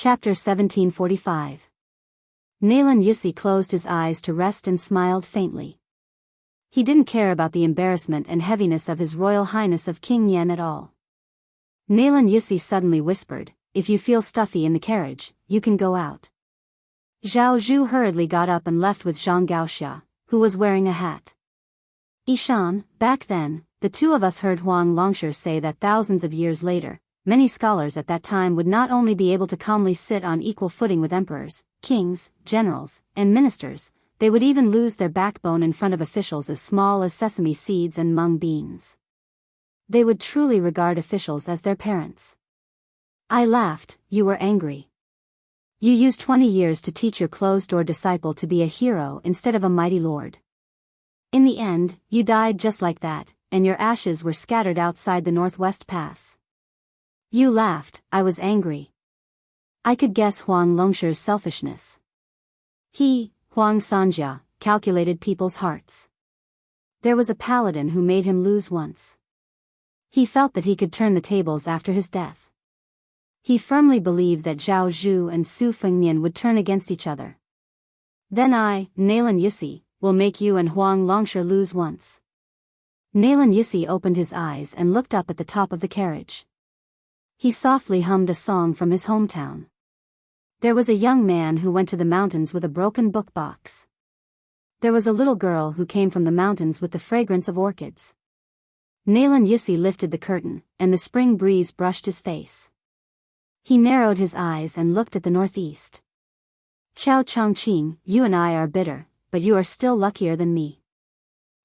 Chapter 1745. Nalan Yusi closed his eyes to rest and smiled faintly. He didn't care about the embarrassment and heaviness of His Royal Highness of King Yen at all. Nalan Yusi suddenly whispered, "If you feel stuffy in the carriage, you can go out." Zhao Zhu hurriedly got up and left with Zhang Gaoxia, who was wearing a hat. Ishan, back then, the two of us heard Huang Longsher say that thousands of years later, many scholars at that time would not only be able to calmly sit on equal footing with emperors, kings, generals, and ministers, they would even lose their backbone in front of officials as small as sesame seeds and mung beans. They would truly regard officials as their parents. I laughed. "You were angry. You used 20 years to teach your closed-door disciple to be a hero instead of a mighty lord. In the end, you died just like that, and your ashes were scattered outside the Northwest Pass." You laughed. I was angry. I could guess Huang Longsher's selfishness. He, Huang Sanjia, calculated people's hearts. There was a paladin who made him lose once. He felt that he could turn the tables after his death. He firmly believed that Zhao Zhu and Su Fengnian would turn against each other. Then I, Nalan Yusi, will make you and Huang Longsher lose once. Nalan Yusi opened his eyes and looked up at the top of the carriage. He softly hummed a song from his hometown. There was a young man who went to the mountains with a broken book box. There was a little girl who came from the mountains with the fragrance of orchids. Nalan Yusi lifted the curtain, and the spring breeze brushed his face. He narrowed his eyes and looked at the northeast. "Chao Chongqing, you and I are bitter, but you are still luckier than me."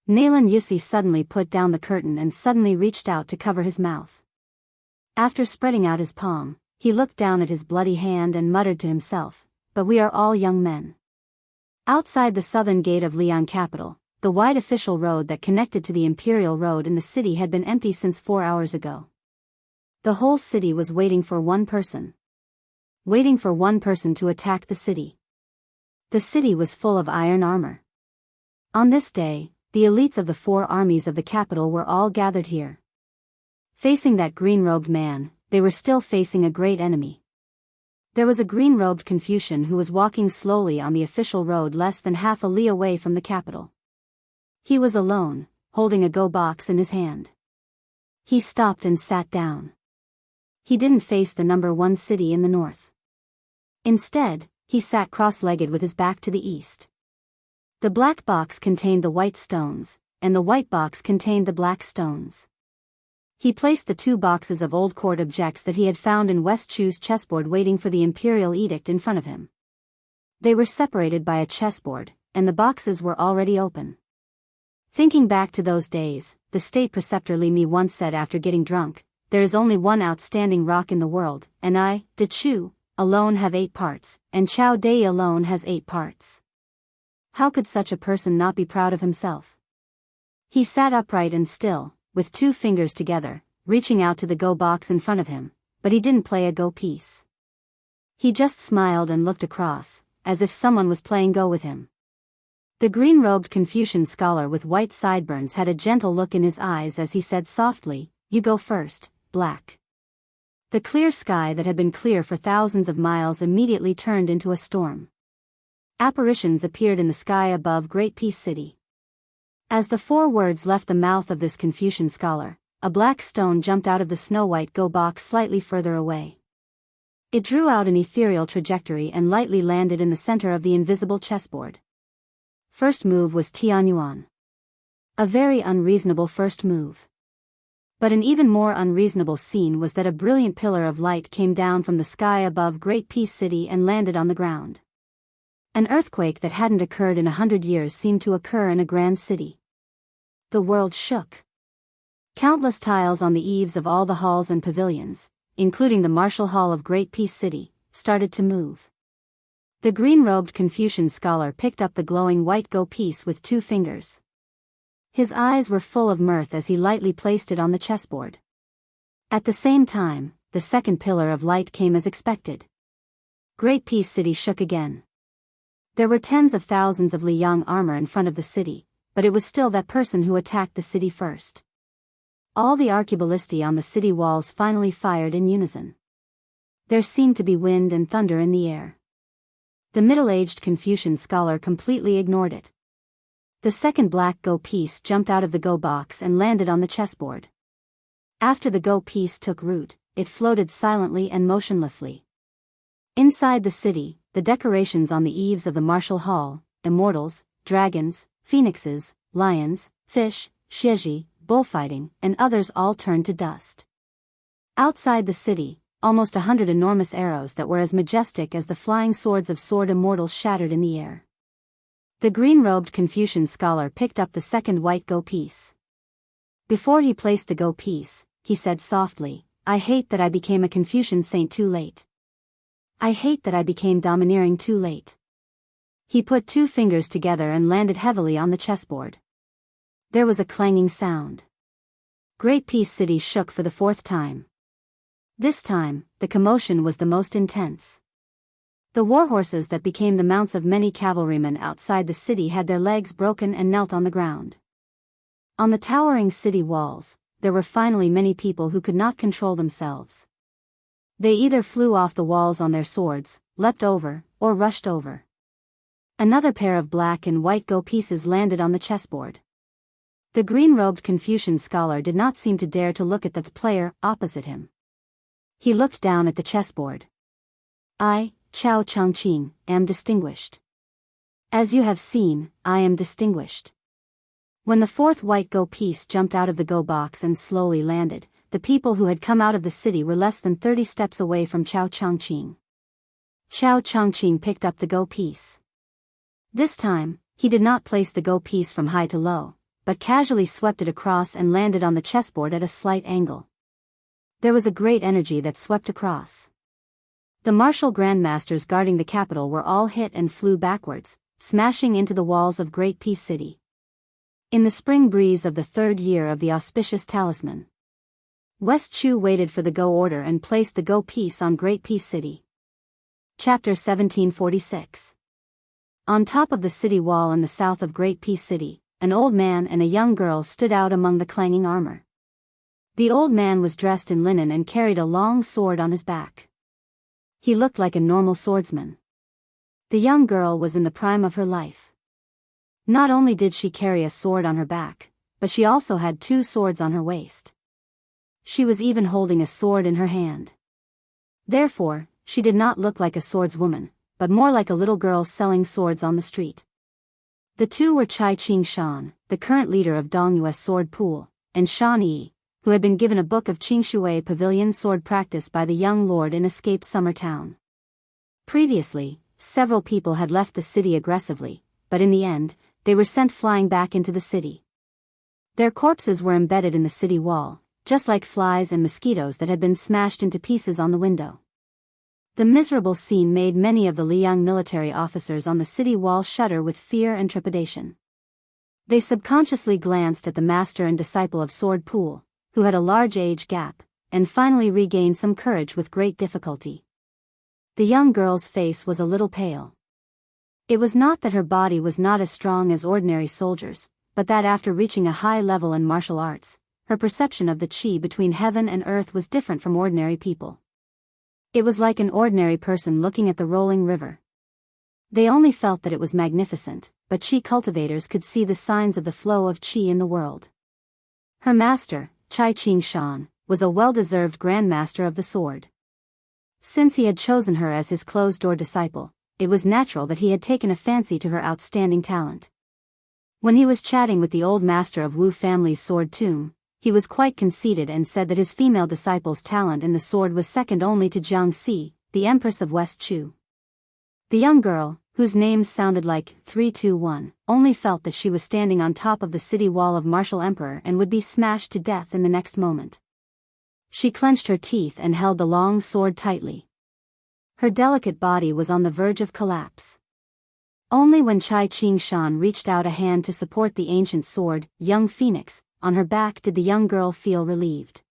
Nalan Yusi suddenly put down the curtain and suddenly reached out to cover his mouth. After spreading out his palm, he looked down at his bloody hand and muttered to himself, "But we are all young men." Outside the southern gate of Liang capital, the wide official road that connected to the imperial road in the city had been empty since 4 hours ago. The whole city was waiting for one person. Waiting for one person to attack the city. The city was full of iron armor. On this day, the elites of the 4 armies of the capital were all gathered here. Facing that green-robed man, they were still facing a great enemy. There was a green-robed Confucian who was walking slowly on the official road less than half a li away from the capital. He was alone, holding a go box in his hand. He stopped and sat down. He didn't face the number 1 city in the north. Instead, he sat cross-legged with his back to the east. The black box contained the white stones, and the white box contained the black stones. He placed the 2 boxes of old court objects that he had found in West Chu's chessboard waiting for the imperial edict in front of him. They were separated by a chessboard, and the boxes were already open. Thinking back to those days, the state preceptor Li Mi once said after getting drunk, "There is only one outstanding rock in the world, and I, De Chu, alone have 8 parts, and Chao Dei alone has 8 parts." How could such a person not be proud of himself? He sat upright and still, with 2 fingers together, reaching out to the go box in front of him, but he didn't play a go piece. He just smiled and looked across, as if someone was playing go with him. The green-robed Confucian scholar with white sideburns had a gentle look in his eyes as he said softly, "You go first, Black." The clear sky that had been clear for thousands of miles immediately turned into a storm. Apparitions appeared in the sky above Great Peace City. As the 4 words left the mouth of this Confucian scholar, a black stone jumped out of the snow-white go box slightly further away. It drew out an ethereal trajectory and lightly landed in the center of the invisible chessboard. First move was Tianyuan. A very unreasonable first move. But an even more unreasonable scene was that a brilliant pillar of light came down from the sky above Great Peace City and landed on the ground. An earthquake that hadn't occurred in 100 years seemed to occur in a grand city. The world shook. Countless tiles on the eaves of all the halls and pavilions, including the Martial Hall of Great Peace City, started to move. The green-robed Confucian scholar picked up the glowing white go piece with 2 fingers. His eyes were full of mirth as he lightly placed it on the chessboard. At the same time, the second pillar of light came as expected. Great Peace City shook again. There were tens of thousands of Liang armor in front of the city, but it was still that person who attacked the city first. All the arquebulisti on the city walls finally fired in unison. There seemed to be wind and thunder in the air. The middle-aged Confucian scholar completely ignored it. The second black Go piece jumped out of the Go box and landed on the chessboard. After the Go piece took root, it floated silently and motionlessly. Inside the city, the decorations on the eaves of the martial hall, immortals, dragons, phoenixes, lions, fish, shiji, bullfighting, and others all turned to dust. Outside the city, almost 100 enormous arrows that were as majestic as the flying swords of sword immortals shattered in the air. The green-robed Confucian scholar picked up the second white Go piece. Before he placed the Go piece, he said softly, "I hate that I became a Confucian saint too late. I hate that I became domineering too late." He put two fingers together and landed heavily on the chessboard. There was a clanging sound. Great Peace City shook for the fourth time. This time, the commotion was the most intense. The warhorses that became the mounts of many cavalrymen outside the city had their legs broken and knelt on the ground. On the towering city walls, there were finally many people who could not control themselves. They either flew off the walls on their swords, leapt over, or rushed over. Another pair of black and white Go pieces landed on the chessboard. The green-robed Confucian scholar did not seem to dare to look at the player opposite him. He looked down at the chessboard. "I, Chao Changqing, am distinguished. As you have seen, I am distinguished." When the fourth white Go piece jumped out of the Go box and slowly landed, the people who had come out of the city were less than 30 steps away from Chao Changqing. Chao Changqing picked up the Go piece. This time, he did not place the Go piece from high to low, but casually swept it across and landed on the chessboard at a slight angle. There was a great energy that swept across. The martial grandmasters guarding the capital were all hit and flew backwards, smashing into the walls of Great Peace City. In the spring breeze of the third year of the auspicious talisman, West Chu waited for the Go order and placed the Go piece on Great Peace City. Chapter 1746. On top of the city wall in the south of Great Peace City, an old man and a young girl stood out among the clanging armor. The old man was dressed in linen and carried a long sword on his back. He looked like a normal swordsman. The young girl was in the prime of her life. Not only did she carry a sword on her back, but she also had two swords on her waist. She was even holding a sword in her hand. Therefore, she did not look like a swordswoman, but more like a little girl selling swords on the street. The two were Chai Ching-shan, the current leader of Dongyue's sword pool, and Shan Yi, who had been given a book of Qingshui Pavilion sword practice by the young lord in escaped Summer Town. Previously, several people had left the city aggressively, but in the end, they were sent flying back into the city. Their corpses were embedded in the city wall, just like flies and mosquitoes that had been smashed into pieces on the window. The miserable scene made many of the Liang military officers on the city wall shudder with fear and trepidation. They subconsciously glanced at the master and disciple of Sword Pool, who had a large age gap, and finally regained some courage with great difficulty. The young girl's face was a little pale. It was not that her body was not as strong as ordinary soldiers, but that after reaching a high level in martial arts, her perception of the qi between heaven and earth was different from ordinary people. It was like an ordinary person looking at the rolling river. They only felt that it was magnificent, but qi cultivators could see the signs of the flow of qi in the world. Her master, Chai Ching-shan, was a well-deserved grandmaster of the sword. Since he had chosen her as his closed-door disciple, it was natural that he had taken a fancy to her outstanding talent. When he was chatting with the old master of Wu family's sword tomb, he was quite conceited and said that his female disciple's talent in the sword was second only to Jianghu, the empress of West Chu. The young girl, whose names sounded like 321, only felt that she was standing on top of the city wall of martial emperor and would be smashed to death in the next moment. She clenched her teeth and held the long sword tightly. Her delicate body was on the verge of collapse. Only when Chai Ching-shan reached out a hand to support the ancient sword, young phoenix, on her back did the young girl feel relieved.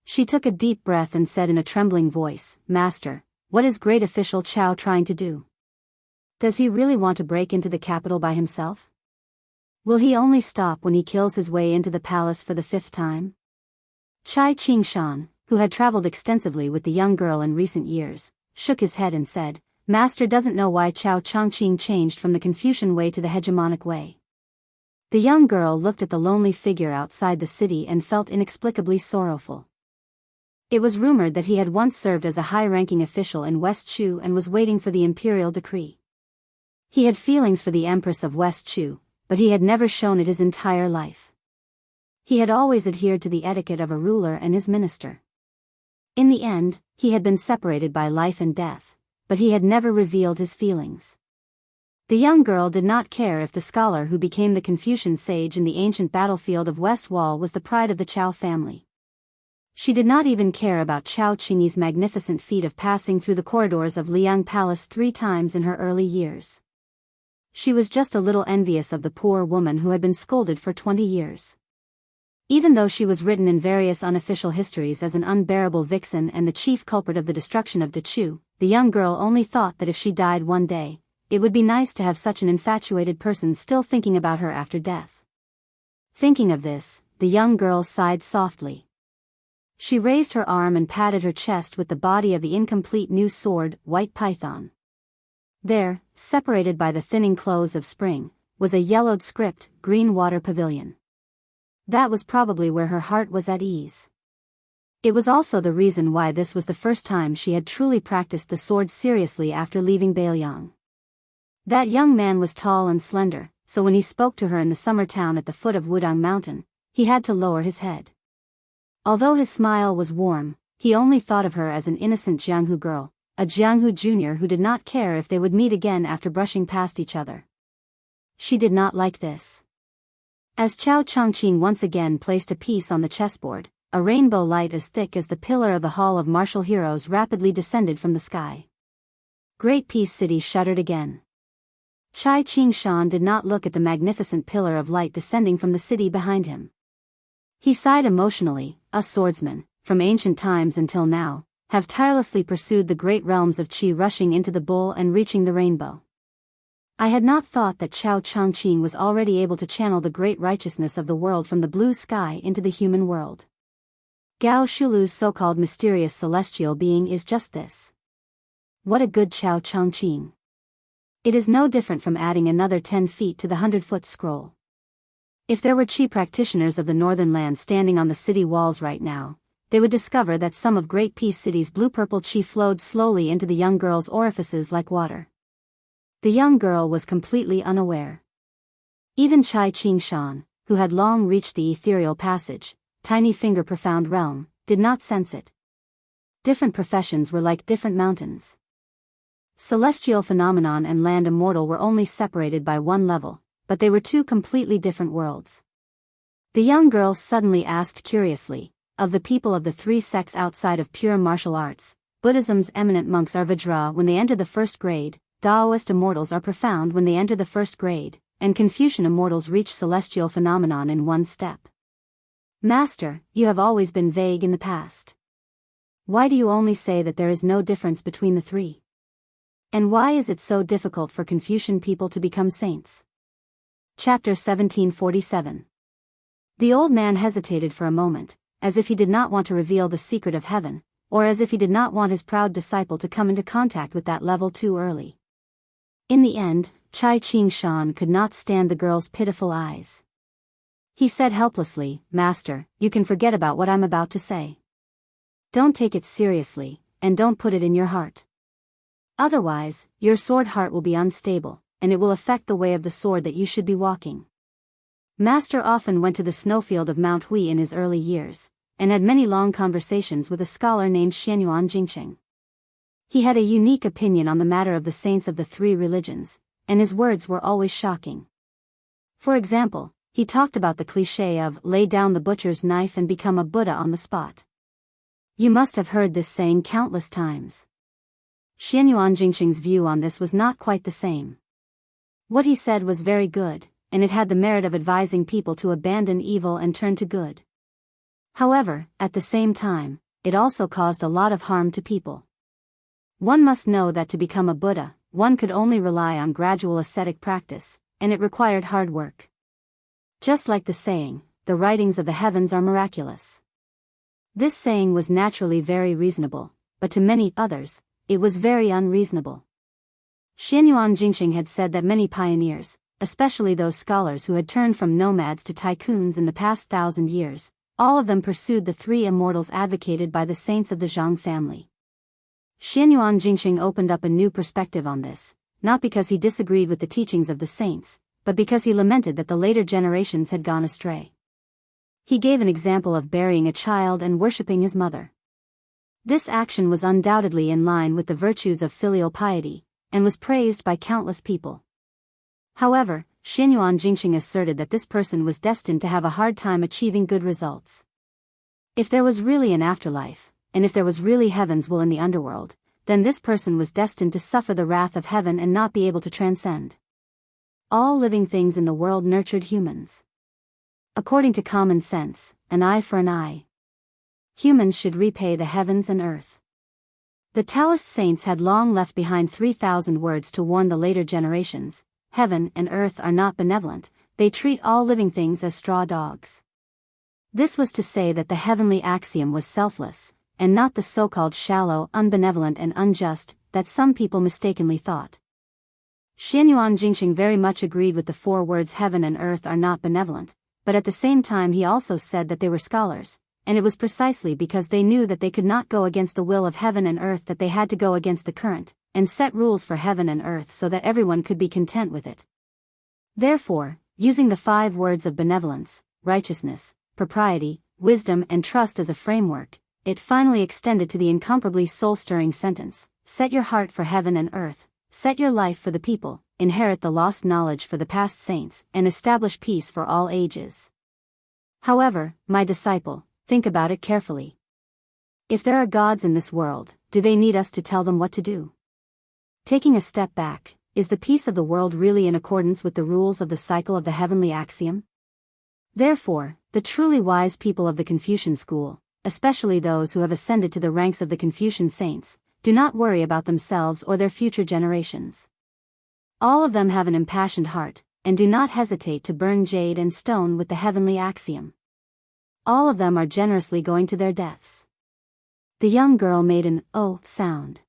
She took a deep breath and said in a trembling voice, "Master, what is great official Chao trying to do? Does he really want to break into the capital by himself? Will he only stop when he kills his way into the palace for the 5th time?" Chai Ching-shan, who had traveled extensively with the young girl in recent years, shook his head and said, "Master doesn't know why Chao Changqing changed from the Confucian way to the hegemonic way." The young girl looked at the lonely figure outside the city and felt inexplicably sorrowful. It was rumored that he had once served as a high-ranking official in West Chu and was waiting for the imperial decree. He had feelings for the Empress of West Chu, but he had never shown it his entire life. He had always adhered to the etiquette of a ruler and his minister. In the end, he had been separated by life and death, but he had never revealed his feelings. The young girl did not care if the scholar who became the Confucian sage in the ancient battlefield of West Wall was the pride of the Chao family. She did not even care about Chao Qingyi's magnificent feat of passing through the corridors of Liang Palace 3 times in her early years. She was just a little envious of the poor woman who had been scolded for 20 years. Even though she was written in various unofficial histories as an unbearable vixen and the chief culprit of the destruction of Dechu, the young girl only thought that if she died one day, it would be nice to have such an infatuated person still thinking about her after death. Thinking of this, the young girl sighed softly. She raised her arm and patted her chest with the body of the incomplete new sword, White Python. There, separated by the thinning close of spring, was a yellowed script, Green Water Pavilion. That was probably where her heart was at ease. It was also the reason why this was the first time she had truly practiced the sword seriously after leaving Biyao. That young man was tall and slender, so when he spoke to her in the summer town at the foot of Wudang Mountain, he had to lower his head. Although his smile was warm, he only thought of her as an innocent Jianghu girl, a Jianghu junior who did not care if they would meet again after brushing past each other. She did not like this. As Chao Changqing once again placed a piece on the chessboard, a rainbow light as thick as the pillar of the Hall of Martial Heroes rapidly descended from the sky. Great Peace City shuddered again. Chai Qing-shan did not look at the magnificent pillar of light descending from the city behind him. He sighed emotionally. Us swordsmen, from ancient times until now, have tirelessly pursued the great realms of Qi, rushing into the bull and reaching the rainbow. I had not thought that Chao Changqing was already able to channel the great righteousness of the world from the blue sky into the human world. Gao Shulu's so-called mysterious celestial being is just this. What a good Chao Changqing. It is no different from adding another 10 feet to the 100-foot scroll. If there were Qi practitioners of the northern land standing on the city walls right now, they would discover that some of Great Peace City's blue-purple Qi flowed slowly into the young girl's orifices like water. The young girl was completely unaware. Even Chai Qing-shan, who had long reached the ethereal passage, tiny finger profound realm, did not sense it. Different professions were like different mountains. Celestial phenomenon and land immortal were only separated by one level, but they were 2 completely different worlds. The young girl suddenly asked curiously, of the people of the 3 sects outside of pure martial arts, Buddhism's eminent monks are Vajra when they enter the 1st grade, Taoist immortals are profound when they enter the 1st grade, and Confucian immortals reach celestial phenomenon in 1 step. Master, you have always been vague in the past. Why do you only say that there is no difference between the 3? And why is it so difficult for Confucian people to become saints? Chapter 1747. The old man hesitated for a moment, as if he did not want to reveal the secret of heaven, or as if he did not want his proud disciple to come into contact with that level too early. In the end, Chai Qing-shan could not stand the girl's pitiful eyes. He said helplessly, Master, you can forget about what I'm about to say. Don't take it seriously, and don't put it in your heart. Otherwise, your sword heart will be unstable, and it will affect the way of the sword that you should be walking. Master often went to the snowfield of Mount Hui in his early years, and had many long conversations with a scholar named Xianyuan Jingcheng. He had a unique opinion on the matter of the saints of the 3 religions, and his words were always shocking. For example, he talked about the cliché of lay down the butcher's knife and become a Buddha on the spot. You must have heard this saying countless times. Xianyuan Jingcheng's view on this was not quite the same. What he said was very good, and it had the merit of advising people to abandon evil and turn to good. However, at the same time, it also caused a lot of harm to people. One must know that to become a Buddha, one could only rely on gradual ascetic practice, and it required hard work. Just like the saying, the writings of the heavens are miraculous. This saying was naturally very reasonable, but to many others, it was very unreasonable. Xianyuan Jingxing had said that many pioneers, especially those scholars who had turned from nomads to tycoons in the past 1,000 years, all of them pursued the three immortals advocated by the saints of the Zhang family. Xianyuan Jingxing opened up a new perspective on this, not because he disagreed with the teachings of the saints, but because he lamented that the later generations had gone astray. He gave an example of burying a child and worshipping his mother. This action was undoubtedly in line with the virtues of filial piety, and was praised by countless people. However, Xianyuan Jingxing asserted that this person was destined to have a hard time achieving good results. If there was really an afterlife, and if there was really heaven's will in the underworld, then this person was destined to suffer the wrath of heaven and not be able to transcend. All living things in the world nurtured humans. According to common sense, an eye for an eye. Humans should repay the heavens and earth. The Taoist saints had long left behind 3,000 words to warn the later generations. Heaven and earth are not benevolent, they treat all living things as straw dogs. This was to say that the heavenly axiom was selfless, and not the so-called shallow, unbenevolent and unjust, that some people mistakenly thought. Xianyuan Jingxing very much agreed with the 4 words heaven and earth are not benevolent, but at the same time he also said that they were scholars, and it was precisely because they knew that they could not go against the will of heaven and earth that they had to go against the current, and set rules for heaven and earth so that everyone could be content with it. Therefore, using the 5 words of benevolence, righteousness, propriety, wisdom and trust as a framework, it finally extended to the incomparably soul-stirring sentence, set your heart for heaven and earth, set your life for the people, inherit the lost knowledge for the past saints, and establish peace for all ages. However, my disciple, think about it carefully. If there are gods in this world, do they need us to tell them what to do? Taking a step back, is the peace of the world really in accordance with the rules of the cycle of the heavenly axiom? Therefore, the truly wise people of the Confucian school, especially those who have ascended to the ranks of the Confucian saints, do not worry about themselves or their future generations. All of them have an impassioned heart, and do not hesitate to burn jade and stone with the heavenly axiom. All of them are generously going to their deaths. The young girl made an "oh" sound.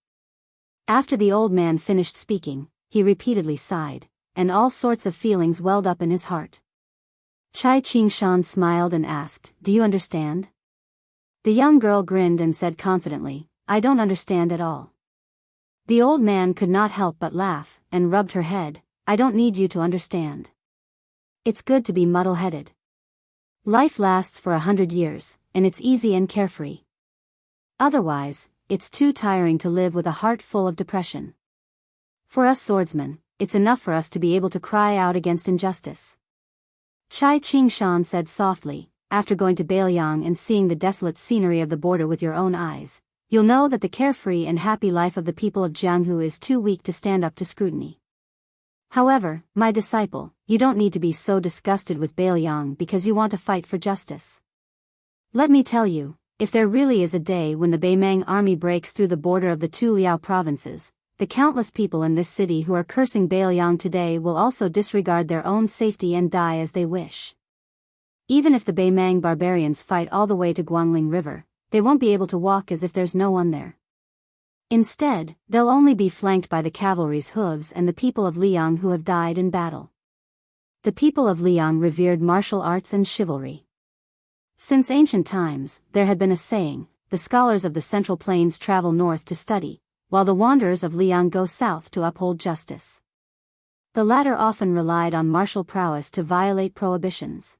After the old man finished speaking, he repeatedly sighed, and all sorts of feelings welled up in his heart. Chai Qingshan smiled and asked, "Do you understand?" The young girl grinned and said confidently, "I don't understand at all." The old man could not help but laugh, and rubbed her head, "I don't need you to understand. It's good to be muddle-headed. Life lasts for 100 years, and it's easy and carefree. Otherwise, it's too tiring to live with a heart full of depression. For us swordsmen, it's enough for us to be able to cry out against injustice." Chai Qingshan said softly, "After going to Biyao and seeing the desolate scenery of the border with your own eyes, you'll know that the carefree and happy life of the people of Jianghu is too weak to stand up to scrutiny. However, my disciple, you don't need to be so disgusted with Biyao because you want to fight for justice. Let me tell you, if there really is a day when the Beimang army breaks through the border of the 2 Liao provinces, the countless people in this city who are cursing Biyao today will also disregard their own safety and die as they wish. Even if the Beimang barbarians fight all the way to Guangling River, they won't be able to walk as if there's no one there. Instead, they'll only be flanked by the cavalry's hooves and the people of Liang who have died in battle. The people of Liang revered martial arts and chivalry. Since ancient times, there had been a saying, the scholars of the Central Plains travel north to study, while the wanderers of Liang go south to uphold justice. The latter often relied on martial prowess to violate prohibitions.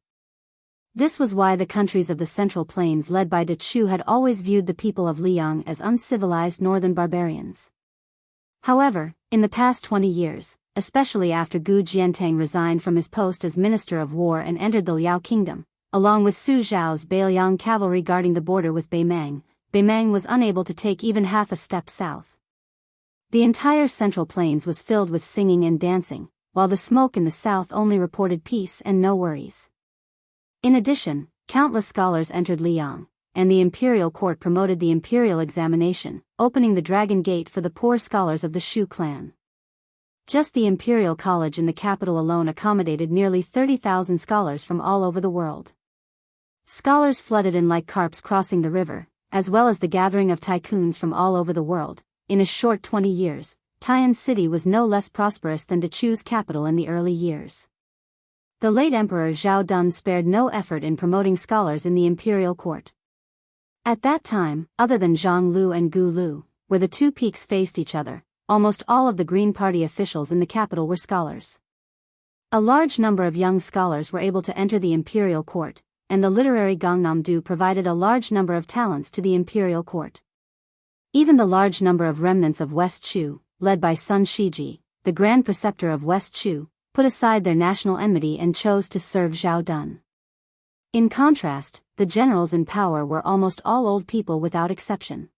This was why the countries of the Central Plains led by De Chu had always viewed the people of Liang as uncivilized northern barbarians. However, in the past 20 years, especially after Gu Jiantang resigned from his post as Minister of War and entered the Liao Kingdom, along with Su Zhao's Biyao cavalry guarding the border with Beimang, Beimang was unable to take even half a step south. The entire Central Plains was filled with singing and dancing, while the smoke in the south only reported peace and no worries. In addition, countless scholars entered Liang, and the imperial court promoted the imperial examination, opening the Dragon Gate for the poor scholars of the Shu clan. Just the imperial college in the capital alone accommodated nearly 30,000 scholars from all over the world. Scholars flooded in like carps crossing the river, as well as the gathering of tycoons from all over the world. In a short 20 years, Tian City was no less prosperous than Dechu's capital in the early years. The late Emperor Zhao Dun spared no effort in promoting scholars in the imperial court. At that time, other than Zhang Lu and Gu Lu, where the two peaks faced each other, almost all of the Green Party officials in the capital were scholars. A large number of young scholars were able to enter the imperial court, and the literary Gangnam-do provided a large number of talents to the imperial court. Even the large number of remnants of West Chu, led by Sun Shiji, the grand preceptor of West Chu, put aside their national enmity and chose to serve Zhao Dun. In contrast, the generals in power were almost all old people without exception.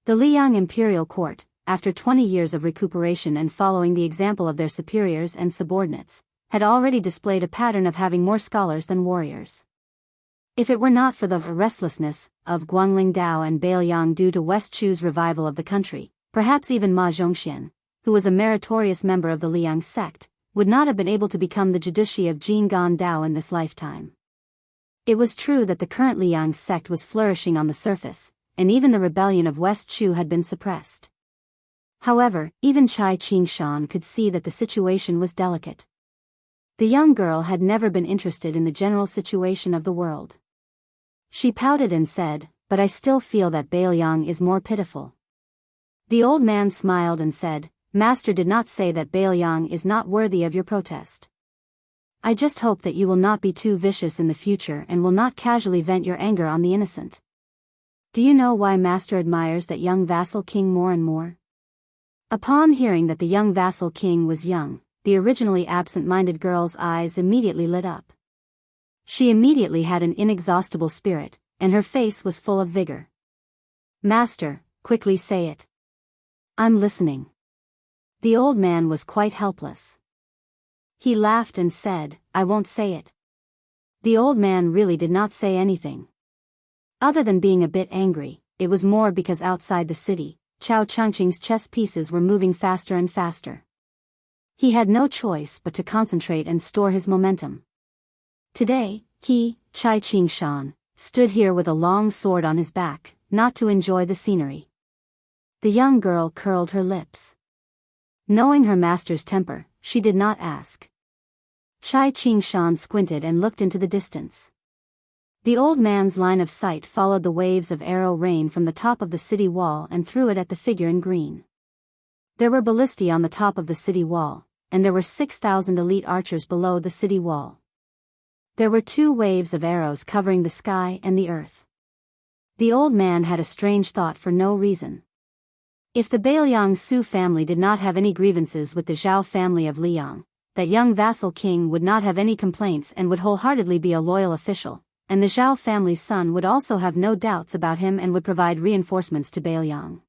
The Liang imperial court, after 20 years of recuperation and following the example of their superiors and subordinates, had already displayed a pattern of having more scholars than warriors. If it were not for the restlessness of Guangling Dao and Bailiang due to West Chu's revival of the country, perhaps even Ma Zhongxian, who was a meritorious member of the Liang sect, would not have been able to become the Jidushi of Jinggan Dao in this lifetime. It was true that the current Liang sect was flourishing on the surface, and even the rebellion of West Chu had been suppressed. However, even Chai Qingshan could see that the situation was delicate. The young girl had never been interested in the general situation of the world. She pouted and said, "But I still feel that Bailiang is more pitiful." The old man smiled and said, "Master did not say that Bailiang is not worthy of your protest. I just hope that you will not be too vicious in the future and will not casually vent your anger on the innocent. Do you know why Master admires that young vassal king more and more?" Upon hearing that the young vassal king was young, the originally absent-minded girl's eyes immediately lit up. She immediately had an inexhaustible spirit, and her face was full of vigor. "Master, quickly say it." "I'm listening." The old man was quite helpless. He laughed and said, "I won't say it." The old man really did not say anything. Other than being a bit angry, it was more because outside the city, Chao Changqing's chess pieces were moving faster and faster. He had no choice but to concentrate and store his momentum. Today, he, Chai Qingshan, stood here with a long sword on his back, not to enjoy the scenery. The young girl curled her lips. Knowing her master's temper, she did not ask. Chai Qingshan squinted and looked into the distance. The old man's line of sight followed the waves of arrow rain from the top of the city wall and threw it at the figure in green. There were ballistae on the top of the city wall, and there were 6,000 elite archers below the city wall. There were 2 waves of arrows covering the sky and the earth. The old man had a strange thought for no reason. If the Bailiang Su family did not have any grievances with the Zhao family of Liang, that young vassal king would not have any complaints and would wholeheartedly be a loyal official, and the Zhao family's son would also have no doubts about him and would provide reinforcements to Bailiang.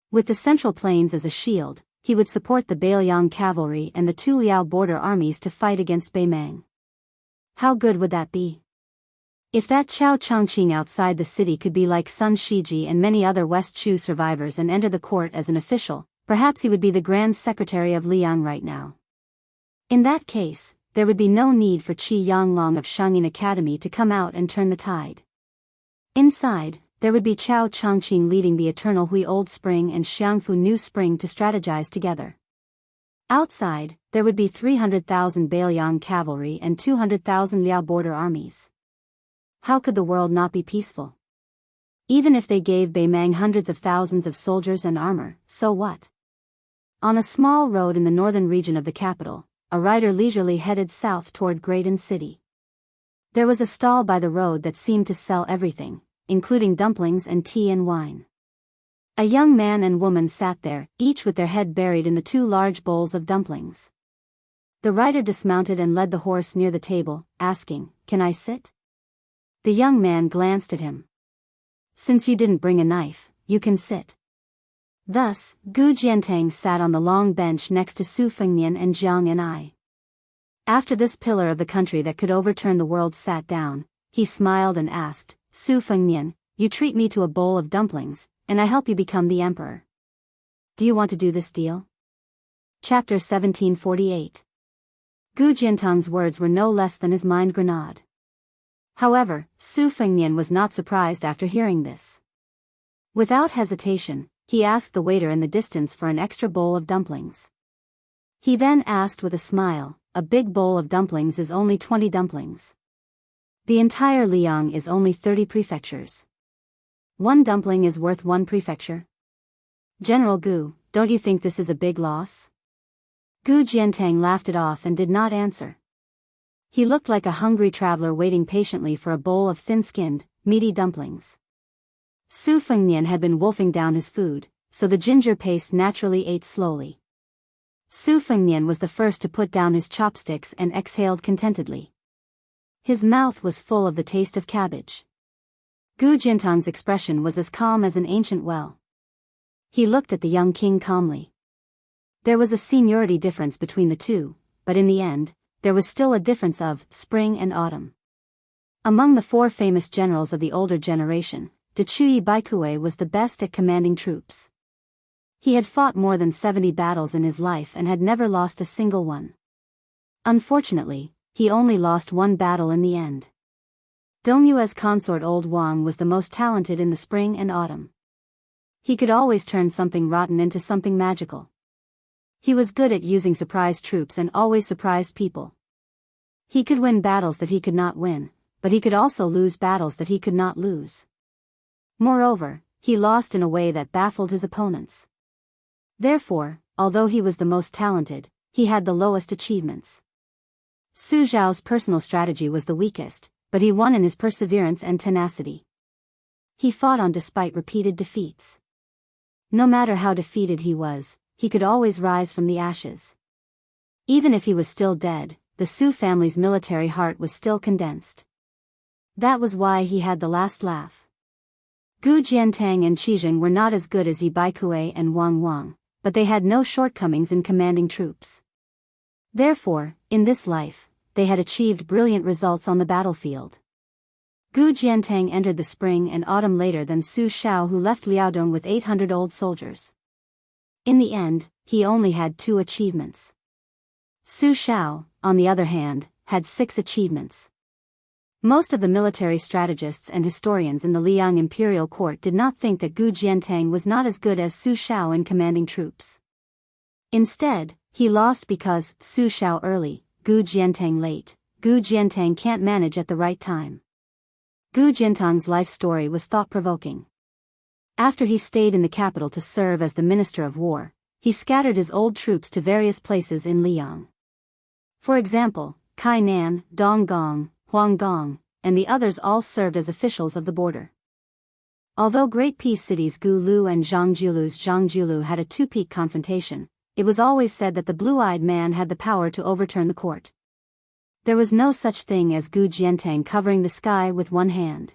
With the Central Plains as a shield, he would support the Bailiang cavalry and the 2 Liao border armies to fight against Beimang. How good would that be? If that Chao Changqing outside the city could be like Sun Shiji and many other West Chu survivors and enter the court as an official, perhaps he would be the Grand Secretary of Liang right now. In that case, there would be no need for Qi Yanglong of Shangyin Academy to come out and turn the tide. Inside, there would be Chao Changqing leading the Eternal Hui Old Spring and Xiangfu New Spring to strategize together. Outside, there would be 300,000 Bailiang cavalry and 200,000 Liao border armies. How could the world not be peaceful? Even if they gave Beimang hundreds of thousands of soldiers and armor, so what? On a small road in the northern region of the capital, a rider leisurely headed south toward Graydon City. There was a stall by the road that seemed to sell everything, including dumplings and tea and wine. A young man and woman sat there, each with their head buried in the 2 large bowls of dumplings. The rider dismounted and led the horse near the table, asking, "Can I sit?" The young man glanced at him. "Since you didn't bring a knife, you can sit." Thus, Gu Jiantang sat on the long bench next to Su Fengmian and Jiang and I. After this pillar of the country that could overturn the world sat down, he smiled and asked, "Su Fengmian, you treat me to a bowl of dumplings, and I help you become the emperor. Do you want to do this deal?" Chapter 1748. Gu Jiantang's words were no less than his mind grenade. However, Su Fengnian was not surprised after hearing this. Without hesitation, he asked the waiter in the distance for an extra bowl of dumplings. He then asked with a smile, "A big bowl of dumplings is only 20 dumplings. The entire Liang is only 30 prefectures. One dumpling is worth one prefecture. General Gu, don't you think this is a big loss?" Gu Jiantang laughed it off and did not answer. He looked like a hungry traveler waiting patiently for a bowl of thin-skinned, meaty dumplings. Su Fengnian had been wolfing down his food, so the ginger paste naturally ate slowly. Su Fengnian was the first to put down his chopsticks and exhaled contentedly. His mouth was full of the taste of cabbage. Gu Jintang's expression was as calm as an ancient well. He looked at the young king calmly. There was a seniority difference between the two, but in the end, there was still a difference of spring and autumn. Among the 4 famous generals of the older generation, De Chuyi Baikue was the best at commanding troops. He had fought more than 70 battles in his life and had never lost a single one. Unfortunately, he only lost one battle in the end. Dongyue's consort Old Wang was the most talented in the spring and autumn. He could always turn something rotten into something magical. He was good at using surprise troops and always surprised people. He could win battles that he could not win, but he could also lose battles that he could not lose. Moreover, he lost in a way that baffled his opponents. Therefore, although he was the most talented, he had the lowest achievements. Su Zhao's personal strategy was the weakest, but he won in his perseverance and tenacity. He fought on despite repeated defeats. No matter how defeated he was, he could always rise from the ashes. Even if he was still dead, the Su family's military heart was still condensed. That was why he had the last laugh. Gu Jiantang and Qizheng were not as good as Yi Baikue and Wang Wang, but they had no shortcomings in commanding troops. Therefore, in this life, they had achieved brilliant results on the battlefield. Gu Jiantang entered the spring and autumn later than Su Shao, who left Liaodong with 800 old soldiers. In the end, he only had 2 achievements. Su Shao, on the other hand, had 6 achievements. Most of the military strategists and historians in the Liang imperial court did not think that Gu Jiantang was not as good as Su Shao in commanding troops. Instead, he lost because Su Shao early, Gu Jiantang late. Gu Jiantang can't manage at the right time. Gu Jintang's life story was thought-provoking. After he stayed in the capital to serve as the Minister of War, he scattered his old troops to various places in Liang. For example, Kainan, Donggong, Huanggong, and the others all served as officials of the border. Although great peace cities Gulu and Zhangjiulu had a two-peak confrontation, it was always said that the blue-eyed man had the power to overturn the court. There was no such thing as Gu Jiantang covering the sky with one hand.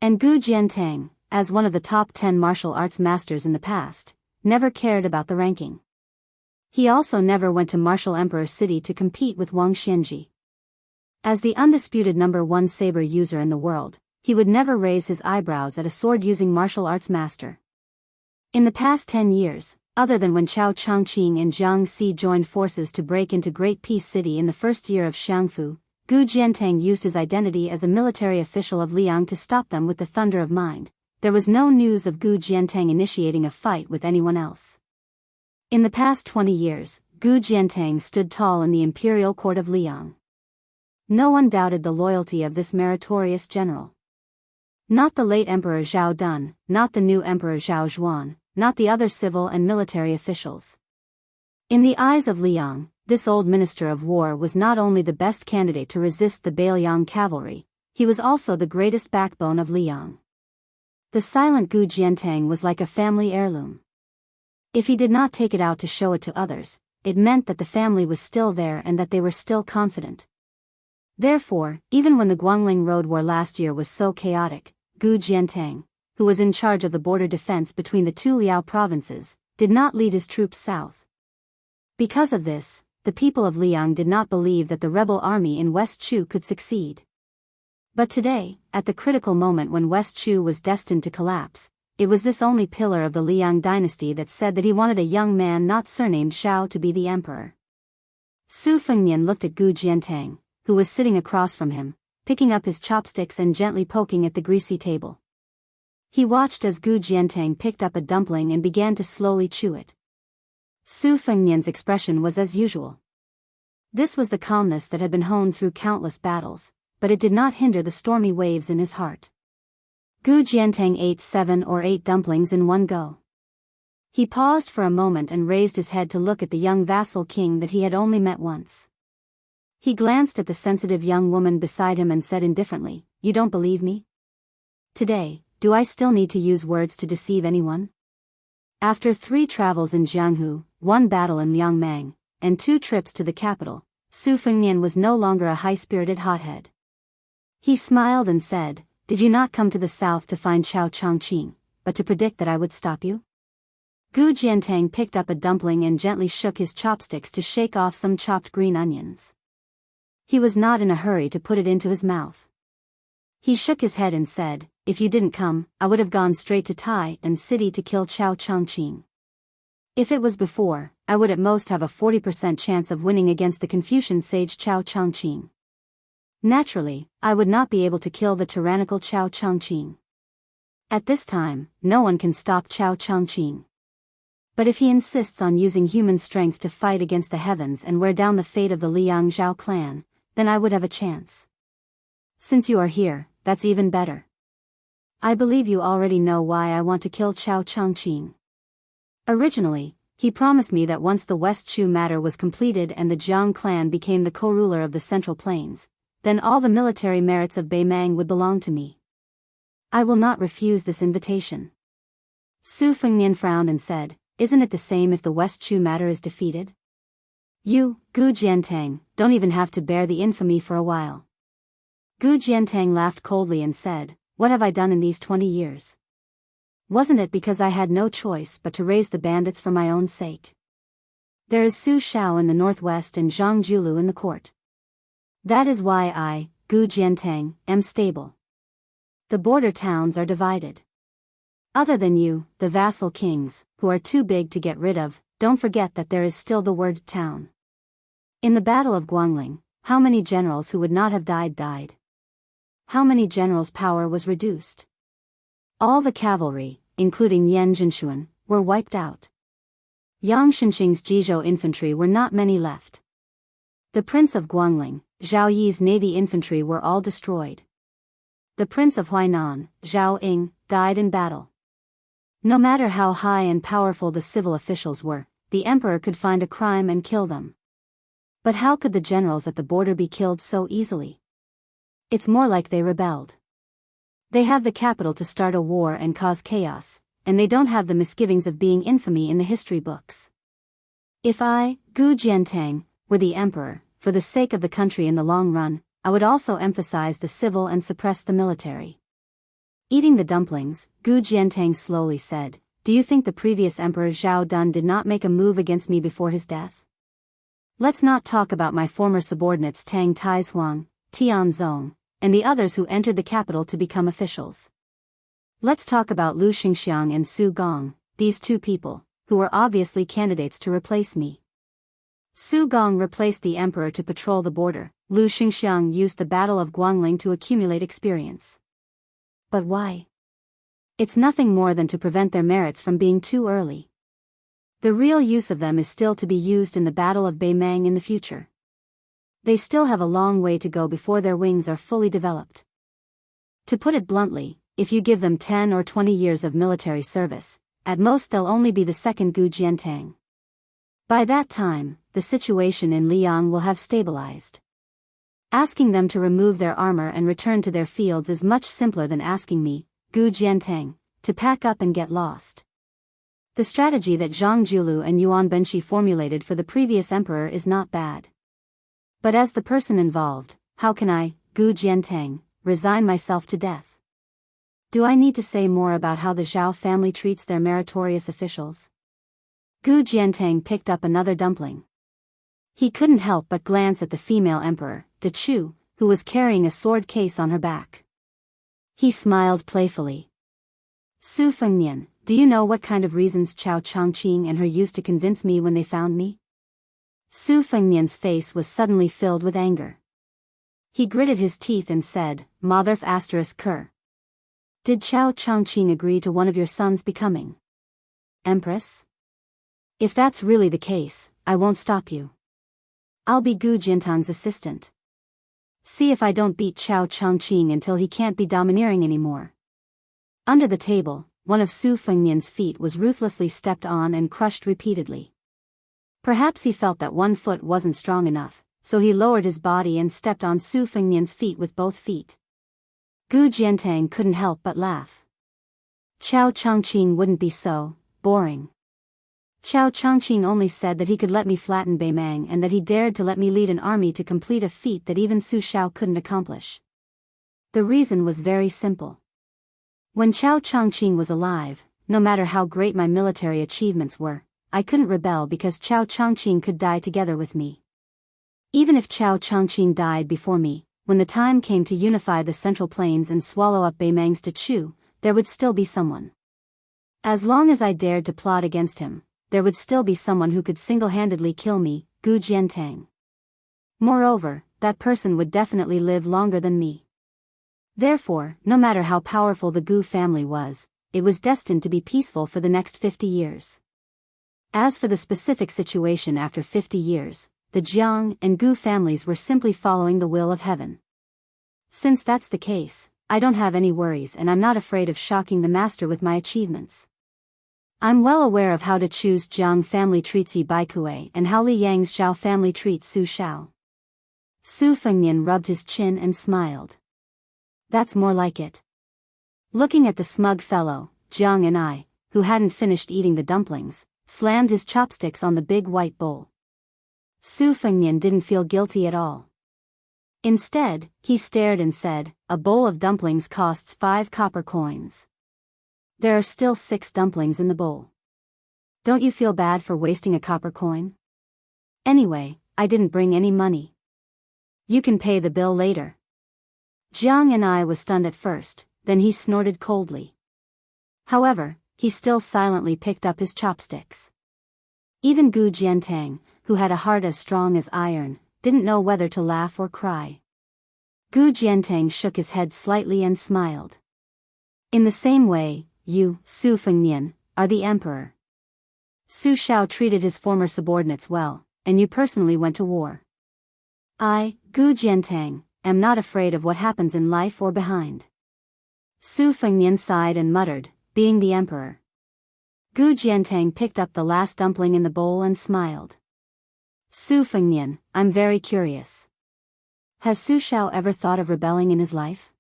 And Gu Jiantang, as one of the top 10 martial arts masters in the past, never cared about the ranking. He also never went to Martial Emperor City to compete with Wang Xianji. As the undisputed #1 saber user in the world, he would never raise his eyebrows at a sword-using martial arts master. In the past 10 years, other than when Chao Chongqing and Jiang Si joined forces to break into Great Peace City in the first year of Xiangfu, Gu Jiantang used his identity as a military official of Liang to stop them with the thunder of mind. There was no news of Gu Jiantang initiating a fight with anyone else. In the past 20 years, Gu Jiantang stood tall in the imperial court of Liang. No one doubted the loyalty of this meritorious general. Not the late Emperor Zhao Dun, not the new Emperor Zhao Zhuan, not the other civil and military officials. In the eyes of Liang, this old minister of war was not only the best candidate to resist the Bailiang cavalry, he was also the greatest backbone of Liang. The silent Gu Jiantang was like a family heirloom. If he did not take it out to show it to others, it meant that the family was still there and that they were still confident. Therefore, even when the Guangling Road War last year was so chaotic, Gu Jiantang, who was in charge of the border defense between the two Liao provinces, did not lead his troops south. Because of this, the people of Liang did not believe that the rebel army in West Chu could succeed. But today, at the critical moment when West Chu was destined to collapse, it was this only pillar of the Liang dynasty that said that he wanted a young man not surnamed Shao to be the emperor. Su Fengnian looked at Gu Jiantang, who was sitting across from him, picking up his chopsticks and gently poking at the greasy table. He watched as Gu Jiantang picked up a dumpling and began to slowly chew it. Su Fengnian's expression was as usual. This was the calmness that had been honed through countless battles, but it did not hinder the stormy waves in his heart. Gu Jiantang ate 7 or 8 dumplings in one go. He paused for a moment and raised his head to look at the young vassal king that he had only met once. He glanced at the sensitive young woman beside him and said indifferently, "You don't believe me? Today, do I still need to use words to deceive anyone?" After 3 travels in Jianghu, 1 battle in Liangmang, and 2 trips to the capital, Su Fengnian was no longer a high-spirited hothead. He smiled and said, "Did you not come to the south to find Chao Changqing, but to predict that I would stop you?" Gu Jiantang picked up a dumpling and gently shook his chopsticks to shake off some chopped green onions. He was not in a hurry to put it into his mouth. He shook his head and said, "If you didn't come, I would have gone straight to Tai and city to kill Chao Changqing. If it was before, I would at most have a 40% chance of winning against the Confucian sage Chao Changqing. Naturally, I would not be able to kill the tyrannical Chao Changqing. At this time, no one can stop Chao Changqing. But if he insists on using human strength to fight against the heavens and wear down the fate of the Liang Zhao clan, then I would have a chance. Since you are here, that's even better. I believe you already know why I want to kill Chao Changqing. Originally, he promised me that once the West Chu matter was completed and the Jiang clan became the co-ruler of the Central Plains, then all the military merits of Beimang would belong to me. I will not refuse this invitation." Su Fengnian frowned and said, "Isn't it the same if the West Chu matter is defeated? You, Gu Jiantang, don't even have to bear the infamy for a while." Gu Jiantang laughed coldly and said, "What have I done in these 20 years? Wasn't it because I had no choice but to raise the bandits for my own sake? There is Su Shao in the northwest and Zhang Julu in the court. That is why I, Gu Jiantang, am stable. The border towns are divided. Other than you, the vassal kings, who are too big to get rid of, don't forget that there is still the word town. In the Battle of Guangling, how many generals who would not have died? How many generals' power was reduced? All the cavalry, including Yan Zhinshuan, were wiped out. Yang Shenxing's Jizhou infantry were not many left. The Prince of Guangling, Zhao Yi's navy infantry were all destroyed. The Prince of Huainan, Zhao Ying, died in battle. No matter how high and powerful the civil officials were, the emperor could find a crime and kill them. But how could the generals at the border be killed so easily? It's more like they rebelled. They have the capital to start a war and cause chaos, and they don't have the misgivings of being infamy in the history books. If I, Gu Jiantang, were the emperor, for the sake of the country in the long run, I would also emphasize the civil and suppress the military." Eating the dumplings, Gu Jiantang slowly said, "Do you think the previous emperor Zhao Dun did not make a move against me before his death? Let's not talk about my former subordinates Tang Taizuang, Tian Zong, and the others who entered the capital to become officials. Let's talk about Lu Xingxiang and Su Gong, these 2 people, who were obviously candidates to replace me. Su Gong replaced the emperor to patrol the border, Lu Xingxiang used the Battle of Guangling to accumulate experience. But why? It's nothing more than to prevent their merits from being too early. The real use of them is still to be used in the Battle of Beimang in the future. They still have a long way to go before their wings are fully developed. To put it bluntly, if you give them 10 or 20 years of military service, at most they'll only be the second Gu Jiantang. By that time, the situation in Liang will have stabilized. Asking them to remove their armor and return to their fields is much simpler than asking me, Gu Jiantang, to pack up and get lost. The strategy that Zhang Julu and Yuan Benshi formulated for the previous emperor is not bad. But as the person involved, how can I, Gu Jiantang, resign myself to death? Do I need to say more about how the Zhao family treats their meritorious officials? Gu Jiantang picked up another dumpling. He couldn't help but glance at the female emperor, De Chu, who was carrying a sword case on her back. He smiled playfully. "Su Fengnian, do you know what kind of reasons Chao Changqing and her used to convince me when they found me?" Su Fengnian's face was suddenly filled with anger. He gritted his teeth and said, Motherf asterisk cur. Did Chao Changqing agree to one of your sons becoming Empress? If that's really the case, I won't stop you. I'll be Gu Jintang's assistant. See if I don't beat Chao Changqing until he can't be domineering anymore. Under the table, one of Su Fengnian's feet was ruthlessly stepped on and crushed repeatedly. Perhaps he felt that one foot wasn't strong enough, so he lowered his body and stepped on Su Fengnian's feet with both feet. Gu Jiantang couldn't help but laugh. Chao Changqing wouldn't be so boring. Chao Changqing only said that he could let me flatten Beimang and that he dared to let me lead an army to complete a feat that even Su Shao couldn't accomplish. The reason was very simple. When Chao Changqing was alive, no matter how great my military achievements were, I couldn't rebel because Chao Changqing could die together with me. Even if Chao Changqing died before me, when the time came to unify the Central Plains and swallow up Beimang's Dechu, there would still be someone. As long as I dared to plot against him, there would still be someone who could single-handedly kill me, Gu Jiantang. Moreover, that person would definitely live longer than me. Therefore, no matter how powerful the Gu family was, it was destined to be peaceful for the next 50 years. As for the specific situation after 50 years, the Jiang and Gu families were simply following the will of heaven. Since that's the case, I don't have any worries and I'm not afraid of shocking the master with my achievements. I'm well aware of how to choose Jiang family treats Yi Baikue and how Li Yang's Zhao family treats Su Shao. Su Fengnian rubbed his chin and smiled. That's more like it. Looking at the smug fellow, Jiang and I, who hadn't finished eating the dumplings, slammed his chopsticks on the big white bowl. Su Fengnian didn't feel guilty at all. Instead, he stared and said, a bowl of dumplings costs 5 copper coins. There are still 6 dumplings in the bowl. Don't you feel bad for wasting a copper coin? Anyway, I didn't bring any money. You can pay the bill later. Jiang and I was stunned at first, then he snorted coldly. However, he still silently picked up his chopsticks. Even Gu Jiantang, who had a heart as strong as iron, didn't know whether to laugh or cry. Gu Jiantang shook his head slightly and smiled. In the same way, you, Su Fengnian, are the emperor. Su Shao treated his former subordinates well, and you personally went to war. I, Gu Jiantang, am not afraid of what happens in life or behind. Su Fengnian sighed and muttered, being the emperor. Gu Jiantang picked up the last dumpling in the bowl and smiled. Su Fengnian, I'm very curious. Has Su Shao ever thought of rebelling in his life?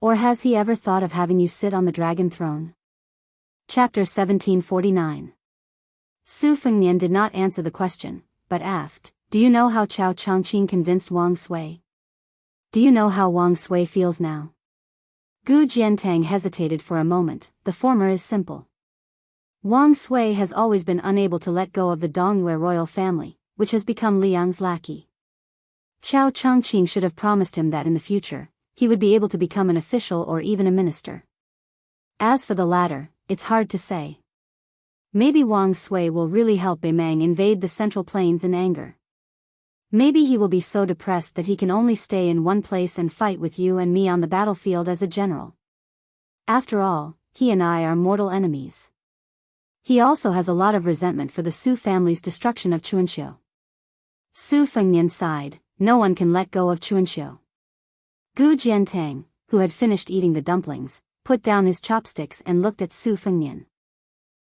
Or has he ever thought of having you sit on the dragon throne? Chapter 1749. Su Fengnian did not answer the question, but asked, do you know how Chao Changqing convinced Wang Sui? Do you know how Wang Sui feels now? Gu Jiantang hesitated for a moment. The former is simple. Wang Sui has always been unable to let go of the Dongyue royal family, which has become Liang's lackey. Chao Changqing should have promised him that in the future, he would be able to become an official or even a minister. As for the latter, it's hard to say. Maybe Wang Sui will really help Beimang invade the Central Plains in anger. Maybe he will be so depressed that he can only stay in one place and fight with you and me on the battlefield as a general. After all, he and I are mortal enemies. He also has a lot of resentment for the Su family's destruction of Chuanqiu. Su Fengnian sighed, no one can let go of Chuanqiu. Gu Jiantang, who had finished eating the dumplings, put down his chopsticks and looked at Su Fengnian.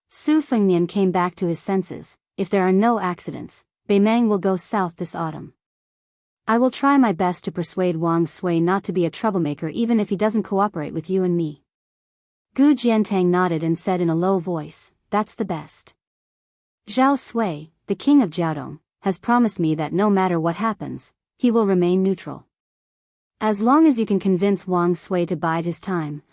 Su Fengnian came back to his senses. If there are no accidents, Beimang will go south this autumn. I will try my best to persuade Wang Sui not to be a troublemaker even if he doesn't cooperate with you and me. Gu Jiantang nodded and said in a low voice, that's the best. Zhao Sui, the king of Jiaodong, has promised me that no matter what happens, he will remain neutral. As long as you can convince Wang Sui to bide his time,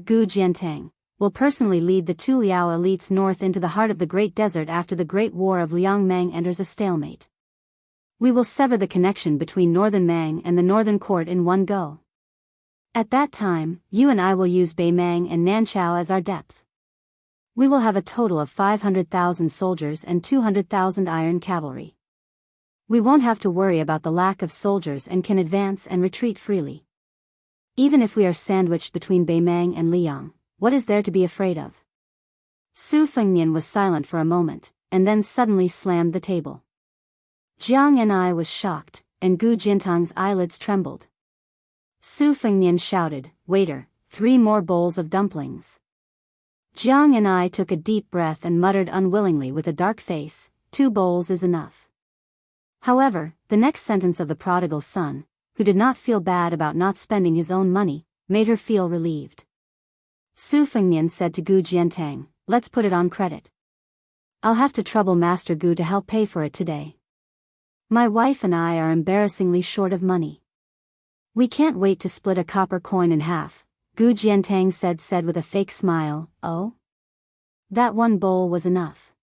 Gu Jiantang will personally lead the two Liao elites north into the heart of the Great Desert after the Great War of Liang Mang enters a stalemate. We will sever the connection between Northern Mang and the Northern Court in one go. At that time, you and I will use Beimang and Nanchao as our depth. We will have a total of 500,000 soldiers and 200,000 iron cavalry. We won't have to worry about the lack of soldiers and can advance and retreat freely. Even if we are sandwiched between Beimang and Liang, what is there to be afraid of? Su Fengnian was silent for a moment, and then suddenly slammed the table. Jiang and I was shocked, and Gu Jintang's eyelids trembled. Su Fengnian shouted, "Waiter, 3 more bowls of dumplings." Jiang and I took a deep breath and muttered unwillingly with a dark face, 2 bowls is enough. However, the next sentence of the prodigal son, who did not feel bad about not spending his own money, made her feel relieved. Su Fengnian said to Gu Jiantang, "Let's put it on credit. I'll have to trouble Master Gu to help pay for it today. My wife and I are embarrassingly short of money. We can't wait to split a copper coin in half," Gu Jiantang said with a fake smile. "Oh? That 1 bowl was enough.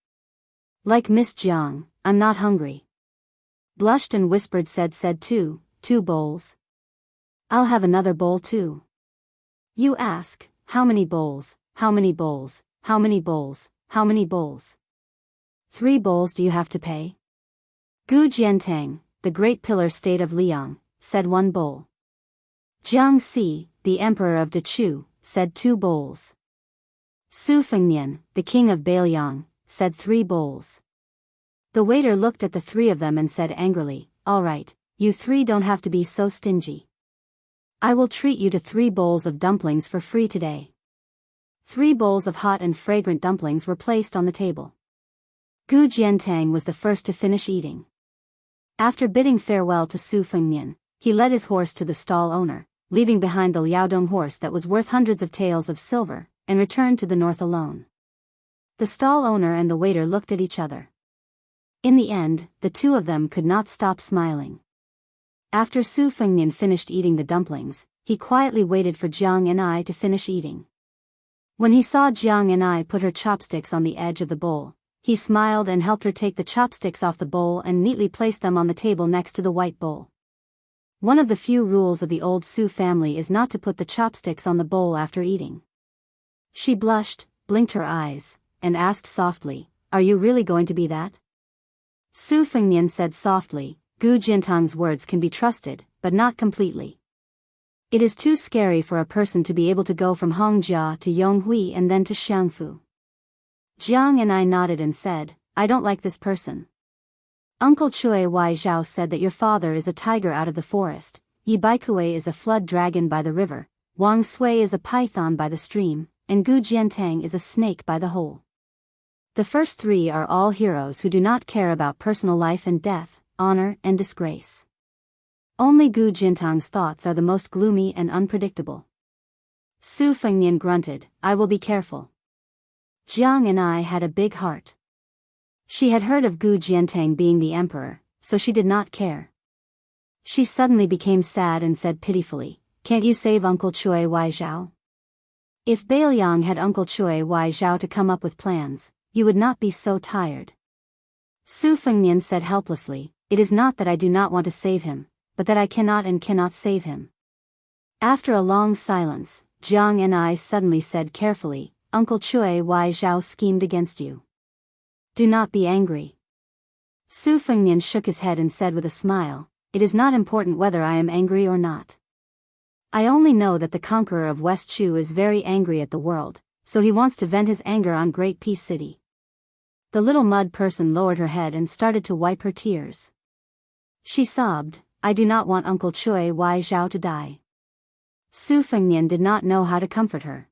Like Miss Jiang, I'm not hungry." Blushed and whispered said 2 bowls. "I'll have another bowl too." "You ask, how many bowls, how many bowls, how many bowls, how many bowls? 3 bowls do you have to pay?" Gu Jiantang, the great pillar state of Liang, said 1 bowl. Jiang Si, the emperor of Dechu, said 2 bowls. Su Fengnian, the king of Biyao, said 3 bowls. The waiter looked at the 3 of them and said angrily, "All right, you 3 don't have to be so stingy. I will treat you to 3 bowls of dumplings for free today." 3 bowls of hot and fragrant dumplings were placed on the table. Gu Jiantang was the first to finish eating. After bidding farewell to Su Fengnian, he led his horse to the stall owner, leaving behind the Liaodong horse that was worth hundreds of taels of silver, and returned to the north alone. The stall owner and the waiter looked at each other. In the end, the 2 of them could not stop smiling. After Su Fengnian finished eating the dumplings, he quietly waited for Jiang and I to finish eating. When he saw Jiang and I put her chopsticks on the edge of the bowl, he smiled and helped her take the chopsticks off the bowl and neatly placed them on the table next to the white bowl. One of the few rules of the old Su family is not to put the chopsticks on the bowl after eating. She blushed, blinked her eyes, and asked softly, "Are you really going to be that?" Su Fengnian said softly, "Gu Jintang's words can be trusted, but not completely. It is too scary for a person to be able to go from Hongjia to Yonghui and then to Jianghu." Jiang and I nodded and said, "I don't like this person. Uncle Chui Wai Zhao said that your father is a tiger out of the forest, Yi Baikue is a flood dragon by the river, Wang Sui is a python by the stream, and Gu Jiantang is a snake by the hole. The first 3 are all heroes who do not care about personal life and death, honor and disgrace. Only Gu Jintang's thoughts are the most gloomy and unpredictable." Su Fengnian grunted, "I will be careful." Jiang and I had a big heart. She had heard of Gu Jiantang being the emperor, so she did not care. She suddenly became sad and said pitifully, "Can't you save Uncle Chui Wai Zhao? If Beiliang had Uncle Chui Wai Zhao to come up with plans, you would not be so tired." Su Fengnian said helplessly, "It is not that I do not want to save him, but that I cannot save him." After a long silence, Jiang and I suddenly said carefully, "Uncle Chui Wai Zhao schemed against you. Do not be angry." Su Fengnian shook his head and said with a smile, "It is not important whether I am angry or not. I only know that the conqueror of West Chu is very angry at the world, so he wants to vent his anger on Great Peace City." The little mud person lowered her head and started to wipe her tears. She sobbed, "I do not want Uncle Chui Wai Zhao to die." Su Fengnian did not know how to comfort her.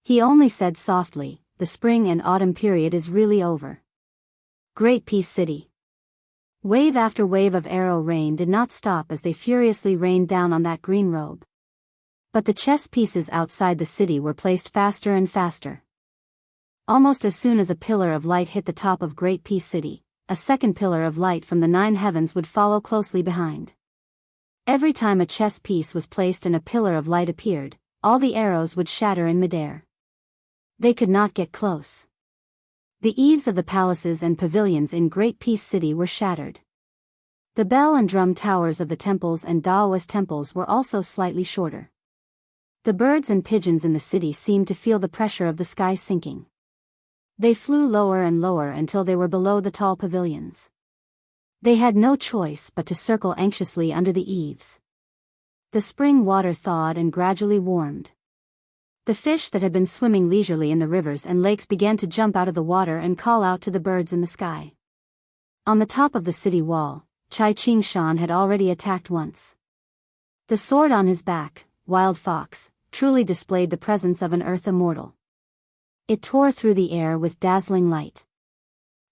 He only said softly, "The spring and autumn period is really over. Great Peace City." Wave after wave of arrow rain did not stop as they furiously rained down on that green robe. But the chess pieces outside the city were placed faster and faster. Almost as soon as a pillar of light hit the top of Great Peace City, a second pillar of light from the 9 heavens would follow closely behind. Every time a chess piece was placed and a pillar of light appeared, all the arrows would shatter in midair. They could not get close. The eaves of the palaces and pavilions in Great Peace City were shattered. The bell and drum towers of the temples and Daoist temples were also slightly shorter. The birds and pigeons in the city seemed to feel the pressure of the sky sinking. They flew lower and lower until they were below the tall pavilions. They had no choice but to circle anxiously under the eaves. The spring water thawed and gradually warmed. The fish that had been swimming leisurely in the rivers and lakes began to jump out of the water and call out to the birds in the sky. On the top of the city wall, Chai Ching-shan had already attacked once. The sword on his back, Wild Fox, truly displayed the presence of an earth immortal. It tore through the air with dazzling light.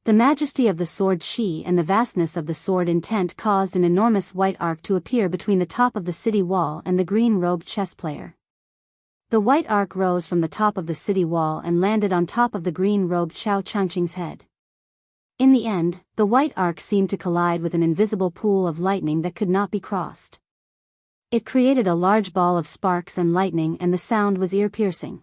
The majesty of the sword Shi and the vastness of the sword Intent caused an enormous white arc to appear between the top of the city wall and the green-robed chess player. The white arc rose from the top of the city wall and landed on top of the green-robed Xiao Changqing's head. In the end, the white arc seemed to collide with an invisible pool of lightning that could not be crossed. It created a large ball of sparks and lightning, and the sound was ear-piercing.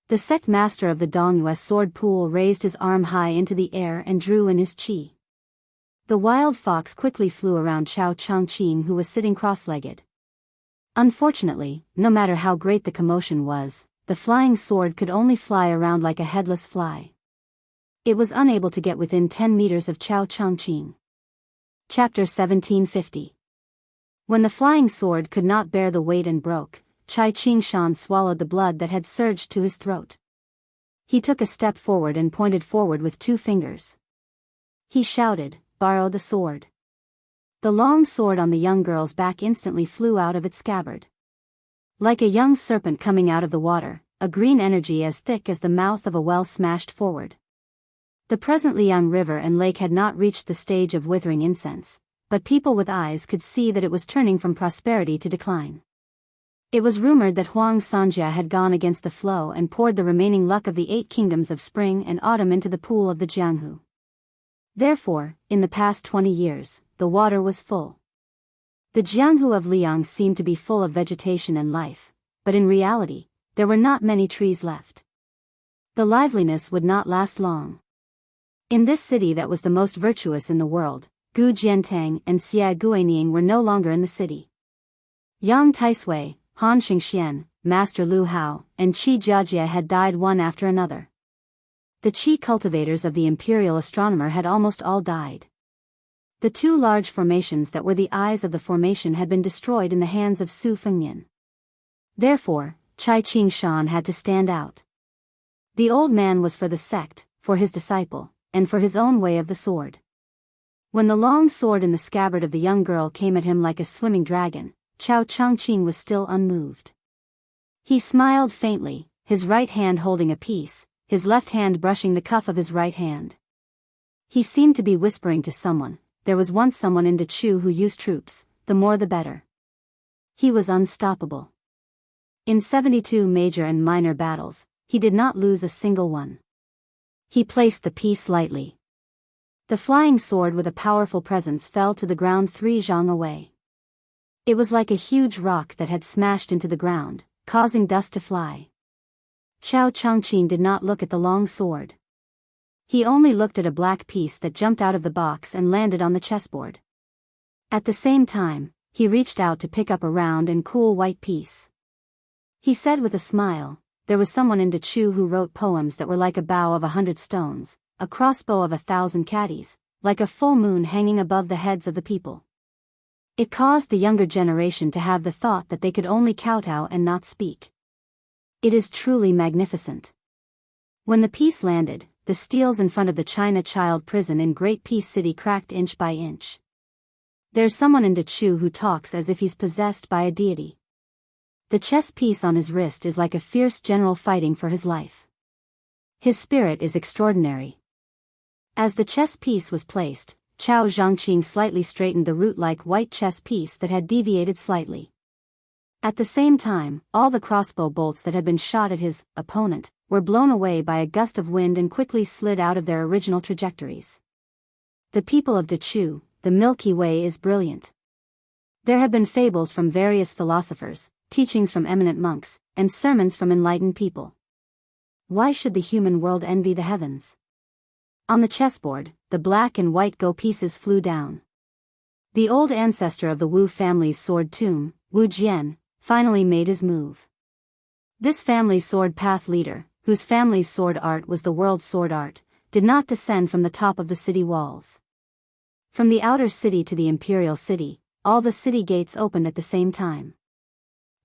The sect master of the Dongyue sword pool raised his arm high into the air and drew in his qi. The wild fox quickly flew around Xiao Changqing, who was sitting cross-legged. Unfortunately, no matter how great the commotion was, the flying sword could only fly around like a headless fly. It was unable to get within 10 meters of Xiao Changqing. Chapter 1750. When the flying sword could not bear the weight and broke, Chai Ching-shan swallowed the blood that had surged to his throat. He took a step forward and pointed forward with 2 fingers. He shouted, "Borrow the sword." The long sword on the young girl's back instantly flew out of its scabbard. Like a young serpent coming out of the water, a green energy as thick as the mouth of a well smashed forward. The presently young river and lake had not reached the stage of withering incense, but people with eyes could see that it was turning from prosperity to decline. It was rumored that Huang Sanjia had gone against the flow and poured the remaining luck of the 8 kingdoms of spring and autumn into the pool of the Jianghu. Therefore, in the past 20 years, the water was full. The Jianghu of Liang seemed to be full of vegetation and life, but in reality, there were not many trees left. The liveliness would not last long. In this city that was the most virtuous in the world, Gu Jiantang and Xia Guining were no longer in the city. Yang Taisui, Han Xingxian, Master Lu Hao, and Qi Jiajie had died one after another. The qi cultivators of the imperial astronomer had almost all died. The 2 large formations that were the eyes of the formation had been destroyed in the hands of Su Fengnian. Therefore, Chai Ching-shan had to stand out. The old man was for the sect, for his disciple, and for his own way of the sword. When the long sword in the scabbard of the young girl came at him like a swimming dragon, Xiao Changqing was still unmoved. He smiled faintly, his right hand holding a piece, his left hand brushing the cuff of his right hand. He seemed to be whispering to someone. There was once someone in Dechu who used troops, the more the better. He was unstoppable. In 72 major and minor battles, he did not lose a single one. He placed the piece lightly. The flying sword with a powerful presence fell to the ground 3 zhang away. It was like a huge rock that had smashed into the ground, causing dust to fly. Xiao Changqing did not look at the long sword. He only looked at a black piece that jumped out of the box and landed on the chessboard. At the same time, he reached out to pick up a round and cool white piece. He said with a smile, "There was someone in Dechu who wrote poems that were like a bow of 100 stones, a crossbow of 1,000 caddies, like a full moon hanging above the heads of the people." It caused the younger generation to have the thought that they could only kowtow and not speak. It is truly magnificent. When the piece landed, the steels in front of the China Child Prison in Great Peace City cracked inch by inch. There's someone in Dechu who talks as if he's possessed by a deity. The chess piece on his wrist is like a fierce general fighting for his life. His spirit is extraordinary. As the chess piece was placed, Qiao Zhangqing slightly straightened the root-like white chess piece that had deviated slightly. At the same time, all the crossbow bolts that had been shot at his opponent were blown away by a gust of wind and quickly slid out of their original trajectories. The people of Dechu, the Milky Way is brilliant. There have been fables from various philosophers, teachings from eminent monks, and sermons from enlightened people. Why should the human world envy the heavens? On the chessboard, the black and white go pieces flew down. The old ancestor of the Wu family's sword tomb, Wu Jian, finally made his move. This family's sword path leader, whose family's sword art was the world's sword art, did not descend from the top of the city walls. From the outer city to the imperial city, all the city gates opened at the same time.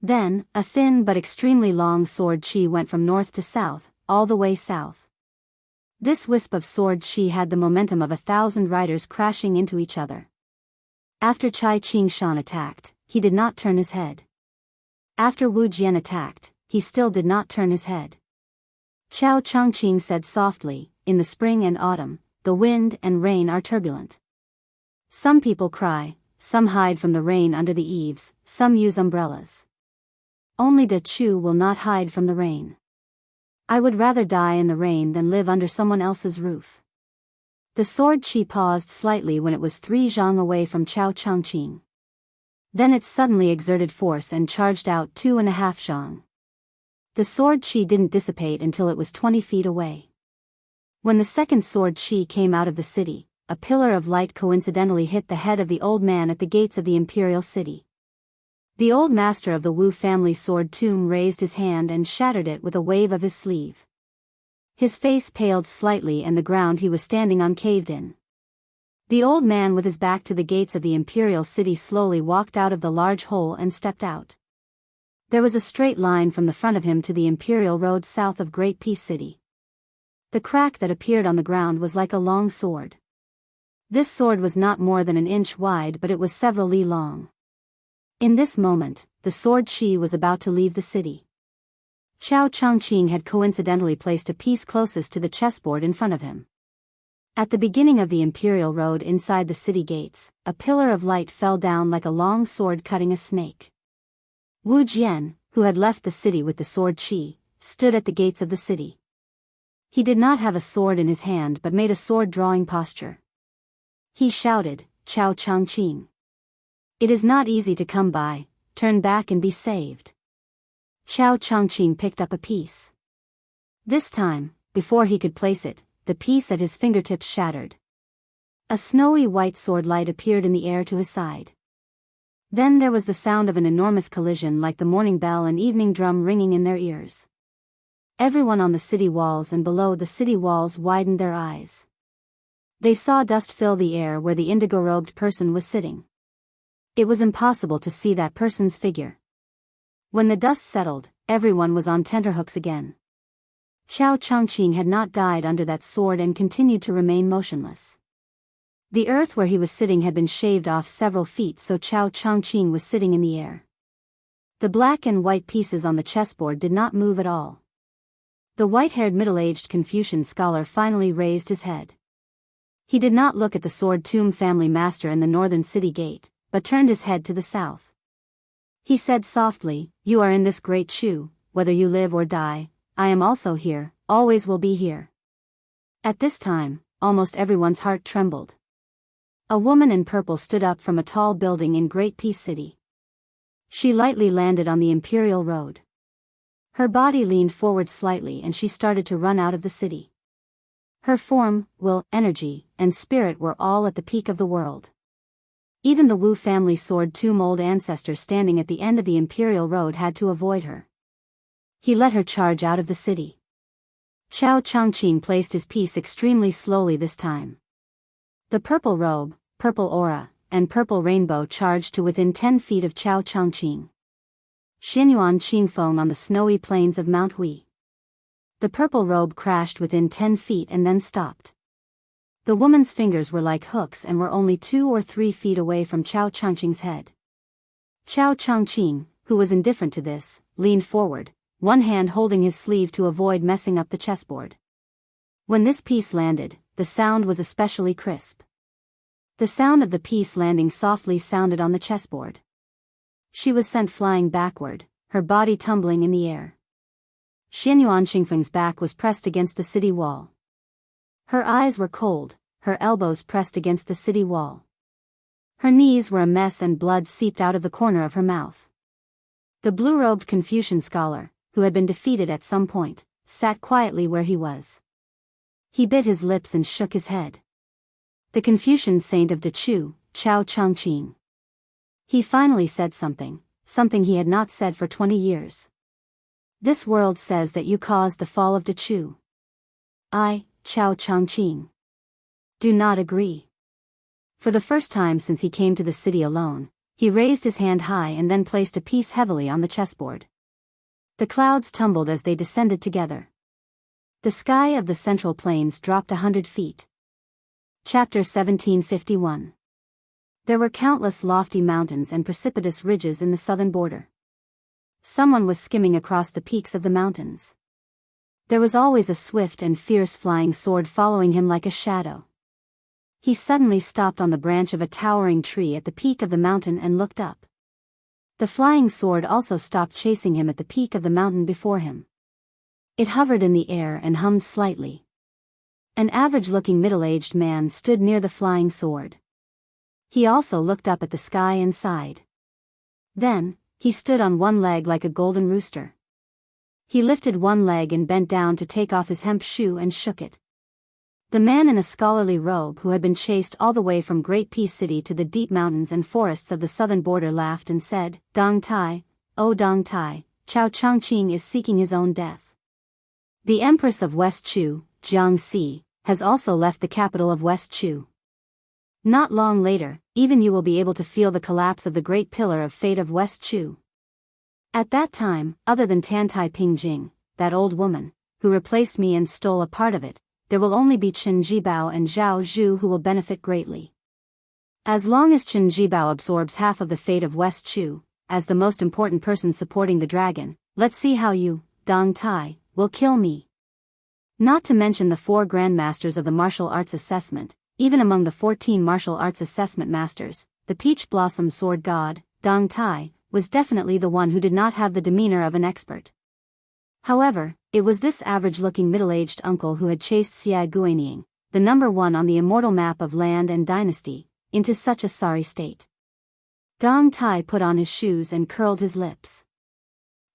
Then, a thin but extremely long sword chi went from north to south, all the way south. This wisp of sword chi had the momentum of 1,000 riders crashing into each other. After Chai Qingshan attacked, he did not turn his head. After Wu Jian attacked, he still did not turn his head. Chao Changqing said softly, "In the spring and autumn, the wind and rain are turbulent. Some people cry, some hide from the rain under the eaves, some use umbrellas. Only De Chu will not hide from the rain. I would rather die in the rain than live under someone else's roof." The sword chi paused slightly when it was 3 zhang away from Chao Changqing. Then it suddenly exerted force and charged out 2.5 zhang. The sword chi didn't dissipate until it was 20 feet away. When the second sword chi came out of the city, a pillar of light coincidentally hit the head of the old man at the gates of the imperial city. The old master of the Wu family sword tomb raised his hand and shattered it with a wave of his sleeve. His face paled slightly and the ground he was standing on caved in. The old man with his back to the gates of the imperial city slowly walked out of the large hole and stepped out. There was a straight line from the front of him to the imperial road south of Great Peace City. The crack that appeared on the ground was like a long sword. This sword was not more than an inch wide, but it was several li long. In this moment, the sword chi was about to leave the city. Chao Changqing had coincidentally placed a piece closest to the chessboard in front of him. At the beginning of the imperial road inside the city gates, a pillar of light fell down like a long sword cutting a snake. Wu Jian, who had left the city with the sword chi, stood at the gates of the city. He did not have a sword in his hand but made a sword-drawing posture. He shouted, "Chao Changqing. It is not easy to come by, turn back and be saved." Chao Changqing picked up a piece. This time, before he could place it, the piece at his fingertips shattered. A snowy white sword light appeared in the air to his side. Then there was the sound of an enormous collision like the morning bell and evening drum ringing in their ears. Everyone on the city walls and below the city walls widened their eyes. They saw dust fill the air where the indigo-robed person was sitting. It was impossible to see that person's figure. When the dust settled, everyone was on tenterhooks again. Chao Changqing had not died under that sword and continued to remain motionless. The earth where he was sitting had been shaved off several feet, so Chao Changqing was sitting in the air. The black and white pieces on the chessboard did not move at all. The white-haired middle-aged Confucian scholar finally raised his head. He did not look at the sword tomb family master in the northern city gate, but turned his head to the south. He said softly, "You are in this great Chu, whether you live or die, I am also here, always will be here." At this time, almost everyone's heart trembled. A woman in purple stood up from a tall building in Great Peace City. She lightly landed on the imperial road. Her body leaned forward slightly and she started to run out of the city. Her form, will, energy, and spirit were all at the peak of the world. Even the Wu family sword tomb old ancestor standing at the end of the imperial road had to avoid her. He let her charge out of the city. Chao Changqing placed his piece extremely slowly this time. The purple robe, purple aura, and purple rainbow charged to within 10 feet of Chao Changqing. Xinyuan Qingfeng on the snowy plains of Mount Hui. The purple robe crashed within 10 feet and then stopped. The woman's fingers were like hooks and were only 2 or 3 feet away from Chao Changqing's head. Chao Changqing, who was indifferent to this, leaned forward, one hand holding his sleeve to avoid messing up the chessboard. When this piece landed, the sound was especially crisp. The sound of the piece landing softly sounded on the chessboard. She was sent flying backward, her body tumbling in the air. Xinyuan Qingfeng's back was pressed against the city wall. Her eyes were cold, her elbows pressed against the city wall. Her knees were a mess and blood seeped out of the corner of her mouth. The blue-robed Confucian scholar, who had been defeated at some point, sat quietly where he was. He bit his lips and shook his head. The Confucian saint of Dechu, Chao Changqing. He finally said something he had not said for 20 years. "This world says that you caused the fall of Dechu. I, Chao Changqing, do not agree. For the first time since he came to the city alone, he raised his hand high and then placed a piece heavily on the chessboard. The clouds tumbled as they descended together. The sky of the central plains dropped 100 feet. Chapter 1751. There were countless lofty mountains and precipitous ridges in the southern border. Someone was skimming across the peaks of the mountains. There was always a swift and fierce flying sword following him like a shadow. He suddenly stopped on the branch of a towering tree at the peak of the mountain and looked up. The flying sword also stopped chasing him at the peak of the mountain before him. It hovered in the air and hummed slightly. An average-looking middle-aged man stood near the flying sword. He also looked up at the sky and sighed. Then, he stood on one leg like a golden rooster. He lifted one leg and bent down to take off his hemp shoe and shook it. The man in a scholarly robe who had been chased all the way from Great Peace City to the deep mountains and forests of the southern border laughed and said, "Dong Tai, oh Dong Tai, Chao Changqing is seeking his own death. The Empress of West Chu, Jianghu, has also left the capital of West Chu. Not long later, even you will be able to feel the collapse of the great pillar of fate of West Chu. At that time, other than Tantai Pingjing, that old woman, who replaced me and stole a part of it, there will only be Chen Jibao and Zhao Zhu who will benefit greatly. As long as Chen Jibao absorbs half of the fate of West Chu, as the most important person supporting the dragon, let's see how you, Dong Tai, will kill me." Not to mention the 4 grandmasters of the martial arts assessment, even among the 14 martial arts assessment masters, the peach blossom sword god, Dong Tai, was definitely the one who did not have the demeanor of an expert. However, it was this average-looking middle-aged uncle who had chased Xia Guining, the number 1 on the immortal map of land and dynasty, into such a sorry state. Dong Tai put on his shoes and curled his lips.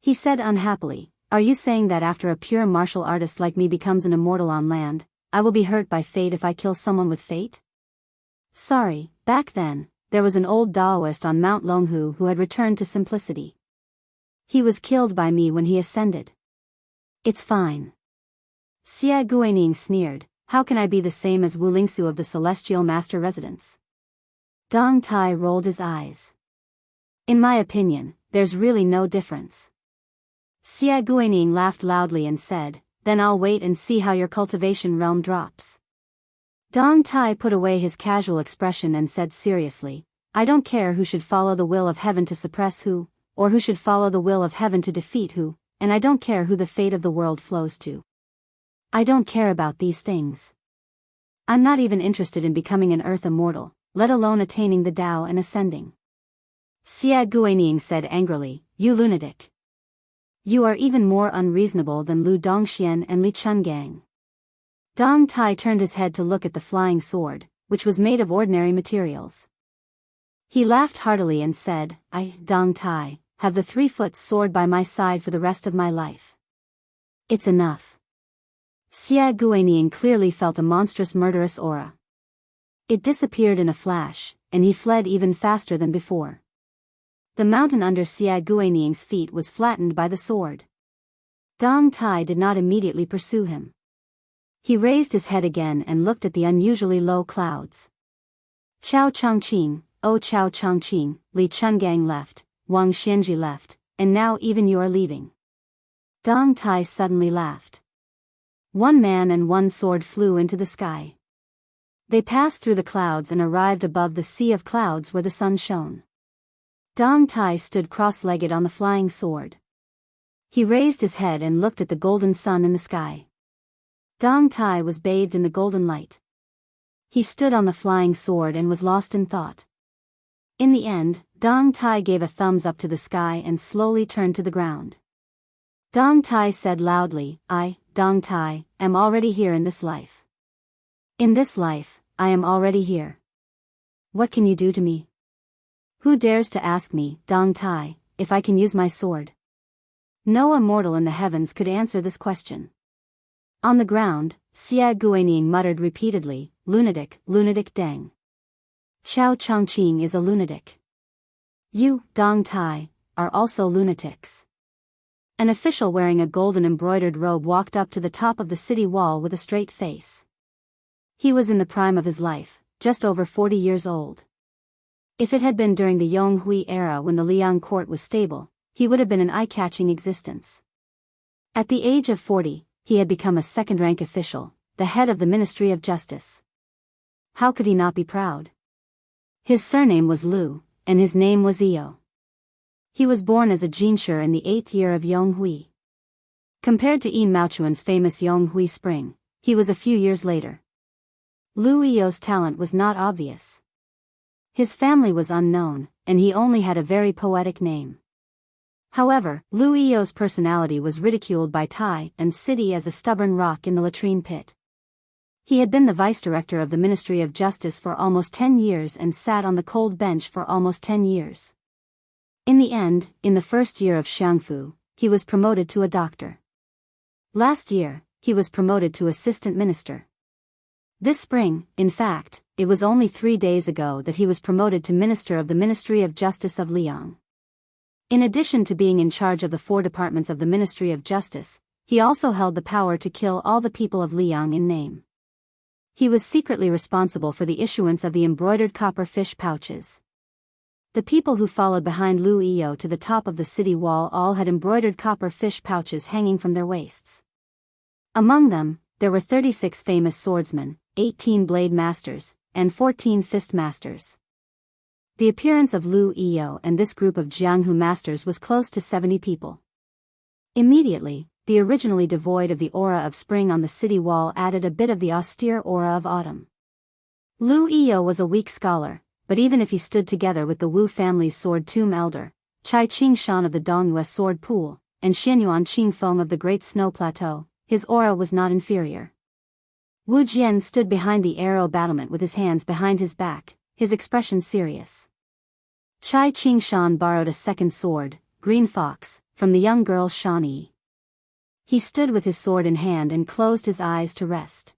He said unhappily, "Are you saying that after a pure martial artist like me becomes an immortal on land, I will be hurt by fate if I kill someone with fate?" Sorry, back then, there was an old Daoist on Mount Longhu who had returned to simplicity. He was killed by me when he ascended. It's fine. Xia Guining sneered, "How can I be the same as Wu Lingsu of the Celestial Master Residence?" Dong Tai rolled his eyes. "In my opinion, there's really no difference." Xia Guining laughed loudly and said, "Then I'll wait and see how your cultivation realm drops." Dong Tai put away his casual expression and said seriously, "I don't care who should follow the will of heaven to suppress who, or who should follow the will of heaven to defeat who, and I don't care who the fate of the world flows to. I don't care about these things. I'm not even interested in becoming an earth immortal, let alone attaining the Tao and ascending." Xia Guining said angrily, "You lunatic. You are even more unreasonable than Lu Dongxian and Li Chungang." Dong Tai turned his head to look at the flying sword, which was made of ordinary materials. He laughed heartily and said, "I, Dong Tai, have the 3-foot sword by my side for the rest of my life. It's enough." Xia Guining clearly felt a monstrous murderous aura. It disappeared in a flash, and he fled even faster than before. The mountain under Xia Guining's feet was flattened by the sword. Dong Tai did not immediately pursue him. He raised his head again and looked at the unusually low clouds. "Chao Changqing, oh Chao Changqing, Li Chungang left, Wang Xianji left, and now even you are leaving." Dong Tai suddenly laughed. One man and one sword flew into the sky. They passed through the clouds and arrived above the sea of clouds where the sun shone. Dong Tai stood cross-legged on the flying sword. He raised his head and looked at the golden sun in the sky. Dong Tai was bathed in the golden light. He stood on the flying sword and was lost in thought. In the end, Dong Tai gave a thumbs up to the sky and slowly turned to the ground. Dong Tai said loudly, "I, Dong Tai, am already here in this life. In this life, I am already here. What can you do to me? Who dares to ask me, Dong Tai, if I can use my sword?" No immortal in the heavens could answer this question. On the ground, Xia Guining muttered repeatedly, "Lunatic, lunatic deng. Chao Changqing is a lunatic. You, Dong Tai, are also lunatics." An official wearing a golden embroidered robe walked up to the top of the city wall with a straight face. He was in the prime of his life, just over 40 years old. If it had been during the Yonghui era when the Liang court was stable, he would have been an eye-catching existence. At the age of 40, he had become a second-rank official, the head of the Ministry of Justice. How could he not be proud? His surname was Liu, and his name was Io. He was born as a Jinsher in the 8th year of Yonghui. Compared to Yin Maochuan's famous Yonghui Spring, he was a few years later. Liu Io's talent was not obvious. His family was unknown, and he only had a very poetic name. However, Liu Io's personality was ridiculed by Tai and City as a stubborn rock in the latrine pit. He had been the vice-director of the Ministry of Justice for almost 10 years and sat on the cold bench for almost 10 years. In the end, in the first year of Jianghu, he was promoted to a doctor. Last year, he was promoted to assistant minister. This spring, in fact, it was only 3 days ago that he was promoted to minister of the Ministry of Justice of Liang. In addition to being in charge of the 4 departments of the Ministry of Justice, he also held the power to kill all the people of Liang in name. He was secretly responsible for the issuance of the embroidered copper fish pouches. The people who followed behind Liu Io to the top of the city wall all had embroidered copper fish pouches hanging from their waists. Among them, there were 36 famous swordsmen, 18 blade masters, and 14 fist masters. The appearance of Liu Io and this group of Jianghu masters was close to 70 people. Immediately, the originally devoid of the aura of spring on the city wall added a bit of the austere aura of autumn. Liu Io was a weak scholar, but even if he stood together with the Wu family's sword tomb elder, Chai Qingshan of the Dongyue sword pool, and Xianyuan Qingfeng of the Great Snow Plateau, his aura was not inferior. Wu Jian stood behind the arrow battlement with his hands behind his back, his expression serious. Chai Qingshan borrowed a second sword, Green Fox, from the young girl Shan Yi. He stood with his sword in hand and closed his eyes to rest.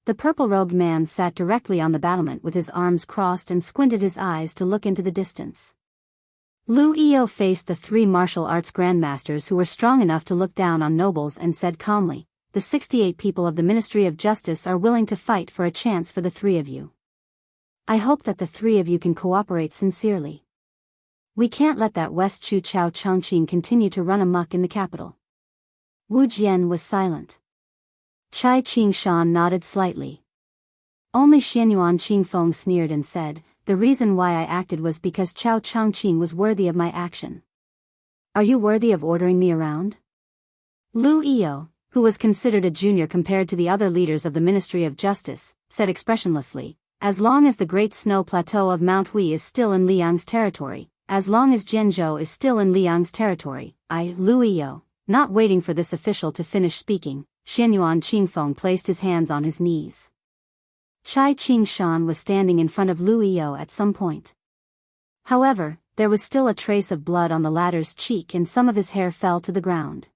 The purple-robed man sat directly on the battlement with his arms crossed and squinted his eyes to look into the distance. Liu Io faced the 3 martial arts grandmasters who were strong enough to look down on nobles and said calmly, "The 68 people of the Ministry of Justice are willing to fight for a chance for the 3 of you. I hope that the 3 of you can cooperate sincerely. We can't let that West Chu Chao Chongqing continue to run amok in the capital." Wu Jian was silent. Chai Qingshan nodded slightly. Only Xianyuan Qingfeng sneered and said, "The reason why I acted was because Chao Chongqing was worthy of my action. Are you worthy of ordering me around?" Liu Io, who was considered a junior compared to the other leaders of the Ministry of Justice, said expressionlessly, "As long as the Great Snow Plateau of Mount Hui is still in Liang's territory, as long as Jianzhou is still in Liang's territory, Liu Io." Not waiting for this official to finish speaking, Xianyuan Qingfeng placed his hands on his knees. Chai Qingshan was standing in front of Liu Io at some point. However, there was still a trace of blood on the latter's cheek and some of his hair fell to the ground.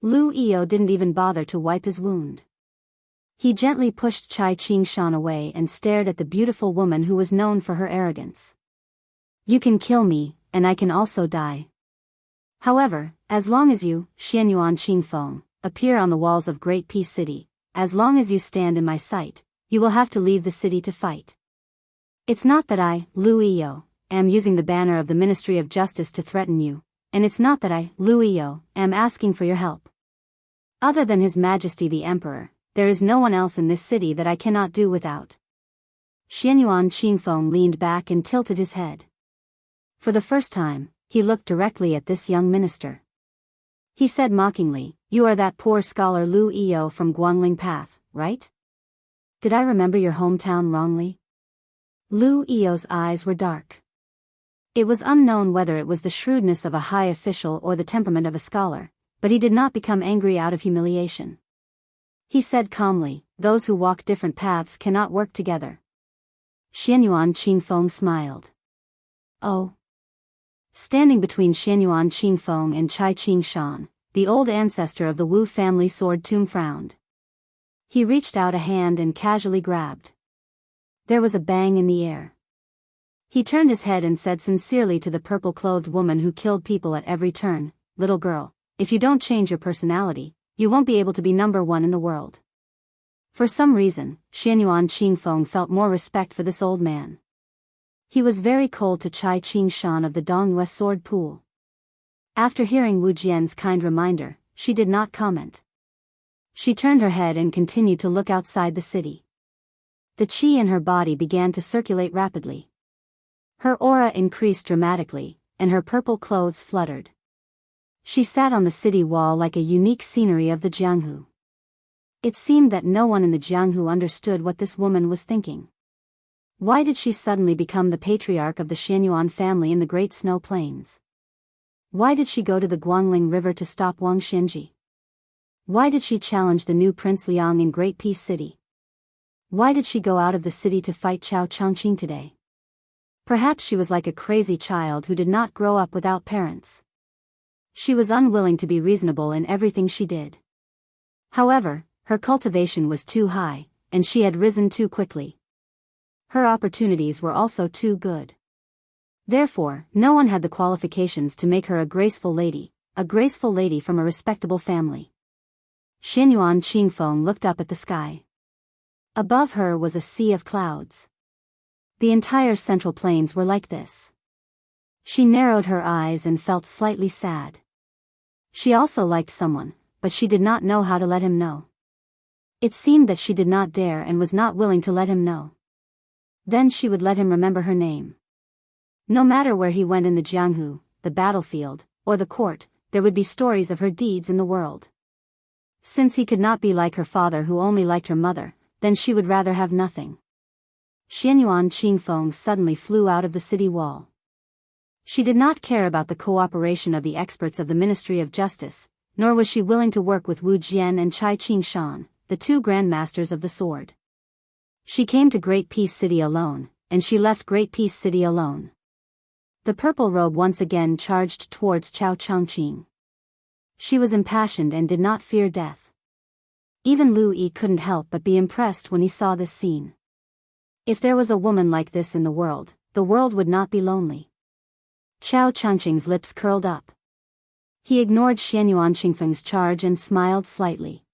Liu Io didn't even bother to wipe his wound. He gently pushed Chai Qingshan away and stared at the beautiful woman who was known for her arrogance. "You can kill me, and I can also die. However, as long as you, Xianyuan Qingfeng, appear on the walls of Great Peace City, as long as you stand in my sight, you will have to leave the city to fight. It's not that I, Liu Io, am using the banner of the Ministry of Justice to threaten you, and it's not that I, Liu Io, am asking for your help. Other than His Majesty the Emperor, there is no one else in this city that I cannot do without." Xianyuan Qingfeng leaned back and tilted his head. For the first time, he looked directly at this young minister. He said mockingly, "You are that poor scholar Liu Io from Guangling Path, right? Did I remember your hometown wrongly?" Liu Io's eyes were dark. It was unknown whether it was the shrewdness of a high official or the temperament of a scholar, but he did not become angry out of humiliation. He said calmly, "Those who walk different paths cannot work together." Xianyuan Qingfeng smiled. "Oh." Standing between Xianyuan Qingfeng and Chai Qingshan, the old ancestor of the Wu family sword tomb frowned. He reached out a hand and casually grabbed. There was a bang in the air. He turned his head and said sincerely to the purple-clothed woman who killed people at every turn, "Little girl, if you don't change your personality, you won't be able to be number 1 in the world." For some reason, Xianyuan Qingfeng felt more respect for this old man. He was very cold to Chai Qingshan of the Dongyue sword pool. After hearing Wu Jian's kind reminder, she did not comment. She turned her head and continued to look outside the city. The qi in her body began to circulate rapidly. Her aura increased dramatically, and her purple clothes fluttered. She sat on the city wall like a unique scenery of the Jianghu. It seemed that no one in the Jianghu understood what this woman was thinking. Why did she suddenly become the patriarch of the Xianyuan family in the Great Snow Plains? Why did she go to the Guangling River to stop Wang Xianji? Why did she challenge the new Prince Liang in Great Peace City? Why did she go out of the city to fight Chao Chongqing today? Perhaps she was like a crazy child who did not grow up without parents. She was unwilling to be reasonable in everything she did. However, her cultivation was too high, and she had risen too quickly. Her opportunities were also too good. Therefore, no one had the qualifications to make her a graceful lady from a respectable family. Xianyuan Qingfeng looked up at the sky. Above her was a sea of clouds. The entire Central Plains were like this. She narrowed her eyes and felt slightly sad. She also liked someone, but she did not know how to let him know. It seemed that she did not dare and was not willing to let him know. Then she would let him remember her name. No matter where he went in the Jianghu, the battlefield, or the court, there would be stories of her deeds in the world. Since he could not be like her father who only liked her mother, then she would rather have nothing. Xianyuan Qingfeng suddenly flew out of the city wall. She did not care about the cooperation of the experts of the Ministry of Justice, nor was she willing to work with Wu Jian and Chai Qingshan, the two grandmasters of the sword. She came to Great Peace City alone, and she left Great Peace City alone. The purple robe once again charged towards Chao Chongqing. She was impassioned and did not fear death. Even Lu Yi couldn't help but be impressed when he saw this scene. If there was a woman like this in the world would not be lonely. Chao Chongqing's lips curled up. He ignored Xianyuan Qingfeng's charge and smiled slightly.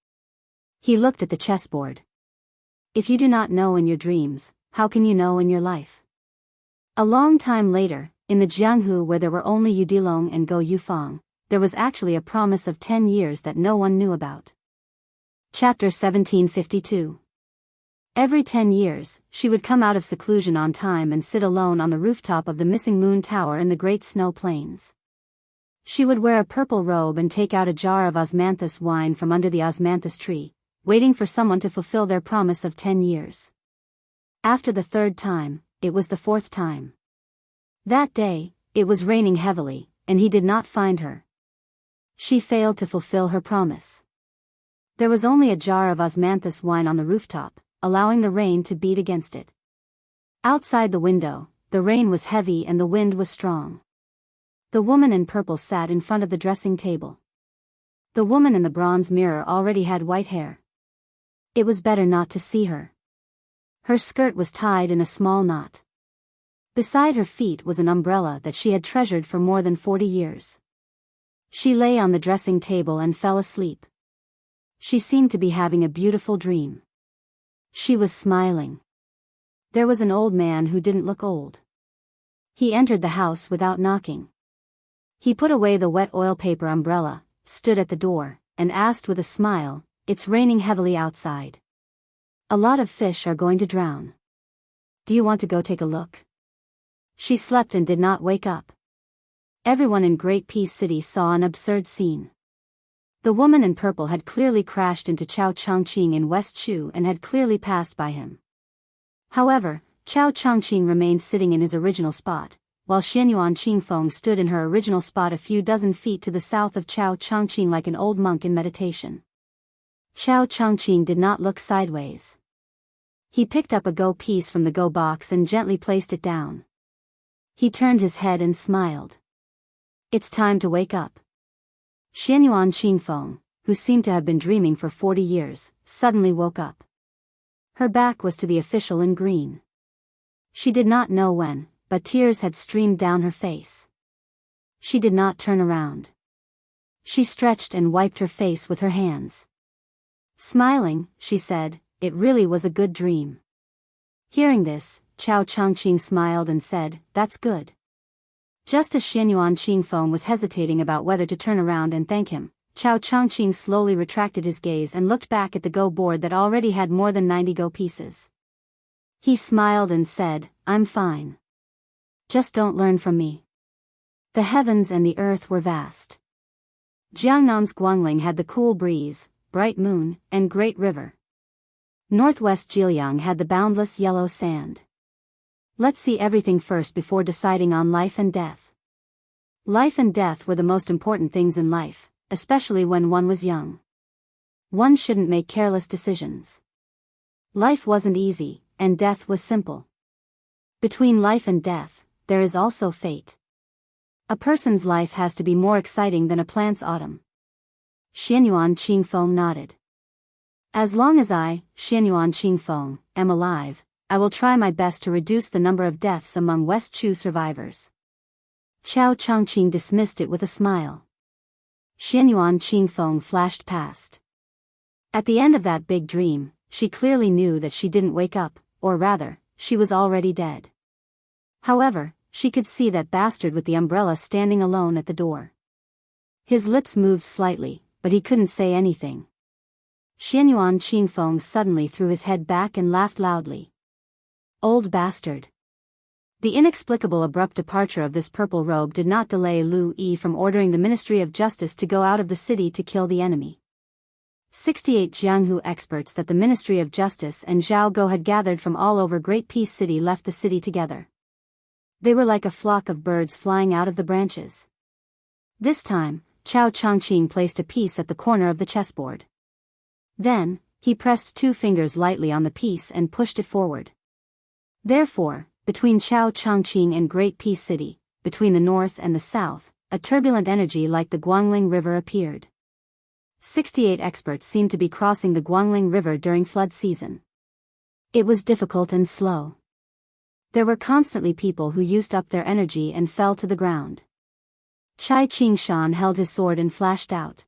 He looked at the chessboard. If you do not know in your dreams, how can you know in your life? A long time later, in the Jianghu where there were only Yu Dilong and Go Yufang, there was actually a promise of 10 years that no one knew about. Chapter 1752. Every 10 years, she would come out of seclusion on time and sit alone on the rooftop of the missing moon tower in the Great Snow Plains. She would wear a purple robe and take out a jar of osmanthus wine from under the osmanthus tree, waiting for someone to fulfill their promise of 10 years. After the third time, it was the fourth time. That day, it was raining heavily, and he did not find her. She failed to fulfill her promise. There was only a jar of osmanthus wine on the rooftop, allowing the rain to beat against it. Outside the window, the rain was heavy and the wind was strong. The woman in purple sat in front of the dressing table. The woman in the bronze mirror already had white hair. It was better not to see her. Her skirt was tied in a small knot. Beside her feet was an umbrella that she had treasured for more than 40 years. She lay on the dressing table and fell asleep. She seemed to be having a beautiful dream. She was smiling. There was an old man who didn't look old. He entered the house without knocking. He put away the wet oil paper umbrella, stood at the door, and asked with a smile, "It's raining heavily outside. A lot of fish are going to drown. Do you want to go take a look?" She slept and did not wake up. Everyone in Great Peace City saw an absurd scene. The woman in purple had clearly crashed into Chao Chongqing in West Shu and had clearly passed by him. However, Chao Chongqing remained sitting in his original spot, while Xianyuan Qingfeng stood in her original spot a few dozen feet to the south of Chao Chongqing like an old monk in meditation. Chao Chongqing did not look sideways. He picked up a go piece from the go box and gently placed it down. He turned his head and smiled. "It's time to wake up." Xianyuan Qingfeng, who seemed to have been dreaming for 40 years, suddenly woke up. Her back was to the official in green. She did not know when, but tears had streamed down her face. She did not turn around. She stretched and wiped her face with her hands. Smiling, she said, it really was a good dream. Hearing this, Chao Changqing smiled and said, "That's good." Just as Xianyuan Qingfeng was hesitating about whether to turn around and thank him, Chao Changqing slowly retracted his gaze and looked back at the Go board that already had more than 90 Go pieces. He smiled and said, "I'm fine. Just don't learn from me." The heavens and the earth were vast. Jiangnan's Guangling had the cool breeze, bright moon, and great river. Northwest Zhejiang had the boundless yellow sand. Let's see everything first before deciding on life and death. Life and death were the most important things in life, especially when one was young. One shouldn't make careless decisions. Life wasn't easy, and death was simple. Between life and death, there is also fate. A person's life has to be more exciting than a plant's autumn. Xianyuan Qingfeng nodded. As long as I, Xianyuan Qingfeng, am alive, I will try my best to reduce the number of deaths among West Chu survivors. Chao Changqing dismissed it with a smile. Xianyuan Qingfeng flashed past. At the end of that big dream, she clearly knew that she didn't wake up, or rather, she was already dead. However, she could see that bastard with the umbrella standing alone at the door. His lips moved slightly, but he couldn't say anything. Xianyuan Qingfeng suddenly threw his head back and laughed loudly. Old bastard. The inexplicable abrupt departure of this purple robe did not delay Lu Yi from ordering the Ministry of Justice to go out of the city to kill the enemy. 68 Jianghu experts that the Ministry of Justice and Zhao Go had gathered from all over Great Peace City left the city together. They were like a flock of birds flying out of the branches. This time, Chao Changqing placed a piece at the corner of the chessboard. Then, he pressed 2 fingers lightly on the piece and pushed it forward. Therefore, between Chao Changqing and Great Peace City, between the north and the south, a turbulent energy like the Guangling River appeared. 68 experts seemed to be crossing the Guangling River during flood season. It was difficult and slow. There were constantly people who used up their energy and fell to the ground. Chai Qingshan held his sword and flashed out.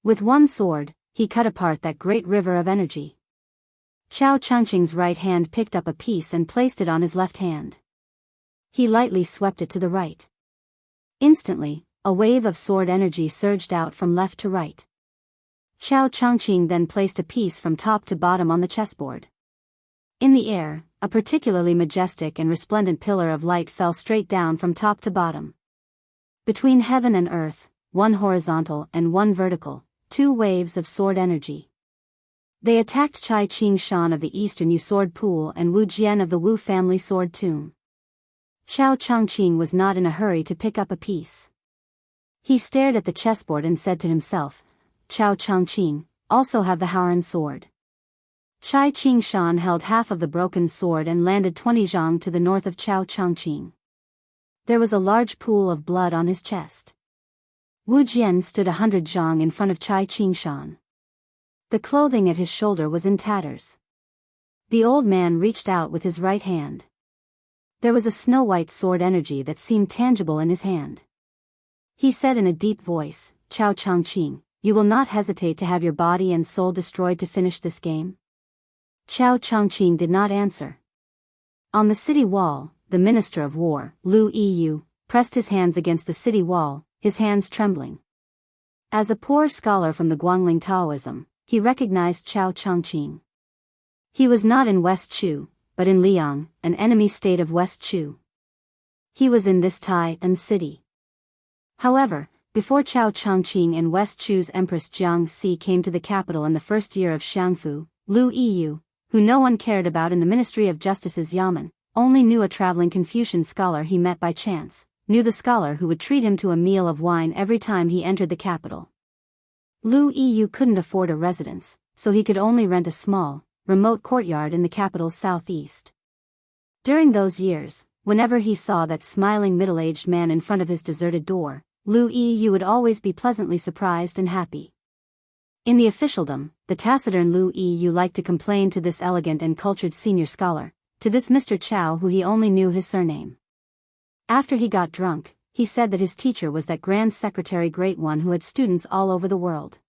With one sword, he cut apart that great river of energy. Chao Changqing's right hand picked up a piece and placed it on his left hand. He lightly swept it to the right. Instantly, a wave of sword energy surged out from left to right. Chao Changqing then placed a piece from top to bottom on the chessboard. In the air, a particularly majestic and resplendent pillar of light fell straight down from top to bottom. Between heaven and earth, one horizontal and one vertical, 2 waves of sword energy. They attacked Chai Qingshan of the Eastern Yu Sword Pool and Wu Jian of the Wu family sword tomb. Chao Changqing was not in a hurry to pick up a piece. He stared at the chessboard and said to himself, Chao Changqing, also have the Haoran sword. Chai Qingshan held half of the broken sword and landed 20 zhang to the north of Chao Changqing. There was a large pool of blood on his chest. Wu Jian stood 100 zhang in front of Chai Qingshan. The clothing at his shoulder was in tatters. The old man reached out with his right hand. There was a snow-white sword energy that seemed tangible in his hand. He said in a deep voice, Chao Changqing, you will not hesitate to have your body and soul destroyed to finish this game? Chao Changqing did not answer. On the city wall, the Minister of War, Lu Yi, pressed his hands against the city wall, his hands trembling. As a poor scholar from the Guangling Taoism, he recognized Chao Changqing. He was not in West Chu, but in Liang, an enemy state of West Chu. He was in this Tai-an city. However, before Chao Changqing and West Chu's Empress Jiangxi came to the capital in the first year of Xiangfu, Lu Yi, who no one cared about in the Ministry of Justice's Yamen, only knew a traveling Confucian scholar he met by chance, knew the scholar who would treat him to a meal of wine every time he entered the capital. Lu Yi couldn't afford a residence, so he could only rent a small, remote courtyard in the capital's southeast. During those years, whenever he saw that smiling middle-aged man in front of his deserted door, Lu Yi would always be pleasantly surprised and happy. In the officialdom, the taciturn Lu Yi liked to complain to this elegant and cultured senior scholar, to this Mr. Chao who he only knew his surname. After he got drunk, he said that his teacher was that Grand Secretary Great One who had students all over the world.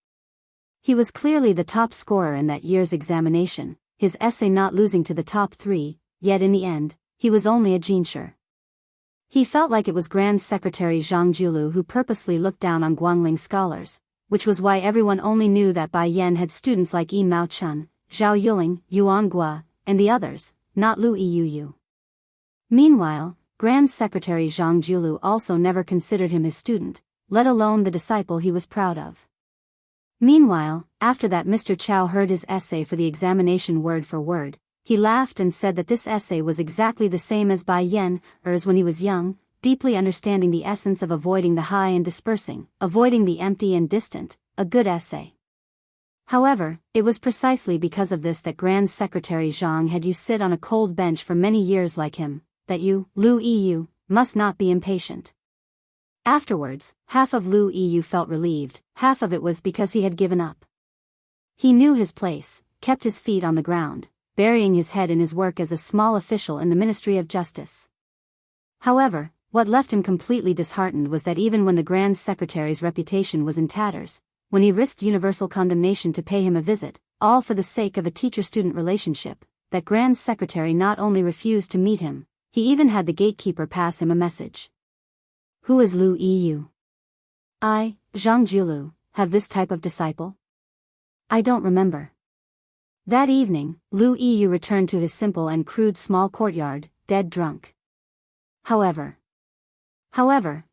He was clearly the top scorer in that year's examination, his essay not losing to the top 3, yet in the end, he was only a jinsher. He felt like it was Grand Secretary Zhang Julu who purposely looked down on Guangling scholars, which was why everyone only knew that Bai Yan had students like Yi Mao Chun, Zhao Yuling, Yuan Gua, and the others, not Lu Yu. Meanwhile, Grand Secretary Zhang Julu also never considered him his student, let alone the disciple he was proud of. Meanwhile, after that Mr. Chow heard his essay for the examination word for word, he laughed and said that this essay was exactly the same as Bai Yan's when he was young, deeply understanding the essence of avoiding the high and dispersing, avoiding the empty and distant, a good essay. However, it was precisely because of this that Grand Secretary Zhang had you sit on a cold bench for many years like him, that you, Lu Yu, must not be impatient. Afterwards, half of Lu Yu felt relieved, half of it was because he had given up. He knew his place, kept his feet on the ground, burying his head in his work as a small official in the Ministry of Justice. However, what left him completely disheartened was that even when the Grand Secretary's reputation was in tatters, when he risked universal condemnation to pay him a visit, all for the sake of a teacher-student relationship, that Grand Secretary not only refused to meet him, he even had the gatekeeper pass him a message. Who is Lu Yu? I, Zhang Julu, have this type of disciple? I don't remember. That evening, Lu Yu returned to his simple and crude small courtyard, dead drunk. However,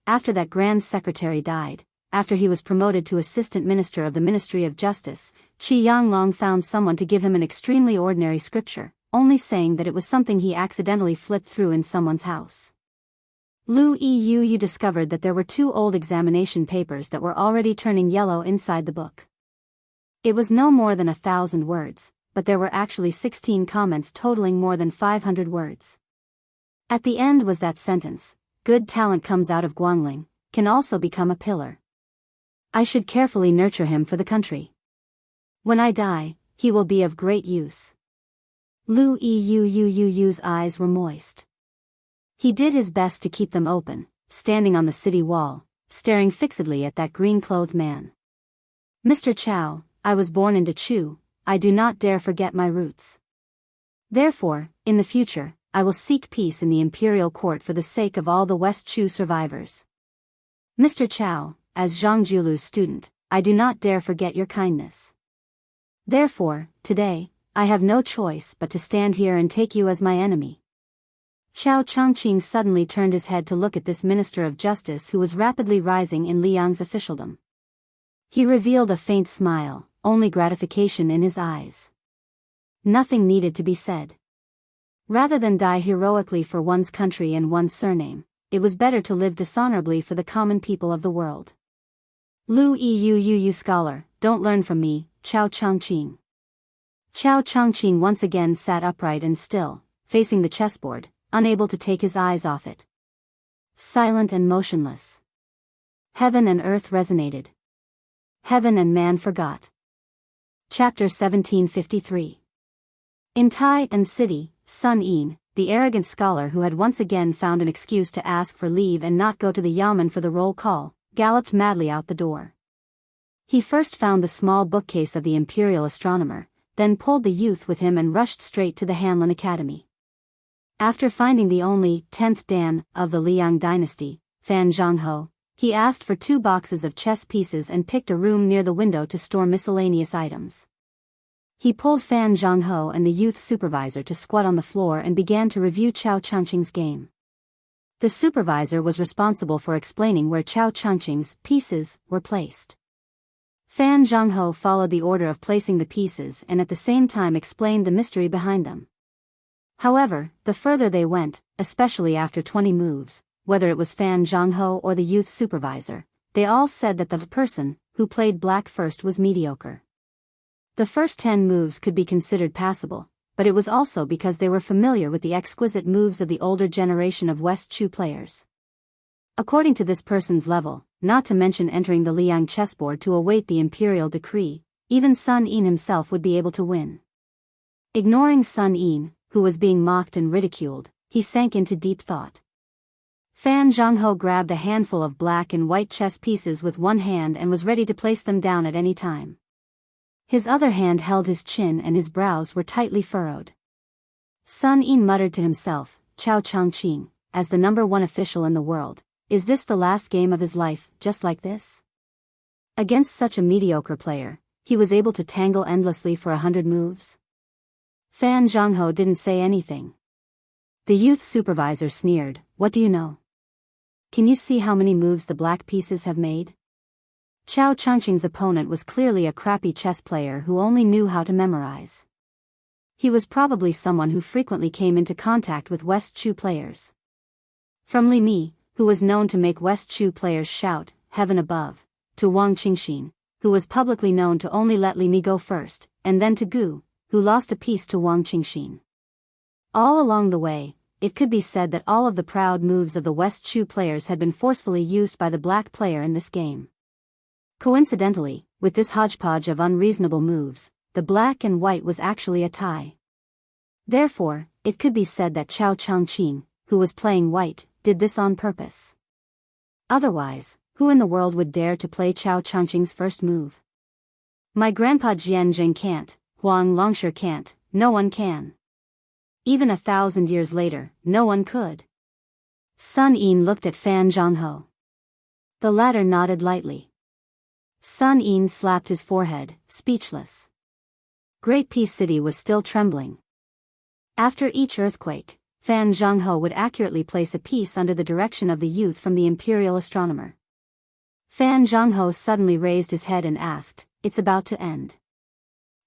after that Grand Secretary died, after he was promoted to Assistant Minister of the Ministry of Justice, Qi Yanglong found someone to give him an extremely ordinary scripture, only saying that it was something he accidentally flipped through in someone's house. Lu Yu discovered that there were 2 old examination papers that were already turning yellow inside the book. It was no more than 1,000 words, but there were actually 16 comments totaling more than 500 words. At the end was that sentence, "Good talent comes out of Guangling, can also become a pillar. I should carefully nurture him for the country. When I die, he will be of great use." Lu Yu's eyes were moist. He did his best to keep them open, standing on the city wall, staring fixedly at that green-clothed man. "Mr. Chow, I was born into Chu, I do not dare forget my roots. Therefore, in the future, I will seek peace in the imperial court for the sake of all the West Chu survivors. Mr. Chow, as Zhang Julu's student, I do not dare forget your kindness. Therefore, today, I have no choice but to stand here and take you as my enemy." Qiao Chongqing suddenly turned his head to look at this Minister of Justice who was rapidly rising in Liang's officialdom. He revealed a faint smile, only gratification in his eyes. Nothing needed to be said. Rather than die heroically for one's country and one's surname, it was better to live dishonorably for the common people of the world. "Lu Yu scholar, don't learn from me, Qiao Chongqing." Qiao Chongqing once again sat upright and still, facing the chessboard, unable to take his eyes off it. Silent and motionless. Heaven and earth resonated. Heaven and man forgot. Chapter 1753. In Tai and City, Sun Yin, the arrogant scholar who had once again found an excuse to ask for leave and not go to the yamen for the roll call, galloped madly out the door. He first found the small bookcase of the imperial astronomer, then pulled the youth with him and rushed straight to the Hanlin Academy. After finding the only 10th Dan of the Liang dynasty, Fan Zhangho, he asked for 2 boxes of chess pieces and picked a room near the window to store miscellaneous items. He pulled Fan Zhangho and the youth supervisor to squat on the floor and began to review Qiao Chongqing's game. The supervisor was responsible for explaining where Qiao Chongqing's pieces were placed. Fan Zhangho followed the order of placing the pieces and at the same time explained the mystery behind them. However, the further they went, especially after 20 moves, whether it was Fan Zhangho or the youth supervisor, they all said that the person who played black first was mediocre. The first 10 moves could be considered passable, but it was also because they were familiar with the exquisite moves of the older generation of West Chu players. According to this person's level, not to mention entering the Liang chessboard to await the imperial decree, even Sun Yin himself would be able to win. Ignoring Sun Yin, who was being mocked and ridiculed, he sank into deep thought. Fan Zhangho grabbed a handful of black and white chess pieces with one hand and was ready to place them down at any time. His other hand held his chin and his brows were tightly furrowed. Sun Yin muttered to himself, Chao Changqing, as the #1 official in the world, is this the last game of his life, just like this? Against such a mediocre player, he was able to tangle endlessly for 100 moves? Fan Zhangho didn't say anything. The youth supervisor sneered, what do you know? Can you see how many moves the black pieces have made? Chao Changqing's opponent was clearly a crappy chess player who only knew how to memorize. He was probably someone who frequently came into contact with West Chu players. From Li Mi, who was known to make West Chu players shout, heaven above, to Wang Qingxin, who was publicly known to only let Li Mi go first, and then to Gu, who lost a piece to Wang Qingxin. All along the way, it could be said that all of the proud moves of the West Chu players had been forcefully used by the black player in this game. Coincidentally, with this hodgepodge of unreasonable moves, the black and white was actually a tie. Therefore, it could be said that Chao Changqing, who was playing white, did this on purpose. Otherwise, who in the world would dare to play Chao Changqing's first move? My grandpa Jian Jing can't, Huang Longsher can't, no one can. Even 1,000 years later, no one could. Sun Yin looked at Fan Zhangho. The latter nodded lightly. Sun Yin slapped his forehead, speechless. Great Peace City was still trembling. After each earthquake, Fan Zhangho would accurately place a piece under the direction of the youth from the imperial astronomer. Fan Zhangho suddenly raised his head and asked, it's about to end.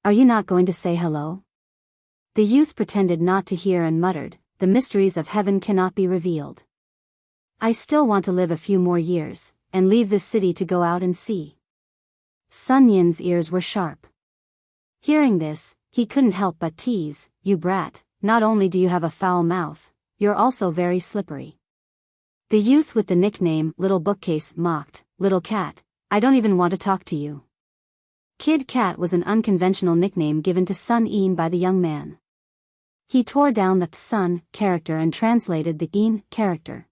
Are you not going to say hello? The youth pretended not to hear and muttered, the mysteries of heaven cannot be revealed. I still want to live a few more years, and leave this city to go out and see. Sun Yin's ears were sharp. Hearing this, he couldn't help but tease, you brat, not only do you have a foul mouth, you're also very slippery. The youth with the nickname Little Bookcase mocked, Little Cat, I don't even want to talk to you. Kid Cat was an unconventional nickname given to Sun Yin by the young man. He tore down the Sun character and translated the Yin character.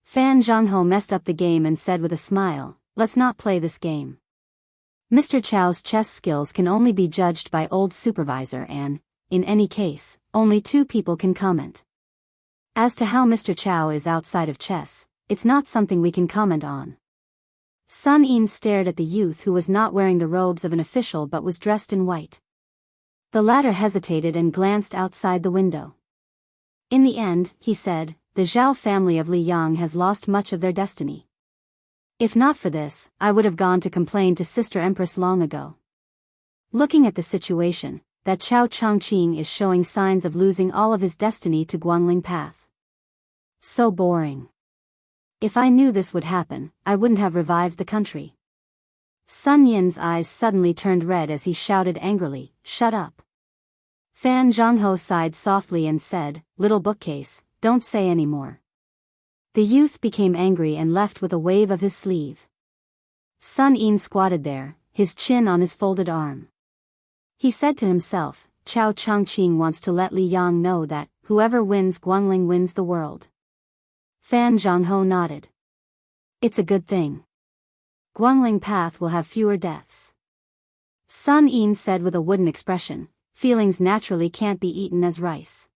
Fan Zhangho messed up the game and said with a smile, let's not play this game. Mr. Chao's chess skills can only be judged by old supervisor and, in any case, only 2 people can comment. As to how Mr. Chao is outside of chess, it's not something we can comment on. Sun Yin stared at the youth who was not wearing the robes of an official but was dressed in white. The latter hesitated and glanced outside the window. In the end, he said, the Zhao family of Li Yang has lost much of their destiny. If not for this, I would have gone to complain to Sister Empress long ago. Looking at the situation, that Chao Changqing is showing signs of losing all of his destiny to Guangling Path. So boring. If I knew this would happen, I wouldn't have revived the country. Sun Yin's eyes suddenly turned red as he shouted angrily, shut up. Fan Zhangho sighed softly and said, little bookcase, don't say any more. The youth became angry and left with a wave of his sleeve. Sun Yin squatted there, his chin on his folded arm. He said to himself, Chao Changqing wants to let Li Yang know that, whoever wins Guangling wins the world. Fan Zhangho nodded. It's a good thing. Guangling Path will have fewer deaths. Sun Yin said with a wooden expression, feelings naturally can't be eaten as rice.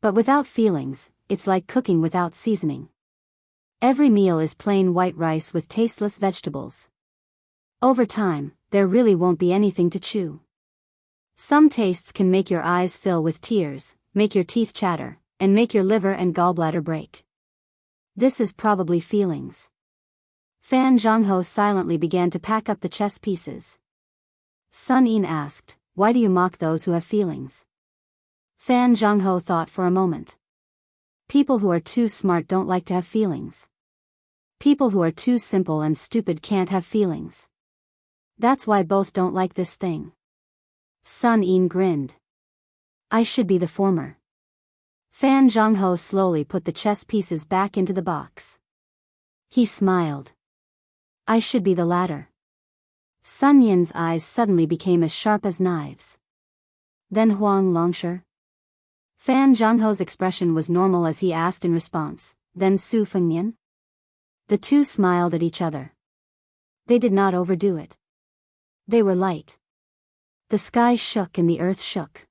But without feelings, it's like cooking without seasoning. Every meal is plain white rice with tasteless vegetables. Over time, there really won't be anything to chew. Some tastes can make your eyes fill with tears, make your teeth chatter, and make your liver and gallbladder break. This is probably feelings. Fan Zhangho silently began to pack up the chess pieces. Sun Yin asked, why do you mock those who have feelings? Fan Zhangho thought for a moment. People who are too smart don't like to have feelings. People who are too simple and stupid can't have feelings. That's why both don't like this thing. Sun Yin grinned. I should be the former. Fan Zhangho slowly put the chess pieces back into the box. He smiled. I should be the latter. Sun Yin's eyes suddenly became as sharp as knives. Then Huang Longsher? Fan Zhangho's expression was normal as he asked in response, then Su Fengnian? The two smiled at each other. They did not overdo it. They were light. The sky shook and the earth shook.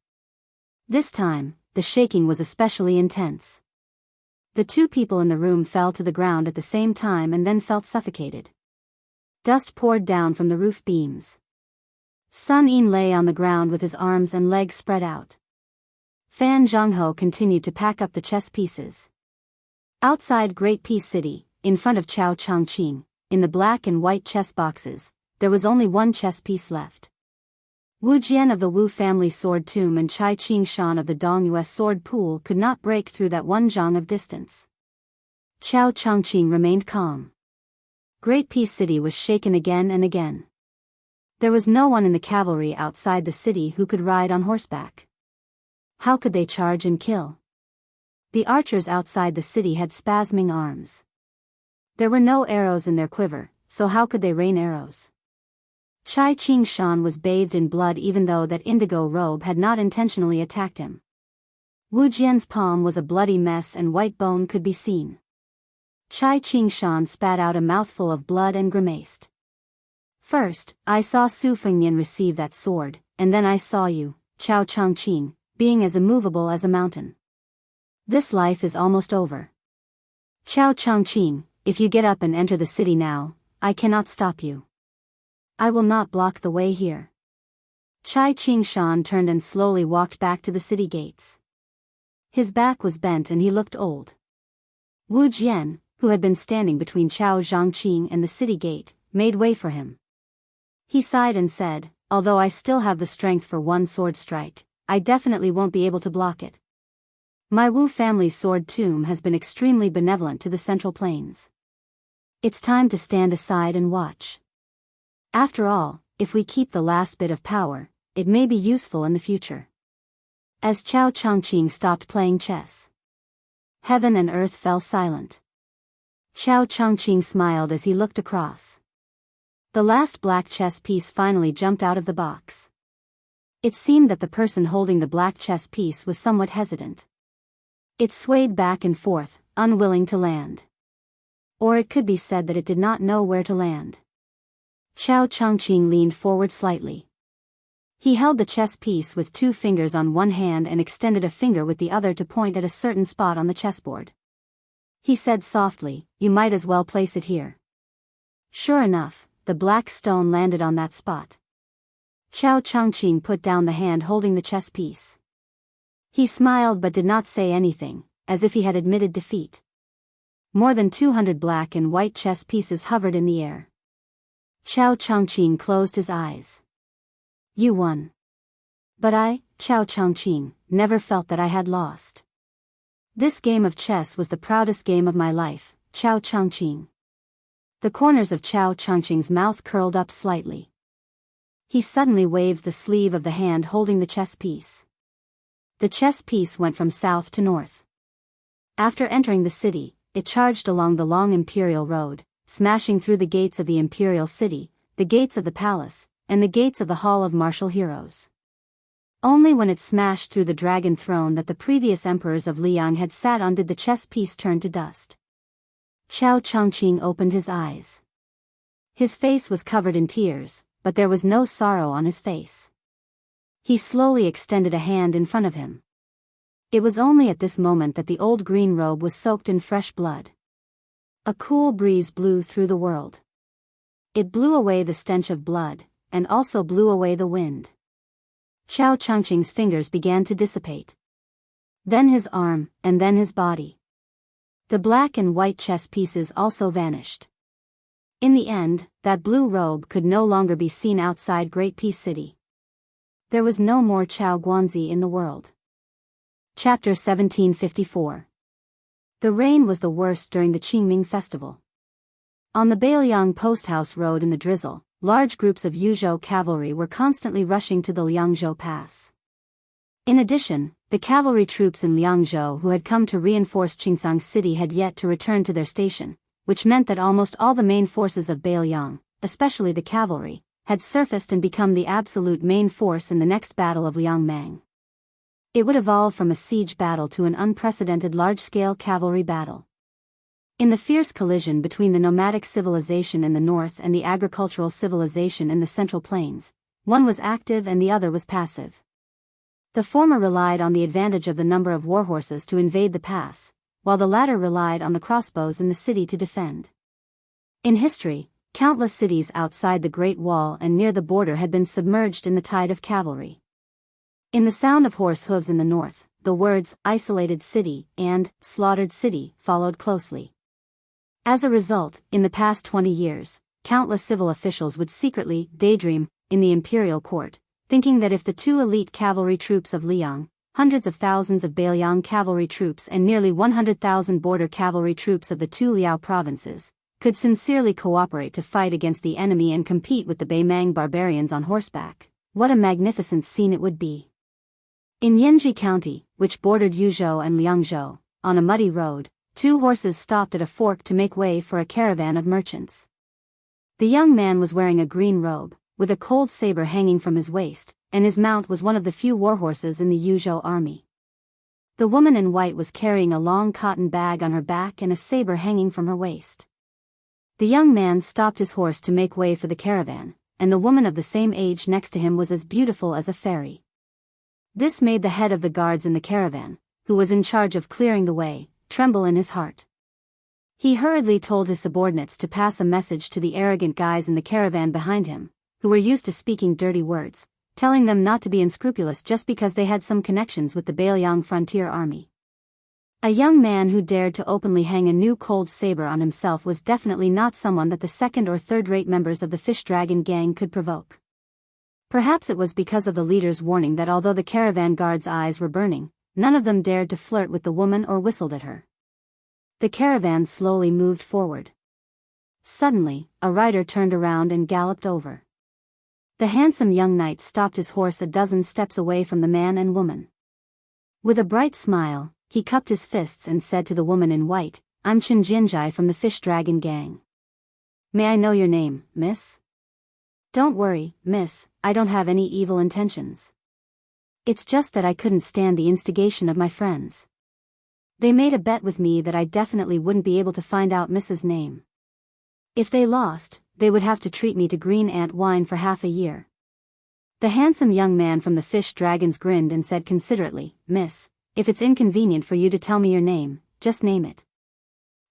This time, the shaking was especially intense. The two people in the room fell to the ground at the same time and then felt suffocated. Dust poured down from the roof beams. Sun Yin lay on the ground with his arms and legs spread out. Fan Jianghu continued to pack up the chess pieces. Outside Great Peace City, in front of Chao Changqing, in the black and white chess boxes, there was only one chess piece left. Wu Jian of the Wu family sword tomb and Chai Qing-shan of the Dongyue sword pool could not break through that one zhang of distance. Chao Changqing remained calm. Great Peace City was shaken again and again. There was no one in the cavalry outside the city who could ride on horseback. How could they charge and kill? The archers outside the city had spasming arms. There were no arrows in their quiver, so how could they rain arrows? Chai Qing-shan was bathed in blood even though that indigo robe had not intentionally attacked him. Wu Jian's palm was a bloody mess and white bone could be seen. Chai Qing-shan spat out a mouthful of blood and grimaced. First, I saw Su Fengnian receive that sword, and then I saw you, Chao Changqing, being as immovable as a mountain. This life is almost over. Chao Changqing, if you get up and enter the city now, I cannot stop you. I will not block the way here. Chai Qing-shan turned and slowly walked back to the city gates. His back was bent and he looked old. Wu Jian, who had been standing between Chao Zhangqing and the city gate, made way for him. He sighed and said, although I still have the strength for one sword strike, I definitely won't be able to block it. My Wu family's sword tomb has been extremely benevolent to the Central Plains. It's time to stand aside and watch. After all, if we keep the last bit of power, it may be useful in the future. As Chao Changqing stopped playing chess, heaven and earth fell silent. Chao Changqing smiled as he looked across. The last black chess piece finally jumped out of the box. It seemed that the person holding the black chess piece was somewhat hesitant. It swayed back and forth, unwilling to land. Or it could be said that it did not know where to land. Chao Changqing leaned forward slightly. He held the chess piece with two fingers on one hand and extended a finger with the other to point at a certain spot on the chessboard. He said softly, "You might as well place it here." Sure enough, the black stone landed on that spot. Chao Changqing put down the hand holding the chess piece. He smiled but did not say anything, as if he had admitted defeat. More than 200 black and white chess pieces hovered in the air. Chao Changqing closed his eyes. You won. But I, Chao Changqing, never felt that I had lost. This game of chess was the proudest game of my life, Chao Changqing. The corners of Chao Changqing's mouth curled up slightly. He suddenly waved the sleeve of the hand holding the chess piece. The chess piece went from south to north. After entering the city, it charged along the long imperial road, smashing through the gates of the imperial city, the gates of the palace, and the gates of the hall of martial heroes. Only when it smashed through the dragon throne that the previous emperors of Liang had sat on did the chess piece turn to dust. Chao Changqing opened his eyes. His face was covered in tears, but there was no sorrow on his face. He slowly extended a hand in front of him. It was only at this moment that the old green robe was soaked in fresh blood. A cool breeze blew through the world. It blew away the stench of blood, and also blew away the wind. Chao Changqing's fingers began to dissipate. Then his arm, and then his body. The black and white chess pieces also vanished. In the end, that blue robe could no longer be seen outside Great Peace City. There was no more Chao Guanzi in the world. Chapter 1754. The rain was the worst during the Qingming festival. On the Beiliang Posthouse Road in the drizzle, large groups of Yuzhou cavalry were constantly rushing to the Liangzhou Pass. In addition, the cavalry troops in Liangzhou who had come to reinforce Qingzhang City had yet to return to their station, which meant that almost all the main forces of Beiliang, especially the cavalry, had surfaced and become the absolute main force in the next battle of Liangmang. It would evolve from a siege battle to an unprecedented large-scale cavalry battle. In the fierce collision between the nomadic civilization in the north and the agricultural civilization in the Central Plains, One was active and the other was passive. The former relied on the advantage of the number of warhorses to invade the pass, while the latter relied on the crossbows in the city to defend. In history, countless cities outside the Great Wall and near the border had been submerged in the tide of cavalry. In the sound of horse hooves in the north, the words isolated city and slaughtered city followed closely. As a result, in the past 20 years, countless civil officials would secretly daydream in the imperial court, thinking that if the two elite cavalry troops of Liang, hundreds of thousands of Biyao cavalry troops and nearly 100,000 border cavalry troops of the two Liao provinces, could sincerely cooperate to fight against the enemy and compete with the Baimang barbarians on horseback, what a magnificent scene it would be. In Yanji County, which bordered Yuzhou and Liangzhou, on a muddy road, two horses stopped at a fork to make way for a caravan of merchants. The young man was wearing a green robe, with a cold saber hanging from his waist, and his mount was one of the few warhorses in the Yuzhou army. The woman in white was carrying a long cotton bag on her back and a saber hanging from her waist. The young man stopped his horse to make way for the caravan, and the woman of the same age next to him was as beautiful as a fairy. This made the head of the guards in the caravan, who was in charge of clearing the way, tremble in his heart. He hurriedly told his subordinates to pass a message to the arrogant guys in the caravan behind him, who were used to speaking dirty words, telling them not to be unscrupulous just because they had some connections with the Biyao frontier army. A young man who dared to openly hang a new cold saber on himself was definitely not someone that the second or third-rate members of the Fish Dragon gang could provoke. Perhaps it was because of the leader's warning that although the caravan guards' eyes were burning, none of them dared to flirt with the woman or whistled at her. The caravan slowly moved forward. Suddenly, a rider turned around and galloped over. The handsome young knight stopped his horse a dozen steps away from the man and woman. With a bright smile, he cupped his fists and said to the woman in white, "I'm Chen Jinjai from the Fish Dragon gang. May I know your name, miss?" "Don't worry, miss, I don't have any evil intentions. It's just that I couldn't stand the instigation of my friends. They made a bet with me that I definitely wouldn't be able to find out Miss's name. If they lost, they would have to treat me to green ant wine for half a year." The handsome young man from the Fish Dragons grinned and said considerately, "Miss, if it's inconvenient for you to tell me your name, just name it."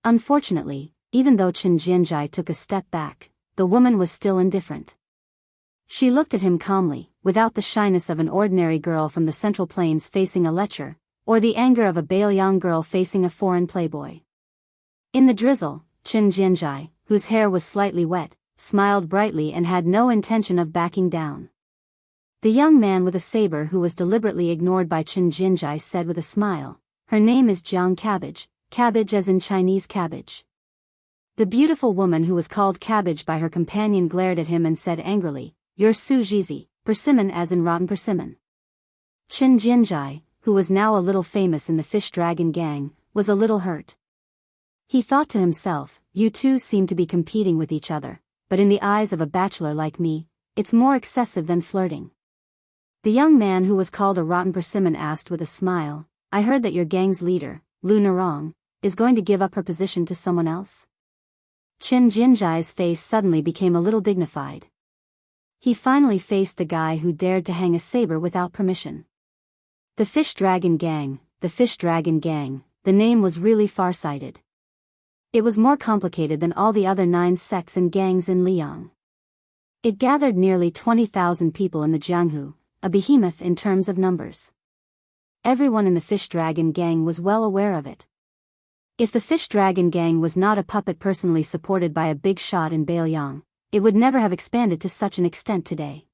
Unfortunately, even though Chen Jianjai took a step back, the woman was still indifferent. She looked at him calmly, without the shyness of an ordinary girl from the Central Plains facing a lecher, or the anger of a Baliang girl facing a foreign playboy. In the drizzle, Chen Jianjai, whose hair was slightly wet, smiled brightly and had no intention of backing down. The young man with a saber who was deliberately ignored by Chen Jianjai said with a smile, "Her name is Jiang Cabbage, cabbage as in Chinese cabbage." The beautiful woman who was called Cabbage by her companion glared at him and said angrily, "You're Su Jizi, persimmon as in rotten persimmon." Chen Jianjai, who was now a little famous in the Fish Dragon gang, was a little hurt. He thought to himself, "You two seem to be competing with each other, but in the eyes of a bachelor like me, it's more excessive than flirting." The young man who was called a rotten persimmon asked with a smile, "I heard that your gang's leader, Lu Narong, is going to give up her position to someone else?" Chen Jinjai's face suddenly became a little dignified. He finally faced the guy who dared to hang a saber without permission. The Fish Dragon gang, the Fish Dragon gang, the name was really far-sighted. It was more complicated than all the other 9 sects and gangs in Liang. It gathered nearly 20,000 people in the Jianghu, a behemoth in terms of numbers. Everyone in the Fish Dragon gang was well aware of it. If the Fish Dragon gang was not a puppet personally supported by a big shot in Baliang, it would never have expanded to such an extent today.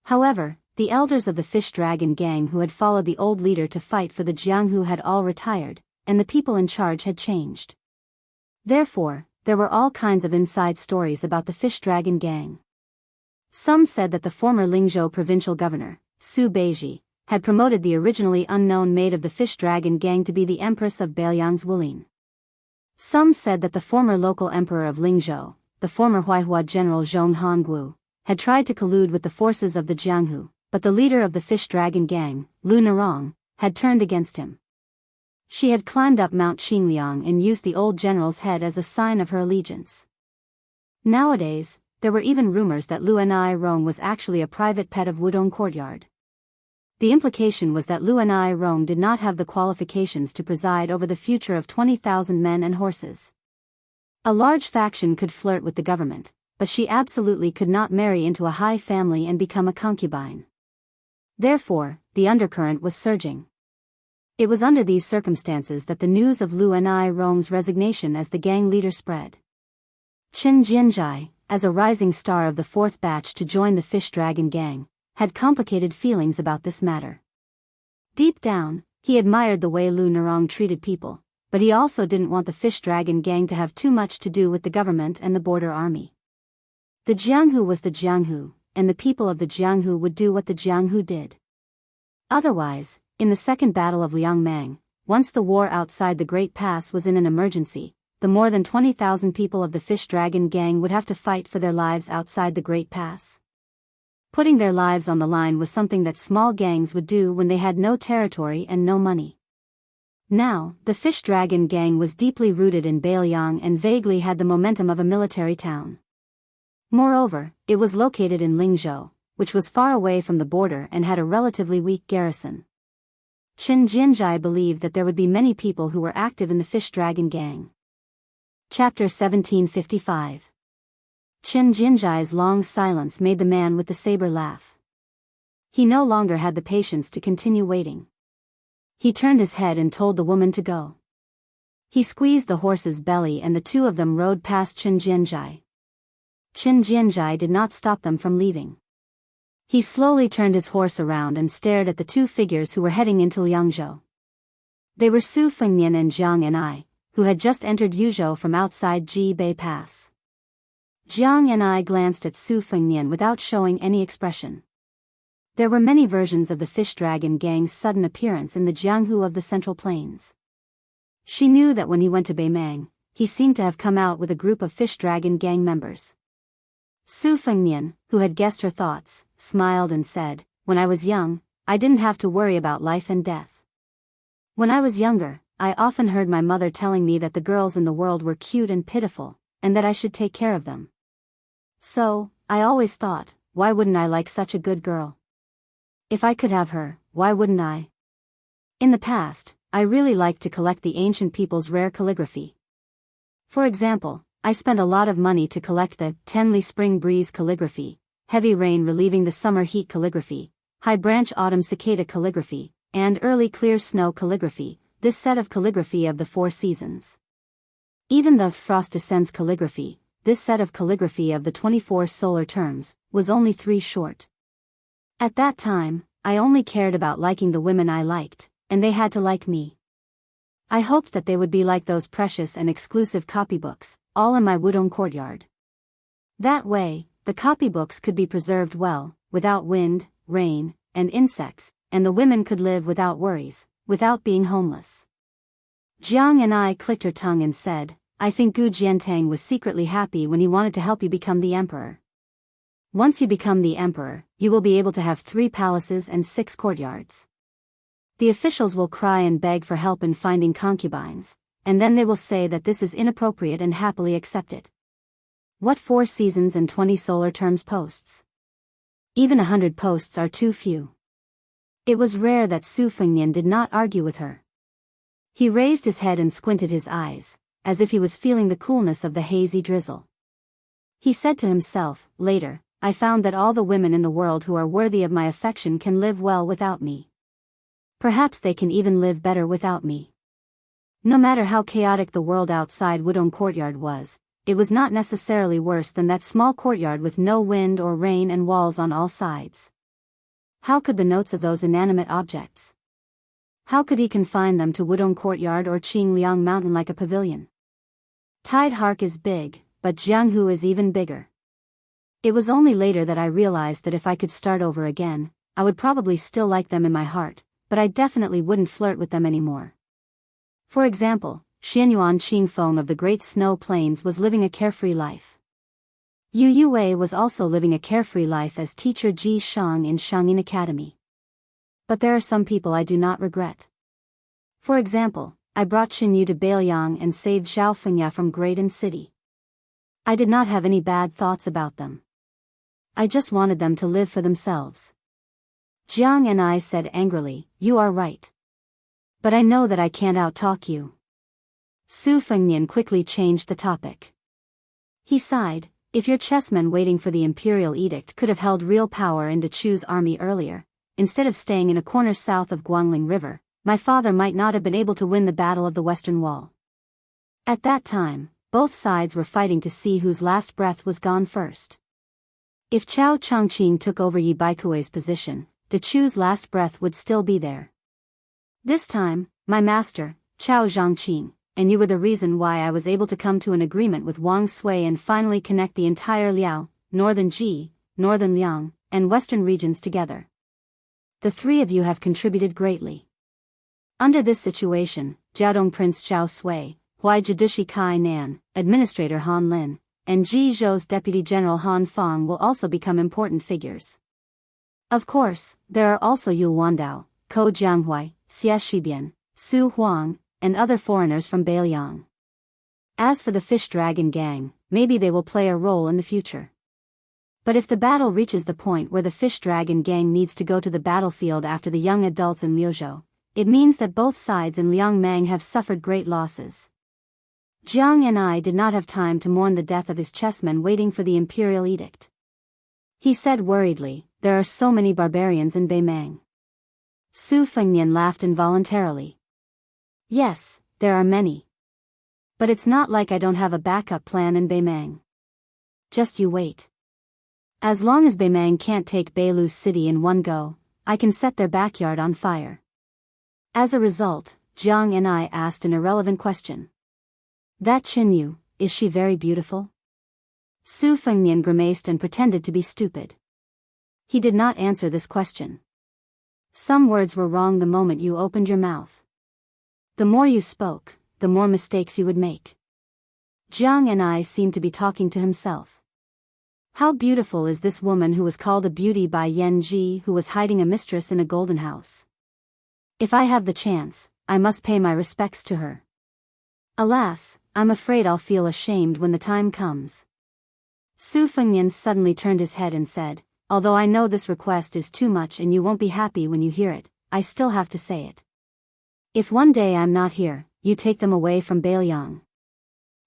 However, the elders of the Fish Dragon gang who had followed the old leader to fight for the Jianghu had all retired, and the people in charge had changed. Therefore, there were all kinds of inside stories about the Fish Dragon gang. Some said that the former Lingzhou provincial governor, Su Beiji, had promoted the originally unknown maid of the Fish Dragon gang to be the empress of Baliang's Wulin. Some said that the former local emperor of Lingzhou, the former Huaihua general Zhong Hongwu, had tried to collude with the forces of the Jianghu, but the leader of the Fish Dragon gang, Lu Narong, had turned against him. She had climbed up Mount Qingliang and used the old general's head as a sign of her allegiance. Nowadays, there were even rumors that Luanai Rong was actually a private pet of Wudong Courtyard. The implication was that Luanai Rong did not have the qualifications to preside over the future of 20,000 men and horses. A large faction could flirt with the government, but she absolutely could not marry into a high family and become a concubine. Therefore, the undercurrent was surging. It was under these circumstances that the news of Luanai Rong's resignation as the gang leader spread. Qin Jianzhai, as a rising star of the fourth batch to join the Fish Dragon gang, had complicated feelings about this matter. Deep down, he admired the way Lu Nerong treated people, but he also didn't want the Fish Dragon gang to have too much to do with the government and the border army. The Jianghu was the Jianghu, and the people of the Jianghu would do what the Jianghu did. Otherwise, in the Second Battle of Liangmang, once the war outside the Great Pass was in an emergency, the more than 20,000 people of the Fish Dragon gang would have to fight for their lives outside the Great Pass. Putting their lives on the line was something that small gangs would do when they had no territory and no money. Now, the Fish Dragon gang was deeply rooted in Biyao and vaguely had the momentum of a military town. Moreover, it was located in Lingzhou, which was far away from the border and had a relatively weak garrison. Qin Jianzhai believed that there would be many people who were active in the Fish Dragon gang. Chapter 1755. Qin Jianzhai's long silence made the man with the saber laugh. He no longer had the patience to continue waiting. He turned his head and told the woman to go. He squeezed the horse's belly and the two of them rode past Qin Jianzhai. Qin Jianzhai did not stop them from leaving. He slowly turned his horse around and stared at the two figures who were heading into Liangzhou. They were Su Fengnian and Jiang Ni, who had just entered Yuzhou from outside Jibei Pass. Jiang Ni glanced at Su Fengnian without showing any expression. There were many versions of the Fish Dragon gang's sudden appearance in the Jianghu of the Central Plains. She knew that when he went to Beimang, he seemed to have come out with a group of Fish Dragon gang members. Su Fengnian, who had guessed her thoughts, smiled and said, "When I was young, I didn't have to worry about life and death. When I was younger, I often heard my mother telling me that the girls in the world were cute and pitiful, and that I should take care of them. So, I always thought, why wouldn't I like such a good girl? If I could have her, why wouldn't I? In the past, I really liked to collect the ancient people's rare calligraphy. For example, I spent a lot of money to collect the Tenli Spring Breeze calligraphy, Heavy Rain Relieving the Summer Heat calligraphy, High Branch Autumn Cicada calligraphy, and Early Clear Snow calligraphy, this set of calligraphy of the 4 seasons. Even the Frost Descends calligraphy, this set of calligraphy of the 24 solar terms, was only 3 short. At that time, I only cared about liking the women I liked, and they had to like me. I hoped that they would be like those precious and exclusive copybooks, all in my Wudong Courtyard. That way, the copybooks could be preserved well, without wind, rain, and insects, and the women could live without worries, without being homeless. Jiang Ni clicked her tongue and said, "I think Gu Jiantang was secretly happy when he wanted to help you become the emperor. Once you become the emperor, you will be able to have 3 palaces and 6 courtyards. The officials will cry and beg for help in finding concubines, and then they will say that this is inappropriate and happily accept it. What 4 seasons and 20 solar terms posts? Even 100 posts are too few." It was rare that Su Fengnian did not argue with her. He raised his head and squinted his eyes, as if he was feeling the coolness of the hazy drizzle. He said to himself, later, "I found that all the women in the world who are worthy of my affection can live well without me. Perhaps they can even live better without me." No matter how chaotic the world outside Wudong Courtyard was, it was not necessarily worse than that small courtyard with no wind or rain and walls on all sides. How could the notes of those inanimate objects? How could he confine them to Wudong Courtyard or Qingliang Mountain like a pavilion? Tide Hark is big, but Jianghu is even bigger. It was only later that I realized that if I could start over again, I would probably still like them in my heart, but I definitely wouldn't flirt with them anymore. For example, Xianyuan Qingfeng of the Great Snow Plains was living a carefree life. Yu Yue was also living a carefree life as teacher Ji Shang in Shangyin Academy. But there are some people I do not regret. For example, I brought Qin Yu to Beiliang and saved Zhao Fengya from Graydon City. I did not have any bad thoughts about them. I just wanted them to live for themselves. Jiang and I said angrily, "You are right. But I know that I can't out-talk you." Su Fengnian quickly changed the topic. He sighed, "If your chessmen waiting for the imperial edict could have held real power in Dechu's army earlier, instead of staying in a corner south of Guangling River, my father might not have been able to win the Battle of the Western Wall." At that time, both sides were fighting to see whose last breath was gone first. If Chao Chongqing took over Yi Baikui's position, Dechu's last breath would still be there. "This time, my master, Chao Zhongqing, and you were the reason why I was able to come to an agreement with Wang Sui and finally connect the entire Liao, northern Ji, northern Liang, and western regions together. The three of you have contributed greatly. Under this situation, Jiaodong Prince Zhao Sui, Huai Jidushi Kai Nan, Administrator Han Lin, and Ji Zhou's Deputy General Han Fang will also become important figures. Of course, there are also Yu Wandao, Ko Jianghui, Xie Shibian, Su Huang, and other foreigners from Beiliang. As for the Fish Dragon Gang, maybe they will play a role in the future. But if the battle reaches the point where the Fish Dragon Gang needs to go to the battlefield after the young adults in Liuzhou, it means that both sides in Liangmang have suffered great losses." Jiang and I did not have time to mourn the death of his chessmen waiting for the imperial edict. He said worriedly, "There are so many barbarians in Beimang." Su Fengnian laughed involuntarily. "Yes, there are many. But it's not like I don't have a backup plan in Beimang. Just you wait. As long as Beimang can't take Beilu City in one go, I can set their backyard on fire." As a result, Jiang and I asked an irrelevant question. "That Qinyu, is she very beautiful?" Su Fengnian grimaced and pretended to be stupid. He did not answer this question. "Some words were wrong the moment you opened your mouth. The more you spoke, the more mistakes you would make." Jiang and I seemed to be talking to himself. "How beautiful is this woman who was called a beauty by Yan Ji, who was hiding a mistress in a golden house? If I have the chance, I must pay my respects to her. Alas, I'm afraid I'll feel ashamed when the time comes." Su Fengnian suddenly turned his head and said, "Although I know this request is too much and you won't be happy when you hear it, I still have to say it. If one day I'm not here, you take them away from Beiliang.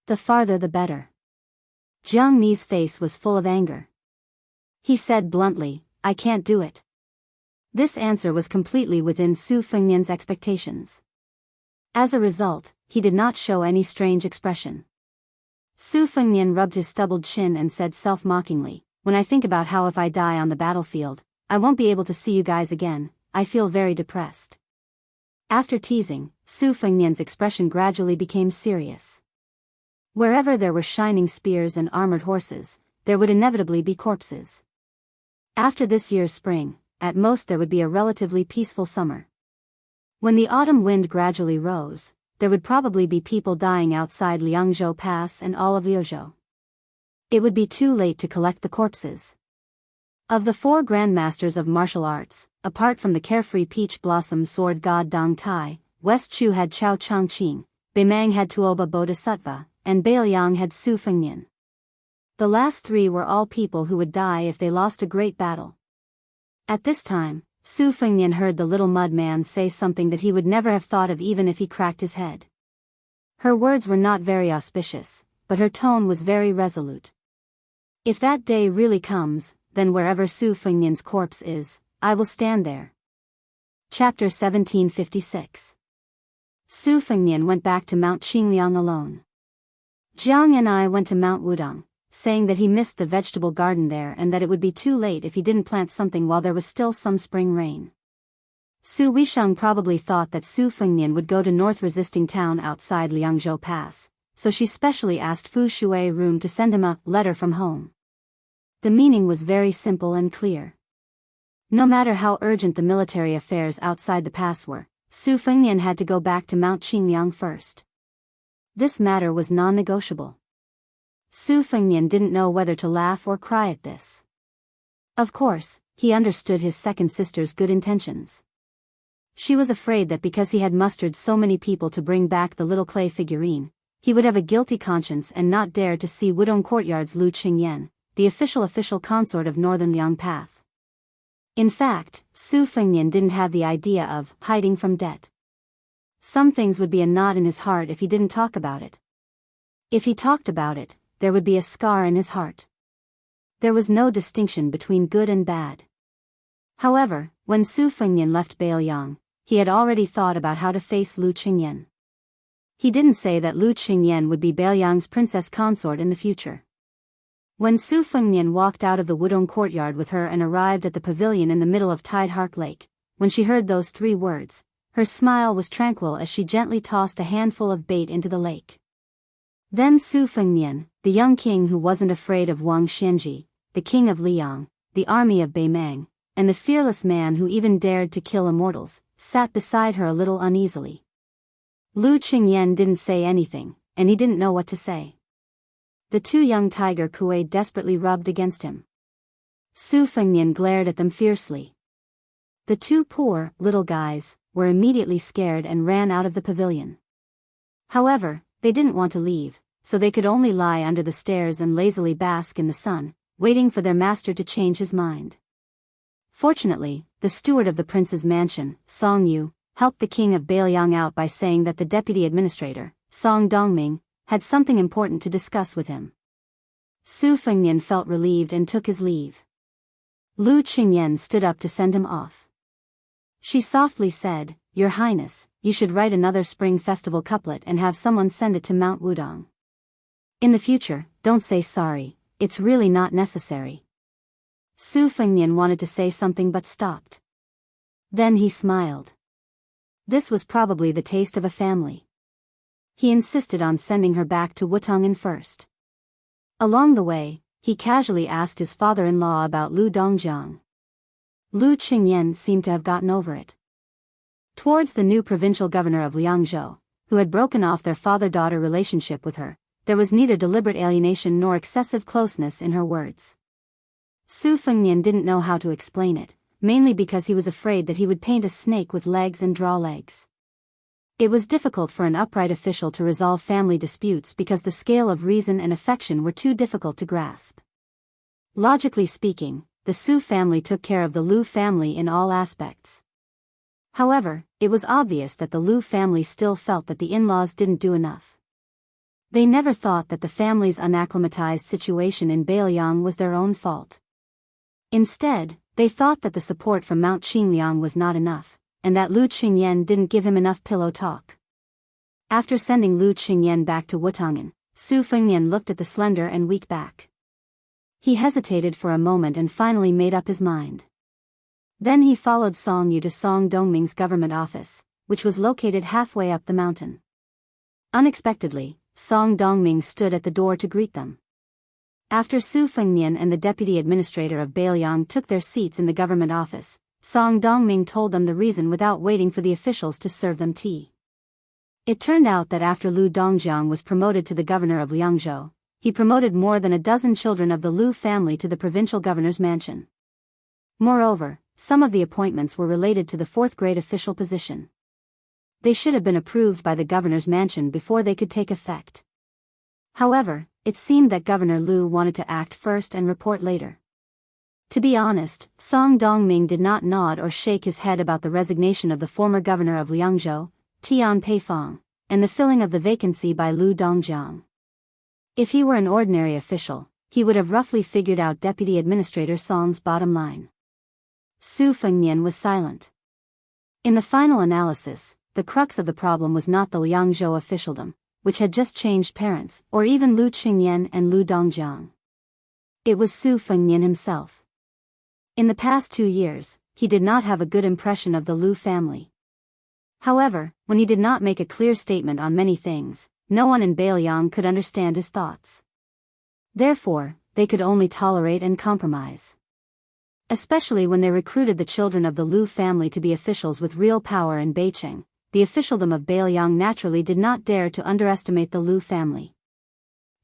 The farther the better." Jiang Ni's face was full of anger. He said bluntly, "I can't do it." This answer was completely within Su Fengnian's expectations. As a result, he did not show any strange expression. Su Fengnian rubbed his stubbled chin and said self-mockingly, "When I think about how if I die on the battlefield, I won't be able to see you guys again, I feel very depressed." After teasing, Su Fengnian's expression gradually became serious. Wherever there were shining spears and armored horses, there would inevitably be corpses. After this year's spring, at most there would be a relatively peaceful summer. When the autumn wind gradually rose, there would probably be people dying outside Liangzhou Pass and all of Liuzhou. It would be too late to collect the corpses. Of the four grandmasters of martial arts, apart from the carefree peach blossom sword god Dong Tai, West Chu had Chao Chongqing, Beimang had Tuoba Bodhisattva, and Beiliang had Su Fengnian. The last three were all people who would die if they lost a great battle. At this time, Su Fengnian heard the little mud man say something that he would never have thought of even if he cracked his head. Her words were not very auspicious, but her tone was very resolute. "If that day really comes, then wherever Su Fengnian's corpse is, I will stand there." Chapter 1756. Su Fengnian went back to Mount Qingliang alone. Jiang and I went to Mount Wudong, saying that he missed the vegetable garden there and that it would be too late if he didn't plant something while there was still some spring rain. Su Weisheng probably thought that Su Fengnian would go to north resisting town outside Liangzhou Pass, so she specially asked Fu Shui Room to send him a letter from home. The meaning was very simple and clear. No matter how urgent the military affairs outside the pass were, Su Fengnian had to go back to Mount Qingliang first. This matter was non-negotiable. Su Fengnian didn't know whether to laugh or cry at this. Of course, he understood his second sister's good intentions. She was afraid that because he had mustered so many people to bring back the little clay figurine, he would have a guilty conscience and not dare to see Wudong Courtyard's Lu Qingyan, the official consort of Northern Liang Path. In fact, Su Fengnian didn't have the idea of hiding from debt. Some things would be a knot in his heart if he didn't talk about it. If he talked about it, there would be a scar in his heart. There was no distinction between good and bad. However, when Su Fengnian left Beiliang, he had already thought about how to face Lu Qingyan. He didn't say that Lu Qingyan would be Beiliang's princess consort in the future. When Su Fengnian walked out of the Wudong Courtyard with her and arrived at the pavilion in the middle of Tidehark Lake, when she heard those 3 words, her smile was tranquil as she gently tossed a handful of bait into the lake. Then Su Fengnian, the young king who wasn't afraid of Wang Xianji, the king of Liang, the army of Beimang, and the fearless man who even dared to kill immortals, sat beside her a little uneasily. Lu Qingyan didn't say anything, and he didn't know what to say. The 2 young tiger kuei desperately rubbed against him. Su Fengnian glared at them fiercely. The 2 poor, little guys, were immediately scared and ran out of the pavilion. However, they didn't want to leave, so they could only lie under the stairs and lazily bask in the sun, waiting for their master to change his mind. Fortunately, the steward of the prince's mansion, Song Yu, helped the king of Beiliang out by saying that the deputy administrator, Song Dongming, had something important to discuss with him. Su Fengnian felt relieved and took his leave. Lu Qingyan stood up to send him off. She softly said, "Your Highness, you should write another spring festival couplet and have someone send it to Mount Wudong. In the future, don't say sorry, it's really not necessary." Su Fengnian wanted to say something but stopped. Then he smiled. This was probably the taste of a family. He insisted on sending her back to Wutongan first. Along the way, he casually asked his father-in-law about Lu Dongjiang. Lu Qingyan seemed to have gotten over it. Towards the new provincial governor of Liangzhou, who had broken off their father-daughter relationship with her, there was neither deliberate alienation nor excessive closeness in her words. Su Fengnian didn't know how to explain it, mainly because he was afraid that he would paint a snake with legs and draw legs. It was difficult for an upright official to resolve family disputes because the scale of reason and affection were too difficult to grasp. Logically speaking, the Su family took care of the Lu family in all aspects. However, it was obvious that the Lu family still felt that the in-laws didn't do enough. They never thought that the family's unacclimatized situation in Beiliang was their own fault. Instead, they thought that the support from Mount Qingliang was not enough, and that Lu Qingyan didn't give him enough pillow talk. After sending Lu Qingyan back to Wutongan, Su Fengnian looked at the slender and weak back. He hesitated for a moment and finally made up his mind. Then he followed Song Yu to Song Dongming's government office, which was located halfway up the mountain. Unexpectedly, Song Dongming stood at the door to greet them. After Su Fengnian and the deputy administrator of Beiliang took their seats in the government office, Song Dongming told them the reason without waiting for the officials to serve them tea. It turned out that after Lu Dongjiang was promoted to the governor of Liangzhou, he promoted more than a dozen children of the Lu family to the provincial governor's mansion. Moreover, some of the appointments were related to the 4th-grade official position. They should have been approved by the governor's mansion before they could take effect. However, it seemed that Governor Lu wanted to act first and report later. To be honest, Song Dongming did not nod or shake his head about the resignation of the former governor of Liangzhou, Tian Peifong, and the filling of the vacancy by Lu Dongjiang. If he were an ordinary official, he would have roughly figured out Deputy Administrator Song's bottom line. Su Fengnian was silent. In the final analysis, the crux of the problem was not the Liangzhou officialdom, which had just changed parents, or even Lu Qingyan and Lu Dongjiang. It was Su Fengnian himself. In the past 2 years, he did not have a good impression of the Lu family. However, when he did not make a clear statement on many things, no one in Beiliang could understand his thoughts. Therefore, they could only tolerate and compromise. Especially when they recruited the children of the Lu family to be officials with real power in Beicheng, the officialdom of Beiliang naturally did not dare to underestimate the Lu family.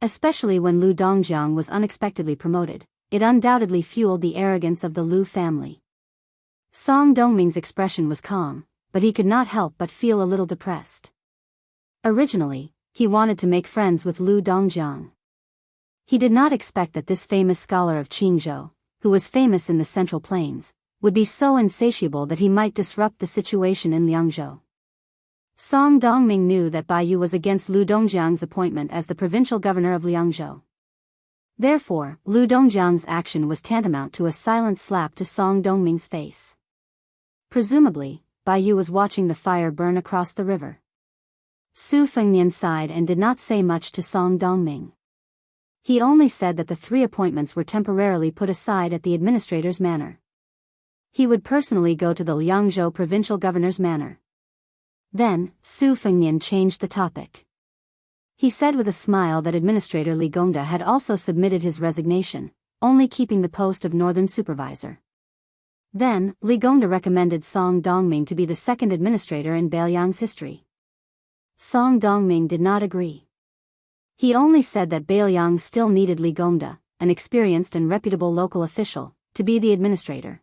Especially when Lu Dongjiang was unexpectedly promoted, it undoubtedly fueled the arrogance of the Lu family. Song Dongming's expression was calm, but he could not help but feel a little depressed. Originally, he wanted to make friends with Lu Dongjiang. He did not expect that this famous scholar of Qingzhou, who was famous in the Central Plains, would be so insatiable that he might disrupt the situation in Liangzhou. Song Dongming knew that Biyao was against Lu Dongjiang's appointment as the provincial governor of Liangzhou. Therefore, Lu Dongjiang's action was tantamount to a silent slap to Song Dongming's face. Presumably, Biyao was watching the fire burn across the river. Su Fengnian sighed and did not say much to Song Dongming. He only said that the 3 appointments were temporarily put aside at the administrator's manor. He would personally go to the Liangzhou provincial governor's manor. Then, Su Fengnian changed the topic. He said with a smile that Administrator Li Gongda had also submitted his resignation, only keeping the post of northern supervisor. Then, Li Gongda recommended Song Dongming to be the second administrator in Beiliang's history. Song Dongming did not agree. He only said that Beiliang still needed Li Gongda, an experienced and reputable local official, to be the administrator.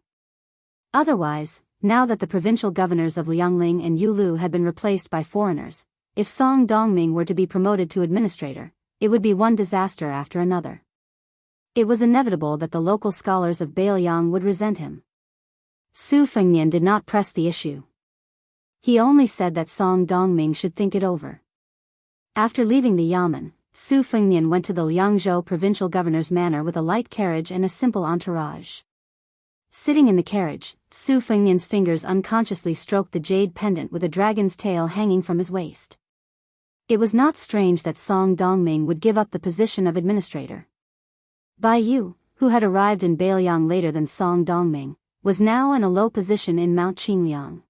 Otherwise, now that the provincial governors of Liangling and Yulu had been replaced by foreigners, if Song Dongming were to be promoted to administrator, it would be one disaster after another. It was inevitable that the local scholars of Beiliang would resent him. Su Fengnian did not press the issue. He only said that Song Dongming should think it over. After leaving the Yamen, Su Fengnian went to the Liangzhou provincial governor's manor with a light carriage and a simple entourage. Sitting in the carriage, Su Fengnian's fingers unconsciously stroked the jade pendant with a dragon's tail hanging from his waist. It was not strange that Song Dongming would give up the position of administrator. Biyao, who had arrived in Beiliang later than Song Dongming, was now in a low position in Mount Qingliang.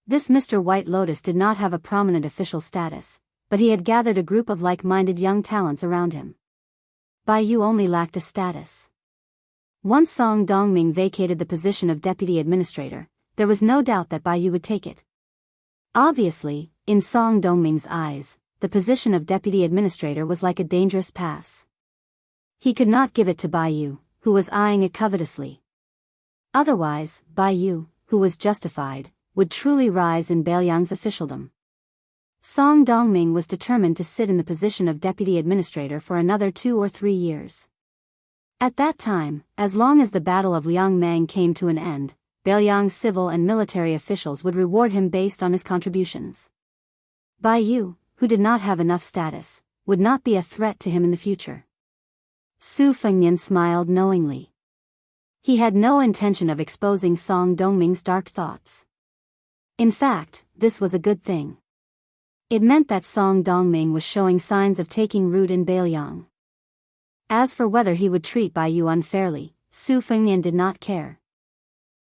This Mr. White Lotus did not have a prominent official status, but he had gathered a group of like-minded young talents around him. Biyao only lacked a status. Once Song Dongming vacated the position of deputy administrator, there was no doubt that Biyao would take it. Obviously, in Song Dongming's eyes, the position of deputy administrator was like a dangerous pass. He could not give it to Biyao, who was eyeing it covetously. Otherwise, Biyao, who was justified, would truly rise in Beiliang's officialdom. Song Dongming was determined to sit in the position of deputy administrator for another 2 or 3 years. At that time, as long as the Battle of Liangmang came to an end, Beiliang's civil and military officials would reward him based on his contributions. Biyao, who did not have enough status, would not be a threat to him in the future. Su Fengnian smiled knowingly. He had no intention of exposing Song Dongming's dark thoughts. In fact, this was a good thing. It meant that Song Dongming was showing signs of taking root in Beiliang. As for whether he would treat Biyao unfairly, Su Fengnian did not care.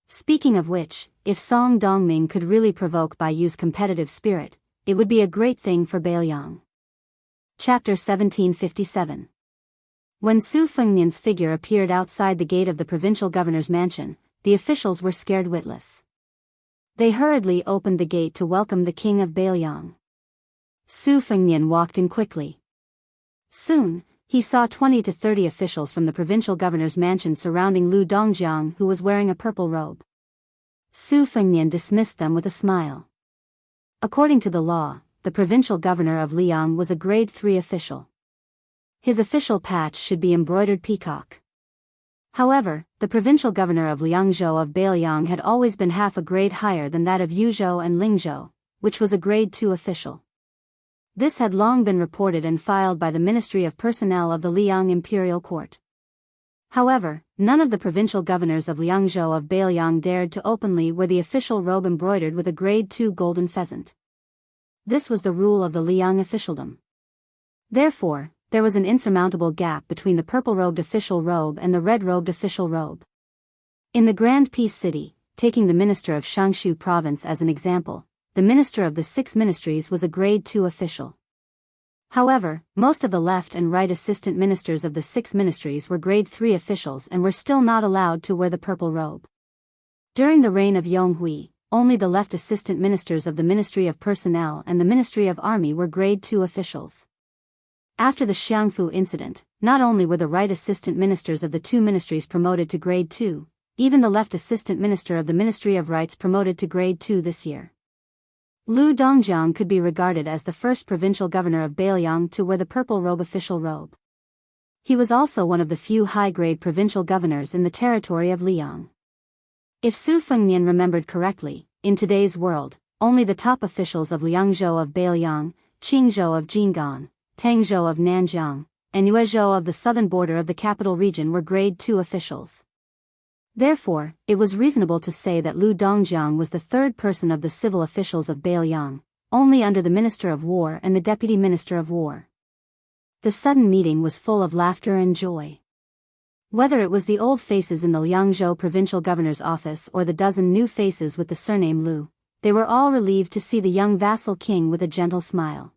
Speaking of which, if Song Dongming could really provoke Biyao's competitive spirit, it would be a great thing for Beiliang. Chapter 1757. When Su Fengnian's figure appeared outside the gate of the provincial governor's mansion, the officials were scared witless. They hurriedly opened the gate to welcome the king of Beiliang. Su Fengnian walked in quickly. Soon, he saw 20 to 30 officials from the provincial governor's mansion surrounding Lu Dongjiang, who was wearing a purple robe. Su Fengnian dismissed them with a smile. According to the law, the provincial governor of Liang was a grade 3 official. His official patch should be embroidered peacock. However, the provincial governor of Liangzhou of Beiliang had always been half a grade higher than that of Yuzhou and Lingzhou, which was a grade 2 official. This had long been reported and filed by the Ministry of Personnel of the Liang Imperial Court. However, none of the provincial governors of Liangzhou of Beiliang dared to openly wear the official robe embroidered with a grade 2 golden pheasant. This was the rule of the Liang officialdom. Therefore, there was an insurmountable gap between the purple-robed official robe and the red-robed official robe. In the Grand Peace City, taking the minister of Shangshu province as an example, the minister of the 6 ministries was a grade 2 official. However, most of the left and right assistant ministers of the 6 ministries were grade 3 officials and were still not allowed to wear the purple robe. During the reign of Yonghui, only the left assistant ministers of the Ministry of Personnel and the Ministry of Army were grade 2 officials. After the Xiangfu incident, not only were the right assistant ministers of the 2 ministries promoted to grade 2, even the left assistant minister of the Ministry of Rights promoted to grade 2 this year. Lu Dongjiang could be regarded as the first provincial governor of Biyao to wear the purple robe official robe. He was also one of the few high-grade provincial governors in the territory of Liang. If Su Fengnian remembered correctly, in today's world, only the top officials of Liangzhou of Beijiang, Qingzhou of Jing'an, Tangzhou of Nanjiang, and Yuezhou of the southern border of the capital region were grade 2 officials. Therefore, it was reasonable to say that Lu Dongjiang was the third person of the civil officials of Beijiang, only under the Minister of War and the Deputy Minister of War. The sudden meeting was full of laughter and joy. Whether it was the old faces in the Liangzhou provincial governor's office or the dozen new faces with the surname Lu, they were all relieved to see the young vassal king with a gentle smile.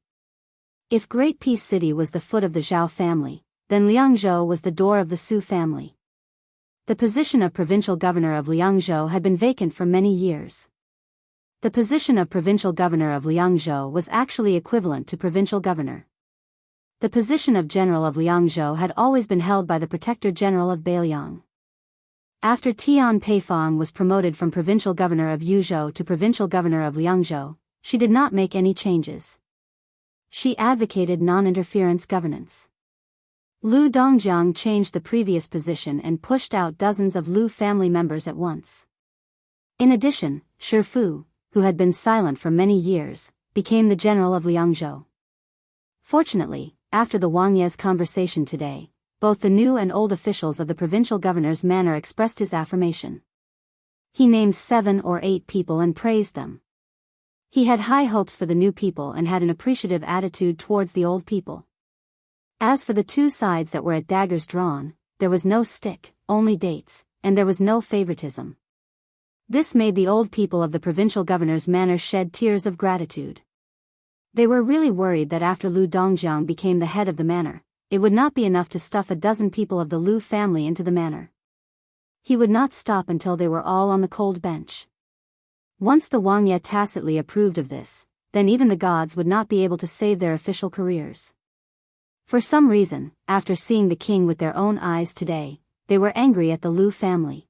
If Great Peace City was the foot of the Zhao family, then Liangzhou was the door of the Su family. The position of provincial governor of Liangzhou had been vacant for many years. The position of provincial governor of Liangzhou was actually equivalent to provincial governor. The position of general of Liangzhou had always been held by the protector general of Beijiang. After Tian Peifang was promoted from provincial governor of Yuzhou to provincial governor of Liangzhou, she did not make any changes. She advocated non-interference governance. Lu Dongjiang changed the previous position and pushed out dozens of Lu family members at once. In addition, Shi Fu, who had been silent for many years, became the general of Liangzhou. Fortunately, after the Wang Ye's conversation today, both the new and old officials of the provincial governor's manor expressed his affirmation. He named 7 or 8 people and praised them. He had high hopes for the new people and had an appreciative attitude towards the old people. As for the two sides that were at daggers drawn, there was no stick, only dates, and there was no favoritism. This made the old people of the provincial governor's manor shed tears of gratitude. They were really worried that after Lu Dongjiang became the head of the manor, it would not be enough to stuff a dozen people of the Lu family into the manor. He would not stop until they were all on the cold bench. Once the Wang Ye tacitly approved of this, then even the gods would not be able to save their official careers. For some reason, after seeing the king with their own eyes today, they were angry at the Lu family.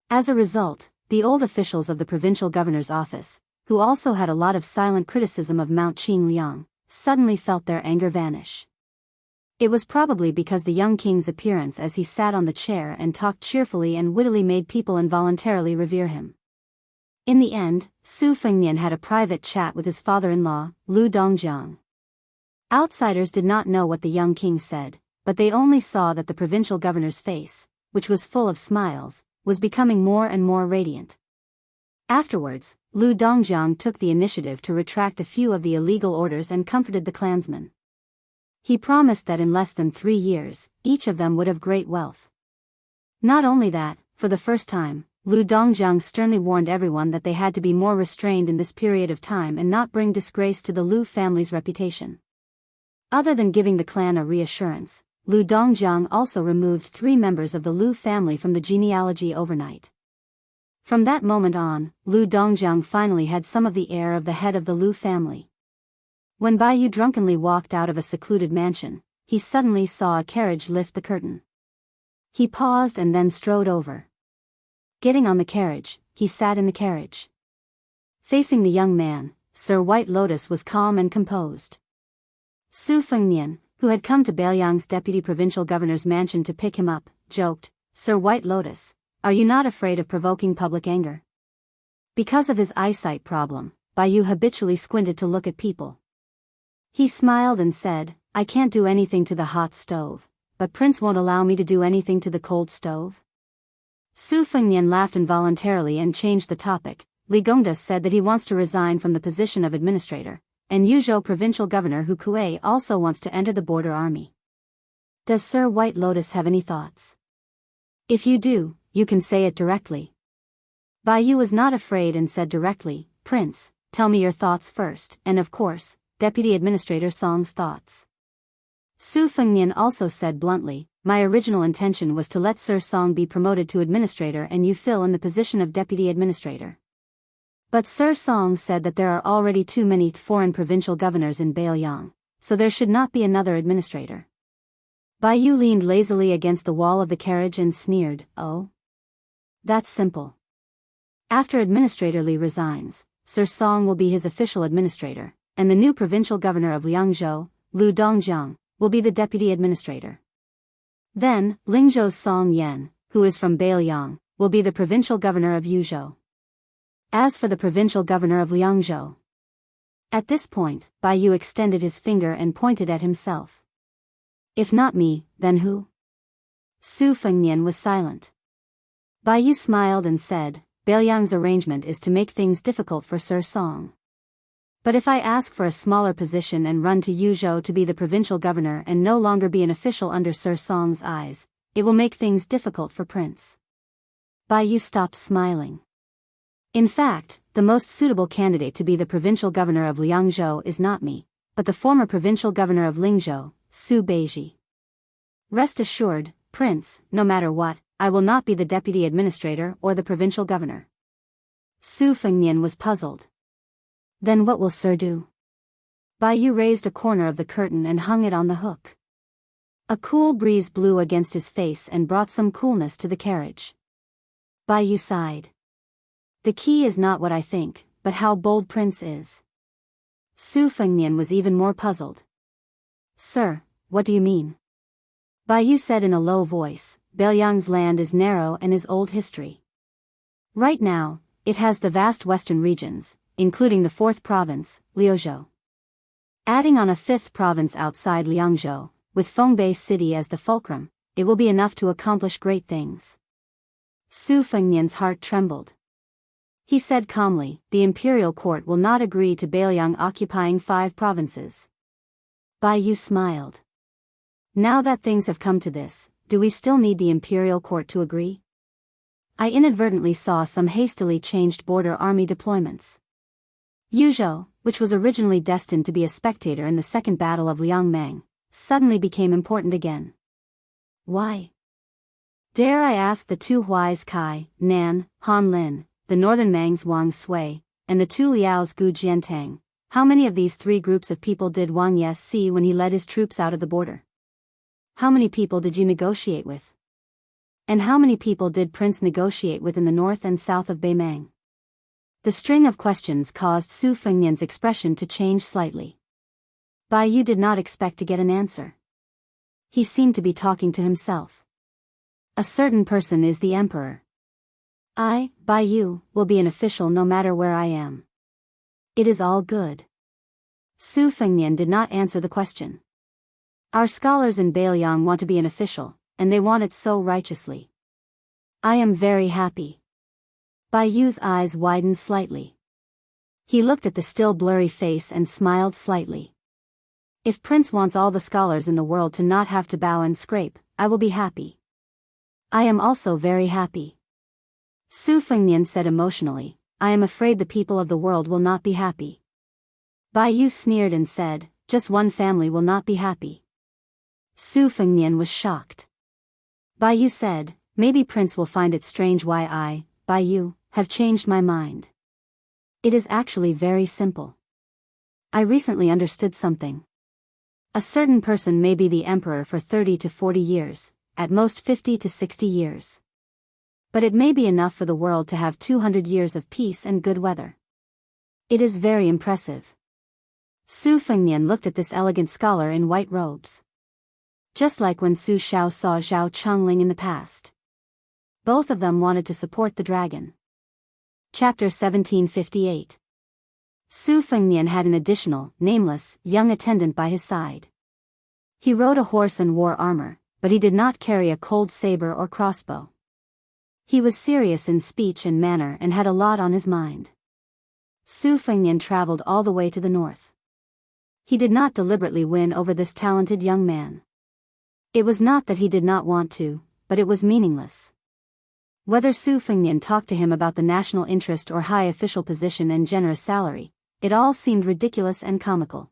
As a result, the old officials of the provincial governor's office, who also had a lot of silent criticism of Mount Qingliang, suddenly felt their anger vanish. It was probably because the young king's appearance as he sat on the chair and talked cheerfully and wittily made people involuntarily revere him. In the end, Su Fengnian had a private chat with his father-in-law, Lu Dongjiang. Outsiders did not know what the young king said, but they only saw that the provincial governor's face, which was full of smiles, was becoming more and more radiant. Afterwards, Lu Dongjiang took the initiative to retract a few of the illegal orders and comforted the clansmen. He promised that in less than 3 years, each of them would have great wealth. Not only that, for the first time, Lu Dongjiang sternly warned everyone that they had to be more restrained in this period of time and not bring disgrace to the Lu family's reputation. Other than giving the clan a reassurance, Lu Dongjiang also removed 3 members of the Lu family from the genealogy overnight. From that moment on, Lu Dongjiang finally had some of the air of the head of the Lu family. When Biyao drunkenly walked out of a secluded mansion, he suddenly saw a carriage lift the curtain. He paused and then strode over. Getting on the carriage, he sat in the carriage. Facing the young man, Sir White Lotus was calm and composed. Su Fengnian, who had come to Beiliang's deputy provincial governor's mansion to pick him up, joked, "Sir White Lotus, are you not afraid of provoking public anger?" Because of his eyesight problem, Biyao habitually squinted to look at people. He smiled and said, "I can't do anything to the hot stove, but Prince won't allow me to do anything to the cold stove." Su Fengnian laughed involuntarily and changed the topic. Li Gongda said that he wants to resign from the position of administrator, and Yuzhou provincial governor Hu Kuei also wants to enter the border army. Does Sir White Lotus have any thoughts? If you do, you can say it directly. Biyao was not afraid and said directly, "Prince, tell me your thoughts first," and of course, Deputy Administrator Song's thoughts. Su Fengnian also said bluntly, "My original intention was to let Sir Song be promoted to administrator and you fill in the position of deputy administrator. But Sir Song said that there are already too many foreign provincial governors in Beiliang, so there should not be another administrator." Biyao leaned lazily against the wall of the carriage and sneered, "Oh? That's simple. After Administrator Li resigns, Sir Song will be his official administrator, and the new provincial governor of Liangzhou, Lu Dongjiang, will be the deputy administrator. Then, Lingzhou's Song Yan, who is from Beiliang, will be the provincial governor of Yuzhou. As for the provincial governor of Liangzhou. At this point, Biyao extended his finger and pointed at himself. If not me, then who? Su Fengnian was silent. Biyao smiled and said, Beiliang's arrangement is to make things difficult for Sir Song. But if I ask for a smaller position and run to Yuzhou to be the provincial governor and no longer be an official under Sir Song's eyes, it will make things difficult for Prince. Biyao stopped smiling. In fact, the most suitable candidate to be the provincial governor of Liangzhou is not me, but the former provincial governor of Lingzhou, Su Beiji. Rest assured, Prince, no matter what, I will not be the deputy administrator or the provincial governor. Su Fengnian was puzzled. Then what will Sir do? Biyao raised a corner of the curtain and hung it on the hook. A cool breeze blew against his face and brought some coolness to the carriage. Biyao sighed. The key is not what I think, but how bold Prince is. Su Fengnian was even more puzzled. Sir, what do you mean? Biyao said in a low voice, Beiliang's land is narrow and is old history. Right now, it has the vast western regions, including the 4th province, Liuzhou. Adding on a 5th province outside Liangzhou, with Fengbei City as the fulcrum, it will be enough to accomplish great things. Su Fengnian's heart trembled. He said calmly, the imperial court will not agree to Beiliang occupying 5 provinces. Biyao smiled. Now that things have come to this, do we still need the imperial court to agree? I inadvertently saw some hastily changed border army deployments. Yuzhou, which was originally destined to be a spectator in the Second Battle of Liangmang, suddenly became important again. Why? Dare I ask the 2 Huais Kai, Nan, Han Lin, the northern Mangs Wang Sui, and the 2 Liaos Gu Jiantang, how many of these 3 groups of people did Wang Yes see when he led his troops out of the border? How many people did you negotiate with? And how many people did Prince negotiate with in the north and south of Beimang? The string of questions caused Su Fengnian's expression to change slightly. Biyao did not expect to get an answer. He seemed to be talking to himself. A certain person is the emperor. I, Biyao, will be an official no matter where I am. It is all good. Su Fengnian did not answer the question. Our scholars in Beiliang want to be an official, and they want it so righteously. I am very happy. Biyao's eyes widened slightly. He looked at the still blurry face and smiled slightly. If Prince wants all the scholars in the world to not have to bow and scrape, I will be happy. I am also very happy. Su Fengnian said emotionally, I am afraid the people of the world will not be happy. Biyao sneered and said, just one family will not be happy. Su Fengnian was shocked. Biyao said, maybe Prince will find it strange why I, Biyao, have changed my mind. It is actually very simple. I recently understood something. A certain person may be the emperor for 30 to 40 years, at most 50 to 60 years. But it may be enough for the world to have 200 years of peace and good weather. It is very impressive. Su Fengnian looked at this elegant scholar in white robes. Just like when Su Xiao saw Zhao Chongling in the past. Both of them wanted to support the dragon. Chapter 1758. Su Fengnian had an additional, nameless, young attendant by his side. He rode a horse and wore armor, but he did not carry a cold saber or crossbow. He was serious in speech and manner and had a lot on his mind. Su Fengnian traveled all the way to the north. He did not deliberately win over this talented young man. It was not that he did not want to, but it was meaningless. Whether Su Fengnian talked to him about the national interest or high official position and generous salary, it all seemed ridiculous and comical.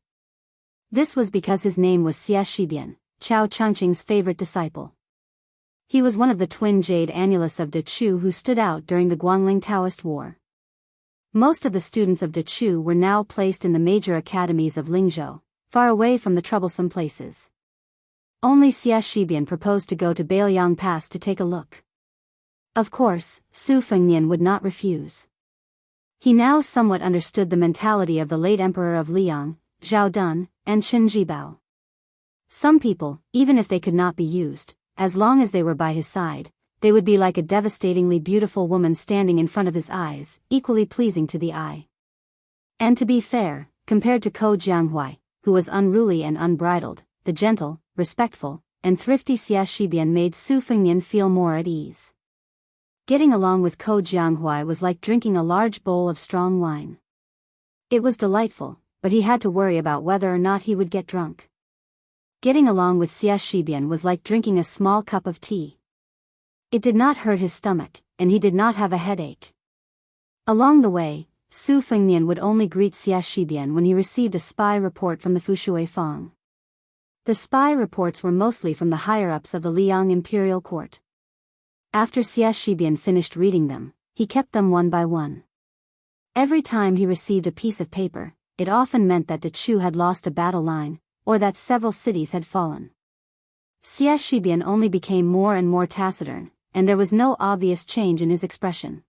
This was because his name was Xie Shibian, Chao Changqing's favorite disciple. He was one of the twin jade annulus of Dechu who stood out during the Guangling Taoist War. Most of the students of Dechu were now placed in the major academies of Lingzhou, far away from the troublesome places. Only Xie Shibian proposed to go to Beiliang Pass to take a look. Of course, Su Fengnian would not refuse. He now somewhat understood the mentality of the late emperor of Liang, Zhao Dun, and Chen Jibao. Some people, even if they could not be used, as long as they were by his side, they would be like a devastatingly beautiful woman standing in front of his eyes, equally pleasing to the eye. And to be fair, compared to Ko Jianghui, who was unruly and unbridled, the gentle, respectful, and thrifty Xie Shibian made Su Fengnian feel more at ease. Getting along with Ko Jianghui was like drinking a large bowl of strong wine. It was delightful, but he had to worry about whether or not he would get drunk. Getting along with Xie Shibian was like drinking a small cup of tea. It did not hurt his stomach, and he did not have a headache. Along the way, Su Fengnian would only greet Xie Shibian when he received a spy report from the Fushui Fang. The spy reports were mostly from the higher-ups of the Liang imperial court. After Xie Shibian finished reading them, he kept them one by one. Every time he received a piece of paper, it often meant that Chu had lost a battle line, or that several cities had fallen. Xie Shibian only became more and more taciturn, and there was no obvious change in his expression.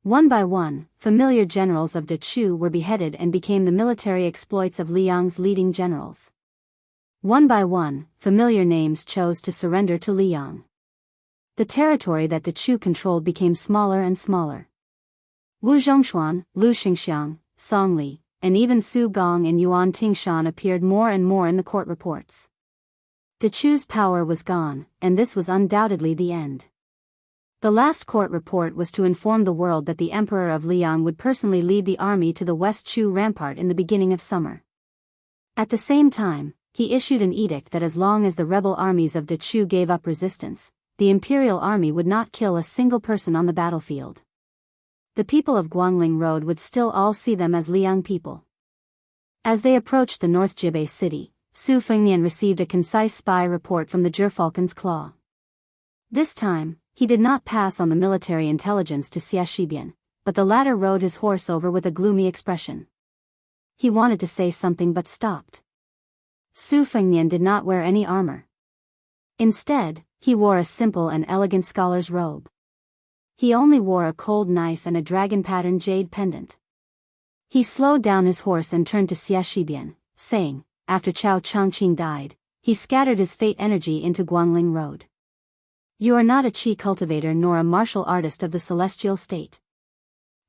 One by one, familiar generals of Chu were beheaded and became the military exploits of Liang's leading generals. One by one, familiar names chose to surrender to Liang. The territory that Chu controlled became smaller and smaller. Wu Zhongshuan, Lu Xingxiang, Song Li, and even Su Gong and Yuan Tingshan appeared more and more in the court reports. Chu's power was gone, and this was undoubtedly the end. The last court report was to inform the world that the emperor of Liang would personally lead the army to the West Chu rampart in the beginning of summer. At the same time, he issued an edict that as long as the rebel armies of Chu gave up resistance, the imperial army would not kill a single person on the battlefield. The people of Guangling Road would still all see them as Liang people. As they approached the North Jibei city, Su Fengnian received a concise spy report from the Gerfalcon's Claw. This time, he did not pass on the military intelligence to Xie Shibian, but the latter rode his horse over with a gloomy expression. He wanted to say something but stopped. Su Fengnian did not wear any armor. Instead, he wore a simple and elegant scholar's robe. He only wore a cold knife and a dragon-patterned jade pendant. He slowed down his horse and turned to Xie Shibian, saying, after Chao Changqing died, he scattered his fate energy into Guangling Road. You are not a qi cultivator nor a martial artist of the celestial state.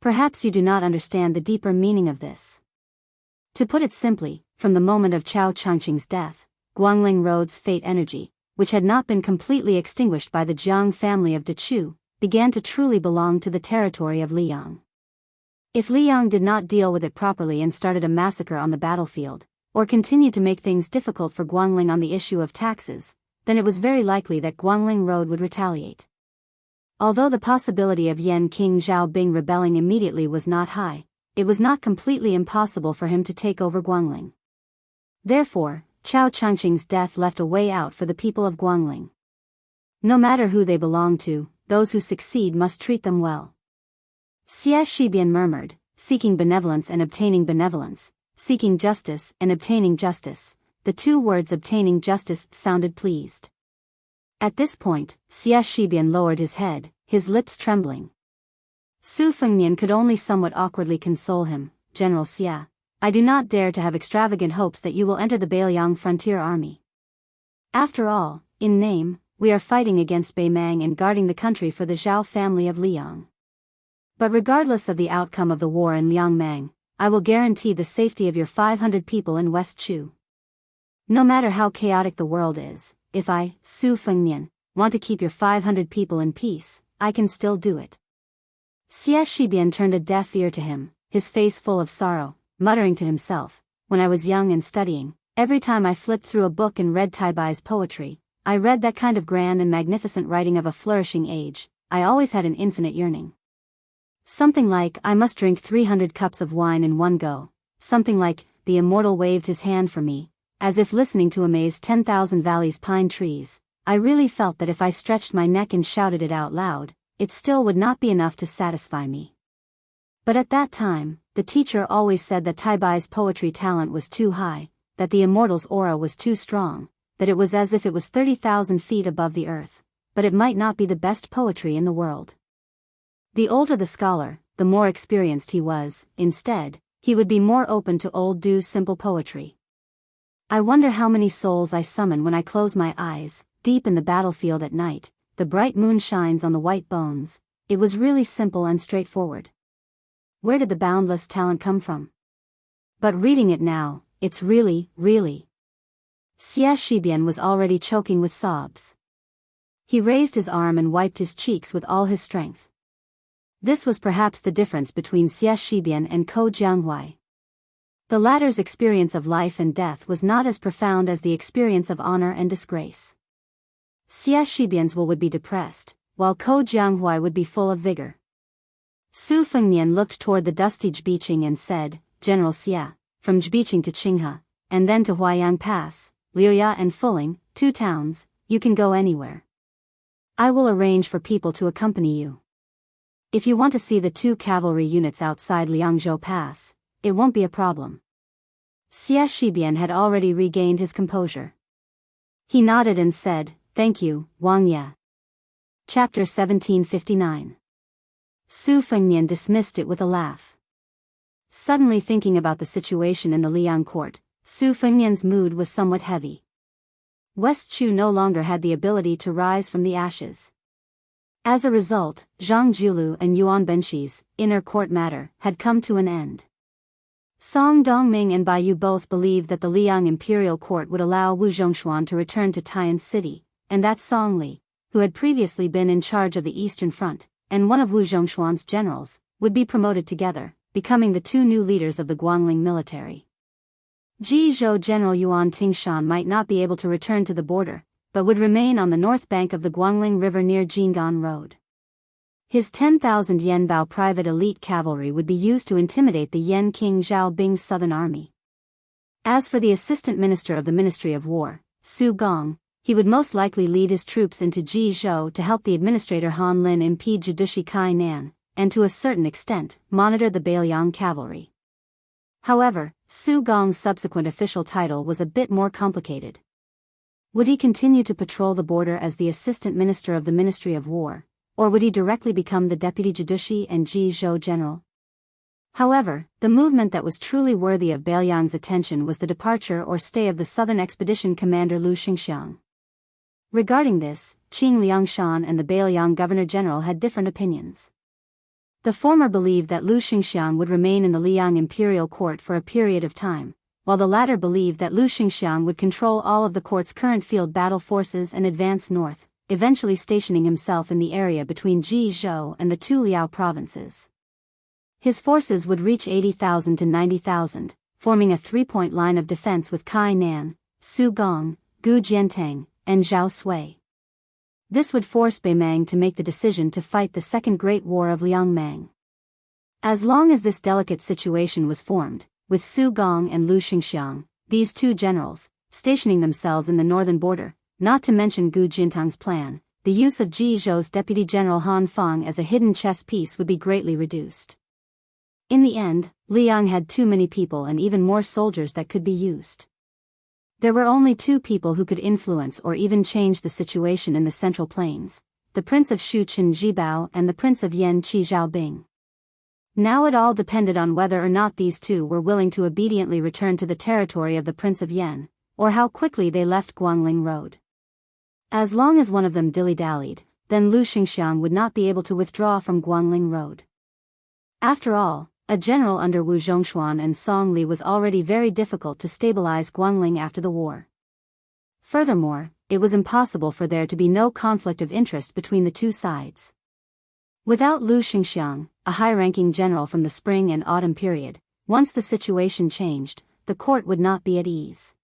Perhaps you do not understand the deeper meaning of this. To put it simply, from the moment of Chao Changqing's death, Guangling Road's fate energy, which had not been completely extinguished by the Jiang family of Chu, began to truly belong to the territory of Liang. If Liang did not deal with it properly and started a massacre on the battlefield, or continued to make things difficult for Guangling on the issue of taxes, then it was very likely that Guangling Road would retaliate. Although the possibility of Yan King Zhao Bing rebelling immediately was not high, it was not completely impossible for him to take over Guangling. Therefore, Chao Changqing's death left a way out for the people of Guangling. No matter who they belong to, those who succeed must treat them well. Xie Shibian murmured, seeking benevolence and obtaining benevolence, seeking justice and obtaining justice. The two words obtaining justice sounded pleased. At this point, Xie Shibian lowered his head, his lips trembling. Su Fengnian could only somewhat awkwardly console him. General Xie, I do not dare to have extravagant hopes that you will enter the Beiliang frontier army. After all, in name, we are fighting against Beimang and guarding the country for the Zhao family of Liang. But regardless of the outcome of the war in Liangmang, I will guarantee the safety of your 500 people in West Chu. No matter how chaotic the world is, if I, Su Fengnian, want to keep your 500 people in peace, I can still do it. Xie Shibian turned a deaf ear to him, his face full of sorrow, muttering to himself, when I was young and studying, every time I flipped through a book and read Taibai's poetry, I read that kind of grand and magnificent writing of a flourishing age, I always had an infinite yearning. Something like, I must drink 300 cups of wine in one go, something like, the immortal waved his hand for me, as if listening to amaze 10,000 valleys pine trees. I really felt that if I stretched my neck and shouted it out loud, it still would not be enough to satisfy me. But at that time, the teacher always said that Taibai's poetry talent was too high, that the immortal's aura was too strong, that it was as if it was 30,000 feet above the earth, but it might not be the best poetry in the world. The older the scholar, the more experienced he was. Instead, he would be more open to old Du's simple poetry. I wonder how many souls I summon when I close my eyes. Deep in the battlefield at night, the bright moon shines on the white bones. It was really simple and straightforward. Where did the boundless talent come from? But reading it now, it's really. Xie Shibian was already choking with sobs. He raised his arm and wiped his cheeks with all his strength. This was perhaps the difference between Xie Shibian and Ko Jianghu. The latter's experience of life and death was not as profound as the experience of honor and disgrace. Xie Shibian's will would be depressed, while Ko Jianghu would be full of vigor. Su Fengnian looked toward the dusty Zbiqing and said, General Xie, from Zbiqing to Qinghe, and then to Huaiyang Pass, Liuya and Fuling, 2 towns, you can go anywhere. I will arrange for people to accompany you. If you want to see the 2 cavalry units outside Liangzhou Pass, it won't be a problem. Xie Shibian had already regained his composure. He nodded and said, Thank you, Wang Ye. Chapter 1759. Su Fengnian dismissed it with a laugh. Suddenly thinking about the situation in the Liang court, Su Fengnian's mood was somewhat heavy. West Chu no longer had the ability to rise from the ashes. As a result, Zhang Julu and Yuan Benxi's inner court matter had come to an end. Song Dongming and Baiyu both believed that the Liang imperial court would allow Wu Zhongshuan to return to Tai'an City, and that Song Li, who had previously been in charge of the Eastern Front, and one of Wu Zhongshuan's generals, would be promoted together, becoming the 2 new leaders of the Guangling military. Jizhou General Yuan Tingshan might not be able to return to the border, but would remain on the north bank of the Guangling River near Jing'an Road. His 10,000 Yenbao private elite cavalry would be used to intimidate the Yen King Zhao Bing's southern army. As for the assistant minister of the Ministry of War, Su Gong, he would most likely lead his troops into Jizhou to help the administrator Han Lin impede Jidushi Kai Nan, and to a certain extent, monitor the Beiliang cavalry. However, Su Gong's subsequent official title was a bit more complicated. Would he continue to patrol the border as the assistant minister of the Ministry of War, or would he directly become the deputy Jidushi and Jizhou general? However, the movement that was truly worthy of Beiliang's attention was the departure or stay of the Southern Expedition commander Lu Xingxiang. Regarding this, Qing Liangshan and the Beiliang governor-general had different opinions. The former believed that Lu Xingxiang would remain in the Liang imperial court for a period of time, while the latter believed that Lu Xingxiang would control all of the court's current field battle forces and advance north, eventually stationing himself in the area between Jizhou and the 2 Liao provinces. His forces would reach 80,000 to 90,000, forming a 3-point line of defense with Kai Nan, Su Gong, Gu Jiantang, and Zhao Sui. This would force Beimang to make the decision to fight the Second Great War of Liangmang. As long as this delicate situation was formed, with Su Gong and Lu Xingxiang, these 2 generals, stationing themselves in the northern border, not to mention Gu Jintang's plan, the use of Jizhou's Deputy General Han Fang as a hidden chess piece would be greatly reduced. In the end, Liang had too many people and even more soldiers that could be used. There were only 2 people who could influence or even change the situation in the Central Plains, the Prince of Shuchen Jibao and the Prince of Yen Qi Zhaobing. Now it all depended on whether or not these 2 were willing to obediently return to the territory of the Prince of Yen, or how quickly they left Guangling Road. As long as one of them dilly-dallied, then Lu Xingxiang would not be able to withdraw from Guangling Road. After all, a general under Wu Zhongshuan and Song Li was already very difficult to stabilize Guangling after the war. Furthermore, it was impossible for there to be no conflict of interest between the 2 sides. Without Lu Xingxiang, a high-ranking general from the spring and autumn period, once the situation changed, the court would not be at ease.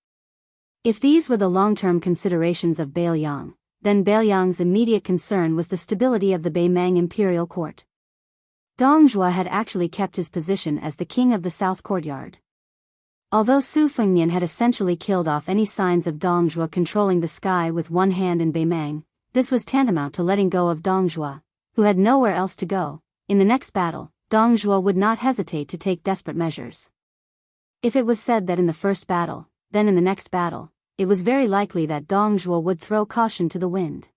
If these were the long-term considerations of Beiliang, then Beiliang's immediate concern was the stability of the Beimang imperial court. Dong Zhuo had actually kept his position as the king of the South Courtyard. Although Su Fengnian had essentially killed off any signs of Dong Zhuo controlling the sky with one hand in Beimang, this was tantamount to letting go of Dong Zhuo, who had nowhere else to go. In the next battle, Dong Zhuo would not hesitate to take desperate measures. If it was said that in the first battle, then in the next battle, it was very likely that Dong Zhuo would throw caution to the wind.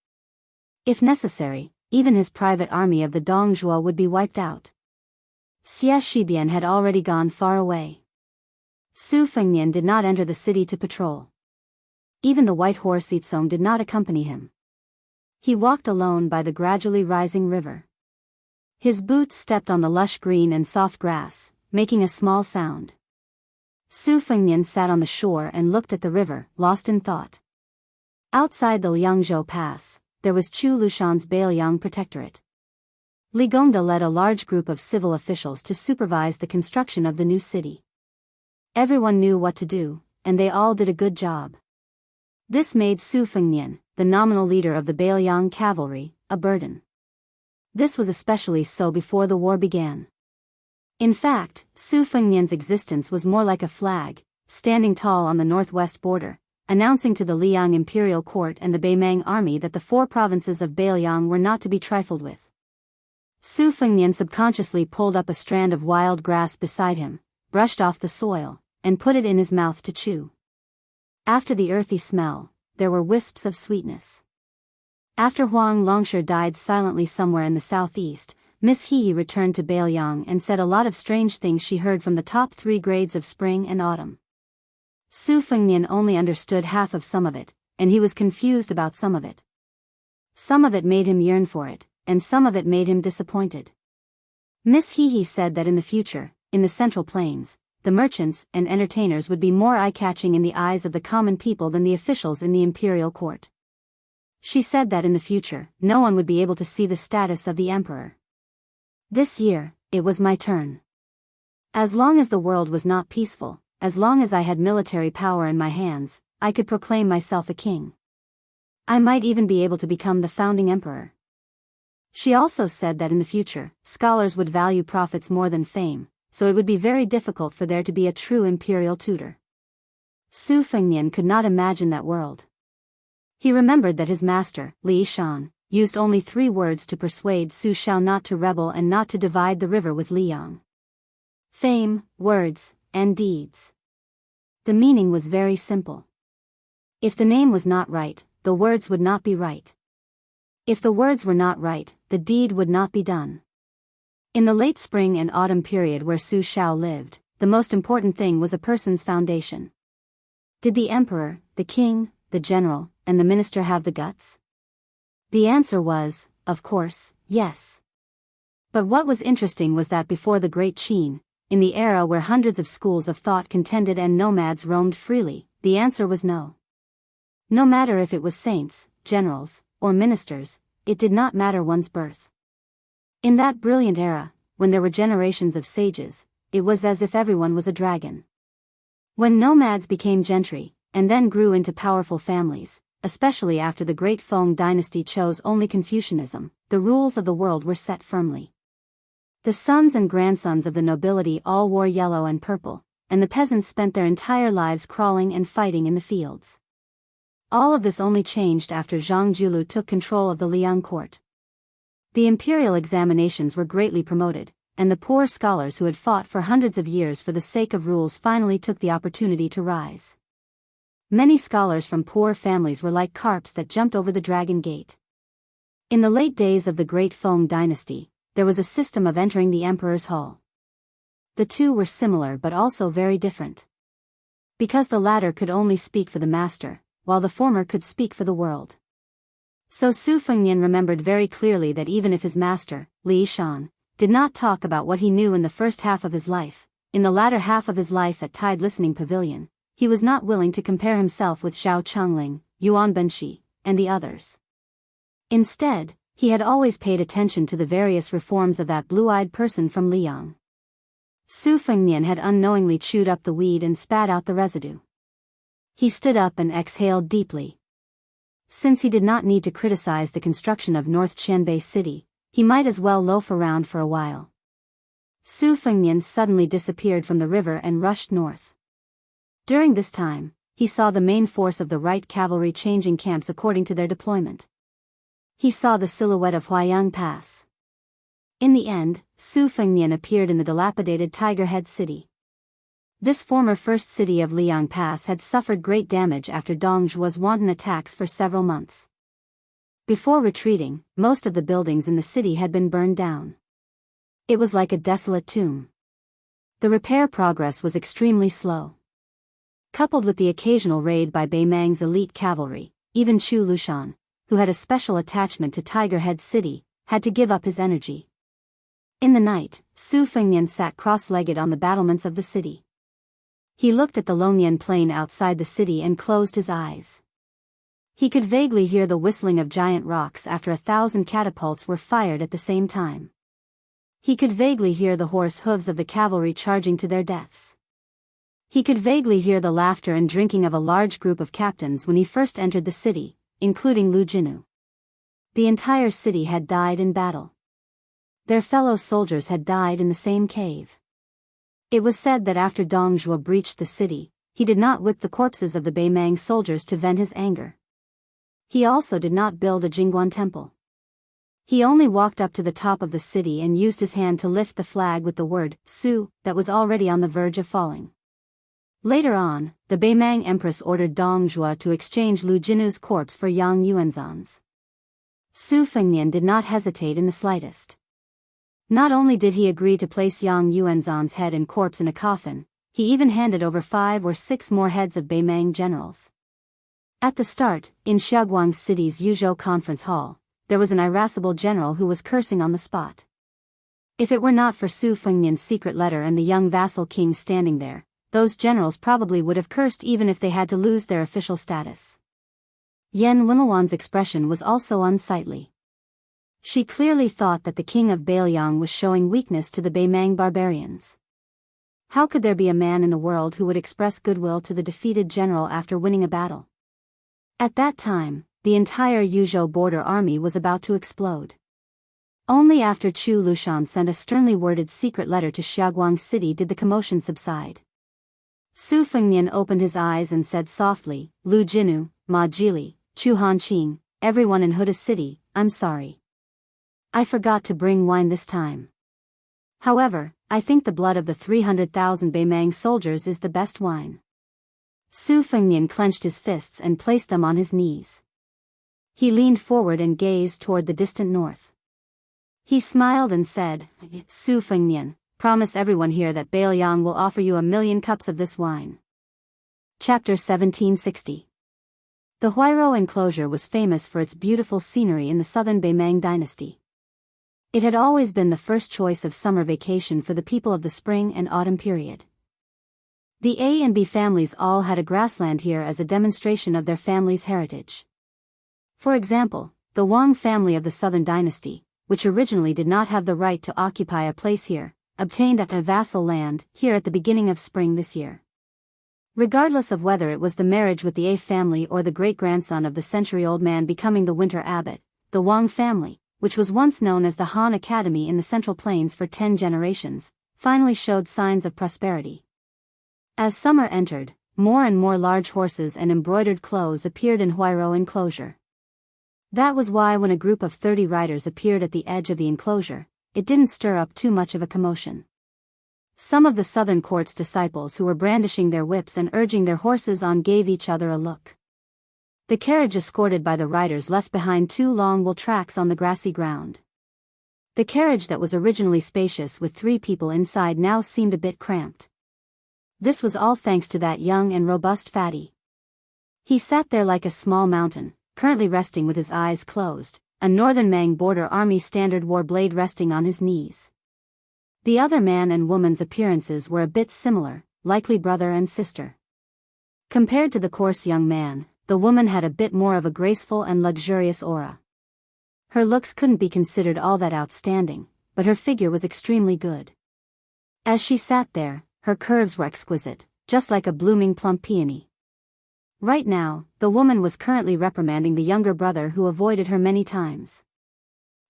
If necessary, even his private army of the Dong Zhuo would be wiped out. Xie Shibian had already gone far away. Su Fengnian did not enter the city to patrol. Even the white horse Yizong did not accompany him. He walked alone by the gradually rising river. His boots stepped on the lush green and soft grass, making a small sound. Su Fengnian sat on the shore and looked at the river, lost in thought. Outside the Liangzhou Pass, there was Chu Lushan's Beiliang Protectorate. Li Gongda led a large group of civil officials to supervise the construction of the new city. Everyone knew what to do, and they all did a good job. This made Su Fengnian, the nominal leader of the Beiliang cavalry, a burden. This was especially so before the war began. In fact, Su Fengnian's existence was more like a flag, standing tall on the northwest border, announcing to the Liang imperial court and the Beimang army that the 4 provinces of Beiliang were not to be trifled with. Su Fengnian subconsciously pulled up a strand of wild grass beside him, brushed off the soil, and put it in his mouth to chew. After the earthy smell, there were wisps of sweetness. After Huang Longsher died silently somewhere in the southeast, Miss He returned to Beiliang and said a lot of strange things she heard from the top 3 grades of spring and autumn. Su Fengnian only understood half of some of it, and he was confused about some of it. Some of it made him yearn for it, and some of it made him disappointed. Miss He said that in the future, in the Central Plains, the merchants and entertainers would be more eye-catching in the eyes of the common people than the officials in the imperial court. She said that in the future, no one would be able to see the status of the emperor. This year, it was my turn. As long as the world was not peaceful, as long as I had military power in my hands, I could proclaim myself a king. I might even be able to become the founding emperor. She also said that in the future, scholars would value profits more than fame, so it would be very difficult for there to be a true imperial tutor. Su Fengnian could not imagine that world. He remembered that his master, Li Shan, used only 3 words to persuade Su Shao not to rebel and not to divide the river with Liang. Fame, words, and deeds. The meaning was very simple. If the name was not right, the words would not be right. If the words were not right, the deed would not be done. In the late spring and autumn period where Su Shao lived, the most important thing was a person's foundation. Did the emperor, the king, the general, and the minister have the guts? The answer was, of course, yes. But what was interesting was that before the Great Qin, in the era where hundreds of schools of thought contended and nomads roamed freely, the answer was no. No matter if it was saints, generals, or ministers, it did not matter one's birth. In that brilliant era, when there were generations of sages, it was as if everyone was a dragon. When nomads became gentry, and then grew into powerful families, especially after the great Feng dynasty chose only Confucianism, the rules of the world were set firmly. The sons and grandsons of the nobility all wore yellow and purple, and the peasants spent their entire lives crawling and fighting in the fields. All of this only changed after Zhang Julu took control of the Liang court. The imperial examinations were greatly promoted, and the poor scholars who had fought for hundreds of years for the sake of rules finally took the opportunity to rise. Many scholars from poor families were like carps that jumped over the dragon gate. In the late days of the great Feng dynasty, there was a system of entering the emperor's hall. The two were similar but also very different. Because the latter could only speak for the master, while the former could speak for the world. So Su Fengnian remembered very clearly that even if his master, Li Shan, did not talk about what he knew in the first half of his life, in the latter half of his life at Tide Listening Pavilion, he was not willing to compare himself with Zhao Chengling, Yuan Benshi, and the others. Instead, he had always paid attention to the various reforms of that blue-eyed person from Liang. Su Fengnian had unknowingly chewed up the weed and spat out the residue. He stood up and exhaled deeply. Since he did not need to criticize the construction of North Qianbei City, he might as well loaf around for a while. Su Fengnian suddenly disappeared from the river and rushed north. During this time, he saw the main force of the right cavalry changing camps according to their deployment. He saw the silhouette of Huayang Pass. In the end, Su Fengnian appeared in the dilapidated Tiger Head City. This former first city of Liang Pass had suffered great damage after Dongzhuo's wanton attacks for several months. Before retreating, most of the buildings in the city had been burned down. It was like a desolate tomb. The repair progress was extremely slow. Coupled with the occasional raid by Bei Mang's elite cavalry, even Chu Lushan, who had a special attachment to Tiger Head City, had to give up his energy. In the night, Su Fengnian sat cross-legged on the battlements of the city. He looked at the Longyan plain outside the city and closed his eyes. He could vaguely hear the whistling of giant rocks after 1,000 catapults were fired at the same time. He could vaguely hear the hoarse hooves of the cavalry charging to their deaths. He could vaguely hear the laughter and drinking of a large group of captains when he first entered the city, including Lu Jinu. The entire city had died in battle. Their fellow soldiers had died in the same cave. It was said that after Dong Zhuo breached the city, he did not whip the corpses of the Bei Mang soldiers to vent his anger. He also did not build a Jingguan temple. He only walked up to the top of the city and used his hand to lift the flag with the word, Su, that was already on the verge of falling. Later on, the Bei Mang Empress ordered Dong Zhuo to exchange Lu Jinu's corpse for Yang Yuanzhan's. Su Fengnian did not hesitate in the slightest. Not only did he agree to place Yang Yuanzhan's head and corpse in a coffin, he even handed over 5 or 6 more heads of Bei Mang generals. At the start, in Xiaoguang City's Yuzhou Conference Hall, there was an irascible general who was cursing on the spot. If it were not for Su Fengnian's secret letter and the young vassal king standing there, those generals probably would have cursed even if they had to lose their official status. Yan Wenluan's expression was also unsightly. She clearly thought that the king of Biyao was showing weakness to the Bei Mang barbarians. How could there be a man in the world who would express goodwill to the defeated general after winning a battle? At that time, the entire Yuzhou border army was about to explode. Only after Chu Lushan sent a sternly worded secret letter to Xiaoguang City did the commotion subside. Su Fengnian opened his eyes and said softly, Lu Jinu, Ma Jili, Chu Hanqing, everyone in Huda City, I'm sorry. I forgot to bring wine this time. However, I think the blood of the 300,000 Bei Mang soldiers is the best wine. Su Fengnian clenched his fists and placed them on his knees. He leaned forward and gazed toward the distant north. He smiled and said, Su Fengnian, promise everyone here that Biyao will offer you 1,000,000 cups of this wine. Chapter 1760. The Huairou enclosure was famous for its beautiful scenery in the southern Bei Mang dynasty. It had always been the first choice of summer vacation for the people of the spring and autumn period. The A and B families all had a grassland here as a demonstration of their family's heritage. For example, the Wang family of the southern dynasty, which originally did not have the right to occupy a place here, obtained a vassal land here at the beginning of spring this year. Regardless of whether it was the marriage with the A family or the great-grandson of the century-old man becoming the winter abbot, the Wang family, which was once known as the Han Academy in the Central Plains for 10 generations, finally showed signs of prosperity. As summer entered, more and more large horses and embroidered clothes appeared in Huairou enclosure. That was why when a group of 30 riders appeared at the edge of the enclosure, it didn't stir up too much of a commotion. Some of the southern court's disciples who were brandishing their whips and urging their horses on gave each other a look. The carriage escorted by the riders left behind 2 long wool tracks on the grassy ground. The carriage that was originally spacious with 3 people inside now seemed a bit cramped. This was all thanks to that young and robust fatty. He sat there like a small mountain, currently resting with his eyes closed, a northern Mang border army standard war blade resting on his knees. The other man and woman's appearances were a bit similar, likely brother and sister. Compared to the coarse young man, the woman had a bit more of a graceful and luxurious aura. Her looks couldn't be considered all that outstanding, but her figure was extremely good. As she sat there, her curves were exquisite, just like a blooming plump peony. Right now, the woman was currently reprimanding the younger brother who avoided her many times.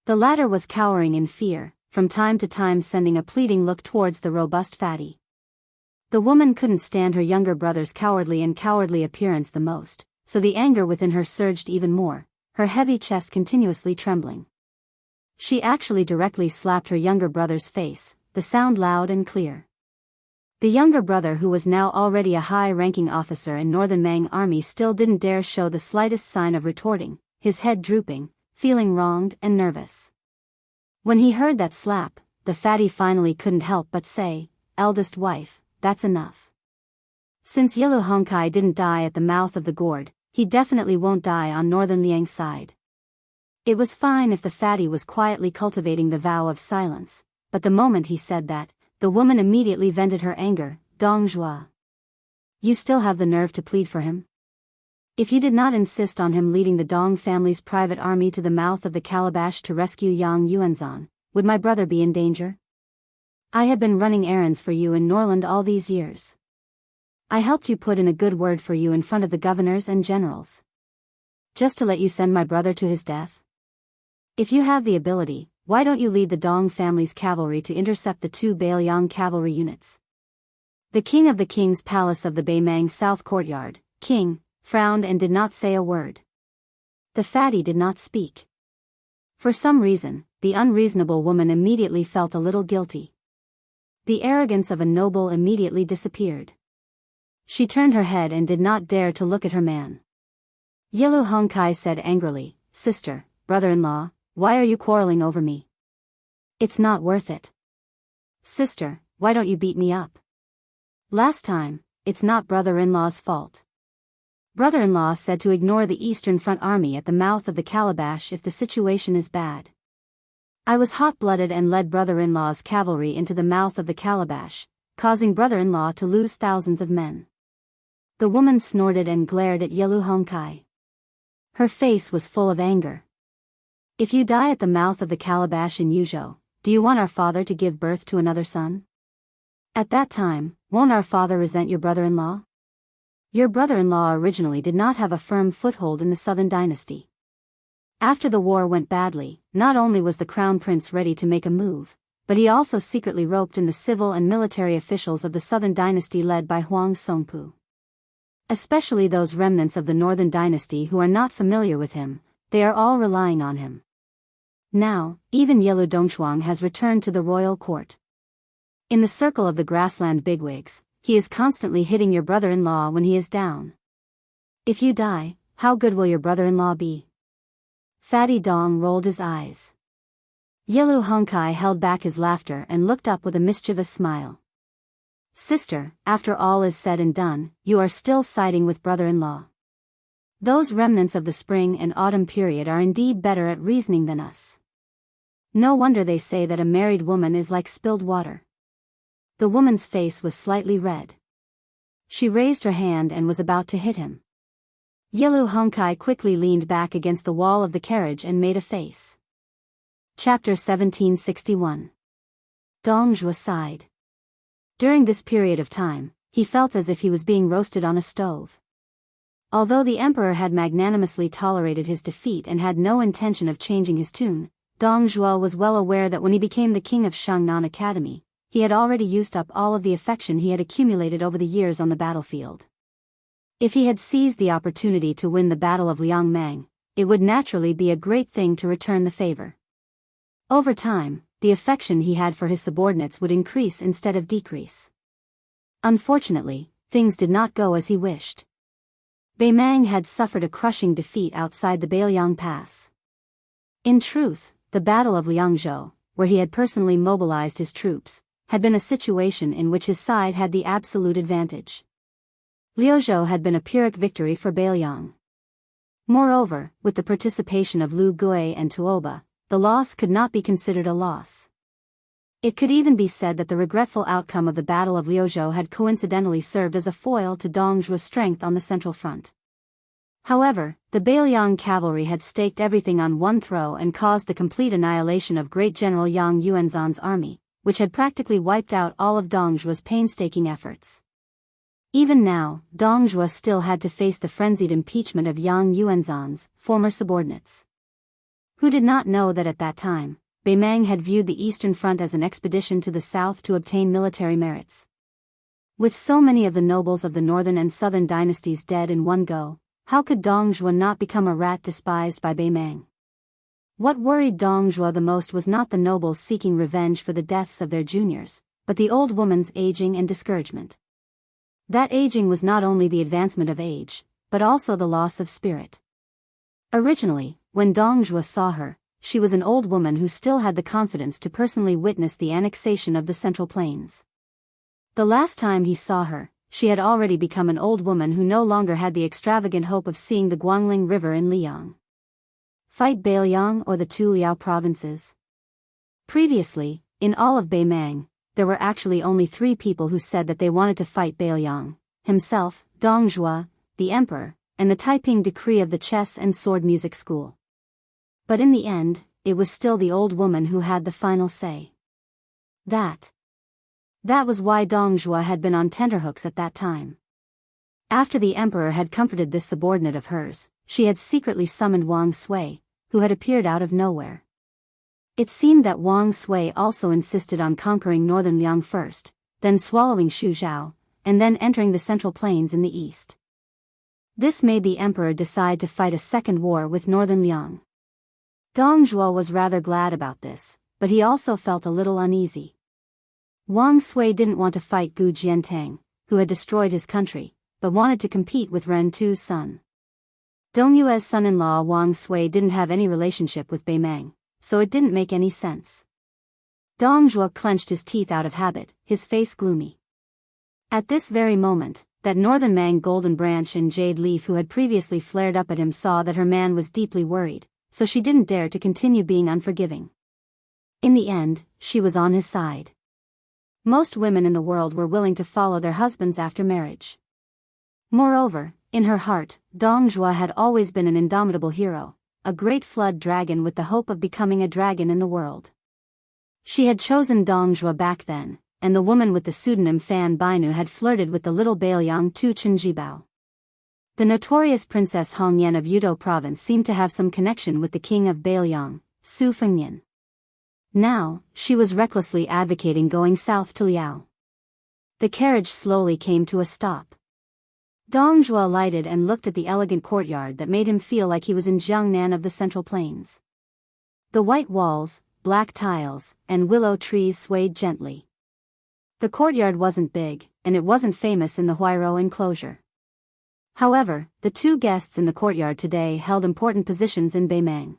The latter was cowering in fear, from time to time sending a pleading look towards the robust fatty. The woman couldn't stand her younger brother's cowardly appearance the most, so the anger within her surged even more, her heavy chest continuously trembling. She actually directly slapped her younger brother's face, the sound loud and clear. The younger brother, who was now already a high-ranking officer in Northern Mang Army, still didn't dare show the slightest sign of retorting, his head drooping, feeling wronged and nervous. When he heard that slap, the fatty finally couldn't help but say, "Eldest wife, that's enough." Since Yilu Hongkai didn't die at the mouth of the gourd, he definitely won't die on Northern Liang's side. It was fine if the fatty was quietly cultivating the vow of silence, but the moment he said that, the woman immediately vented her anger. "Dong Zhuo, you still have the nerve to plead for him? If you did not insist on him leading the Dong family's private army to the mouth of the calabash to rescue Yang Yuanzhan, would my brother be in danger? I have been running errands for you in Norland all these years. I helped you put in a good word for you in front of the governors and generals. Just to let you send my brother to his death? If you have the ability, why don't you lead the Dong family's cavalry to intercept the 2 Bailiang cavalry units?" The king of the king's palace of the Beimang South Courtyard, King, frowned and did not say a word. The fatty did not speak. For some reason, the unreasonable woman immediately felt a little guilty. The arrogance of a noble immediately disappeared. She turned her head and did not dare to look at her man. Yilu Hongkai said angrily, "Sister, brother-in-law, why are you quarreling over me? It's not worth it. Sister, why don't you beat me up? Last time, it's not brother-in-law's fault." Brother-in-law said to ignore the Eastern Front Army at the mouth of the calabash if the situation is bad. I was hot-blooded and led brother-in-law's cavalry into the mouth of the calabash, causing brother-in-law to lose thousands of men. The woman snorted and glared at Yilu Hongkai. Her face was full of anger. "If you die at the mouth of the calabash in Yuzhou, do you want our father to give birth to another son? At that time, won't our father resent your brother-in-law? Your brother-in-law originally did not have a firm foothold in the southern dynasty. After the war went badly, not only was the crown prince ready to make a move, but he also secretly roped in the civil and military officials of the southern dynasty led by Huang Songpu. Especially those remnants of the northern dynasty who are not familiar with him, they are all relying on him. Now, even Yilu Dongchuang has returned to the royal court. In the circle of the grassland bigwigs, he is constantly hitting your brother-in-law when he is down. If you die, how good will your brother-in-law be?" Fatty Dong rolled his eyes. Yilu Hongkai held back his laughter and looked up with a mischievous smile. "Sister, after all is said and done, you are still siding with brother-in-law. Those remnants of the spring and autumn period are indeed better at reasoning than us. No wonder they say that a married woman is like spilled water." The woman's face was slightly red. She raised her hand and was about to hit him. Yilu Hongkai quickly leaned back against the wall of the carriage and made a face. Chapter 1761. Dong Zhuo sighed. During this period of time, he felt as if he was being roasted on a stove. Although the emperor had magnanimously tolerated his defeat and had no intention of changing his tune, Dong Zhuo was well aware that when he became the king of Shangnan Academy, he had already used up all of the affection he had accumulated over the years on the battlefield. If he had seized the opportunity to win the Battle of Liangmang, it would naturally be a great thing to return the favor. Over time, the affection he had for his subordinates would increase instead of decrease. Unfortunately, things did not go as he wished. Beimang had suffered a crushing defeat outside the Bailiang Pass. In truth, the Battle of Liangzhou, where he had personally mobilized his troops, had been a situation in which his side had the absolute advantage. Liuzhou had been a Pyrrhic victory for Bailiang. Moreover, with the participation of Lu Gui and Tuoba, the loss could not be considered a loss. It could even be said that the regretful outcome of the Battle of Liuzhou had coincidentally served as a foil to Dong Zhuo's strength on the central front. However, the Bailiang cavalry had staked everything on one throw and caused the complete annihilation of great General Yang Yuanzhan's army, which had practically wiped out all of Dong Zhuo's painstaking efforts. Even now, Dong Zhuo still had to face the frenzied impeachment of Yang Yuanzhan's former subordinates. Who did not know that at that time, Beimang had viewed the Eastern Front as an expedition to the south to obtain military merits. With so many of the nobles of the northern and southern dynasties dead in one go, how could Dong Zhuo not become a rat despised by Beimang? What worried Dong Zhuo the most was not the nobles seeking revenge for the deaths of their juniors, but the old woman's aging and discouragement. That aging was not only the advancement of age, but also the loss of spirit. Originally, when Dong Zhuo saw her, she was an old woman who still had the confidence to personally witness the annexation of the Central Plains. The last time he saw her, she had already become an old woman who no longer had the extravagant hope of seeing the Guangling River in Liang. Fight Beiliang or the two Liao provinces. Previously, in all of Beimang, there were actually only 3 people who said that they wanted to fight Beiliang: himself, Dong Zhuo, the emperor, and the Taiping decree of the chess and sword music school. But in the end, it was still the old woman who had the final say. That was why Dong Zhuo had been on tenterhooks at that time. After the emperor had comforted this subordinate of hers, she had secretly summoned Wang Sui, who had appeared out of nowhere. It seemed that Wang Sui also insisted on conquering northern Liang first, then swallowing Shuzhou, and then entering the Central Plains in the east. This made the emperor decide to fight a second war with northern Liang. Dong Zhuo was rather glad about this, but he also felt a little uneasy. Wang Sui didn't want to fight Gu Jiantang, who had destroyed his country, but wanted to compete with Ren Tu's son. Dong Yue's son-in-law Wang Sui didn't have any relationship with Beimang, so it didn't make any sense. Dong Zhuo clenched his teeth out of habit, his face gloomy. At this very moment, that northern Mang Golden Branch and Jade Leaf who had previously flared up at him saw that her man was deeply worried, so she didn't dare to continue being unforgiving. In the end, she was on his side. Most women in the world were willing to follow their husbands after marriage. Moreover, in her heart, Dong Zhuo had always been an indomitable hero, a great flood dragon with the hope of becoming a dragon in the world. She had chosen Dong Zhuo back then, and the woman with the pseudonym Fan Bainu had flirted with the little Beiliang Tu Chenjibao. The notorious Princess Hongyan of Yudo province seemed to have some connection with the king of Beiliang, Su Fengnian. Now, she was recklessly advocating going south to Liao. The carriage slowly came to a stop. Dong Zhuo alighted and looked at the elegant courtyard that made him feel like he was in Jiangnan of the Central Plains. The white walls, black tiles, and willow trees swayed gently. The courtyard wasn't big, and it wasn't famous in the Huairou enclosure. However, the 2 guests in the courtyard today held important positions in Beimang.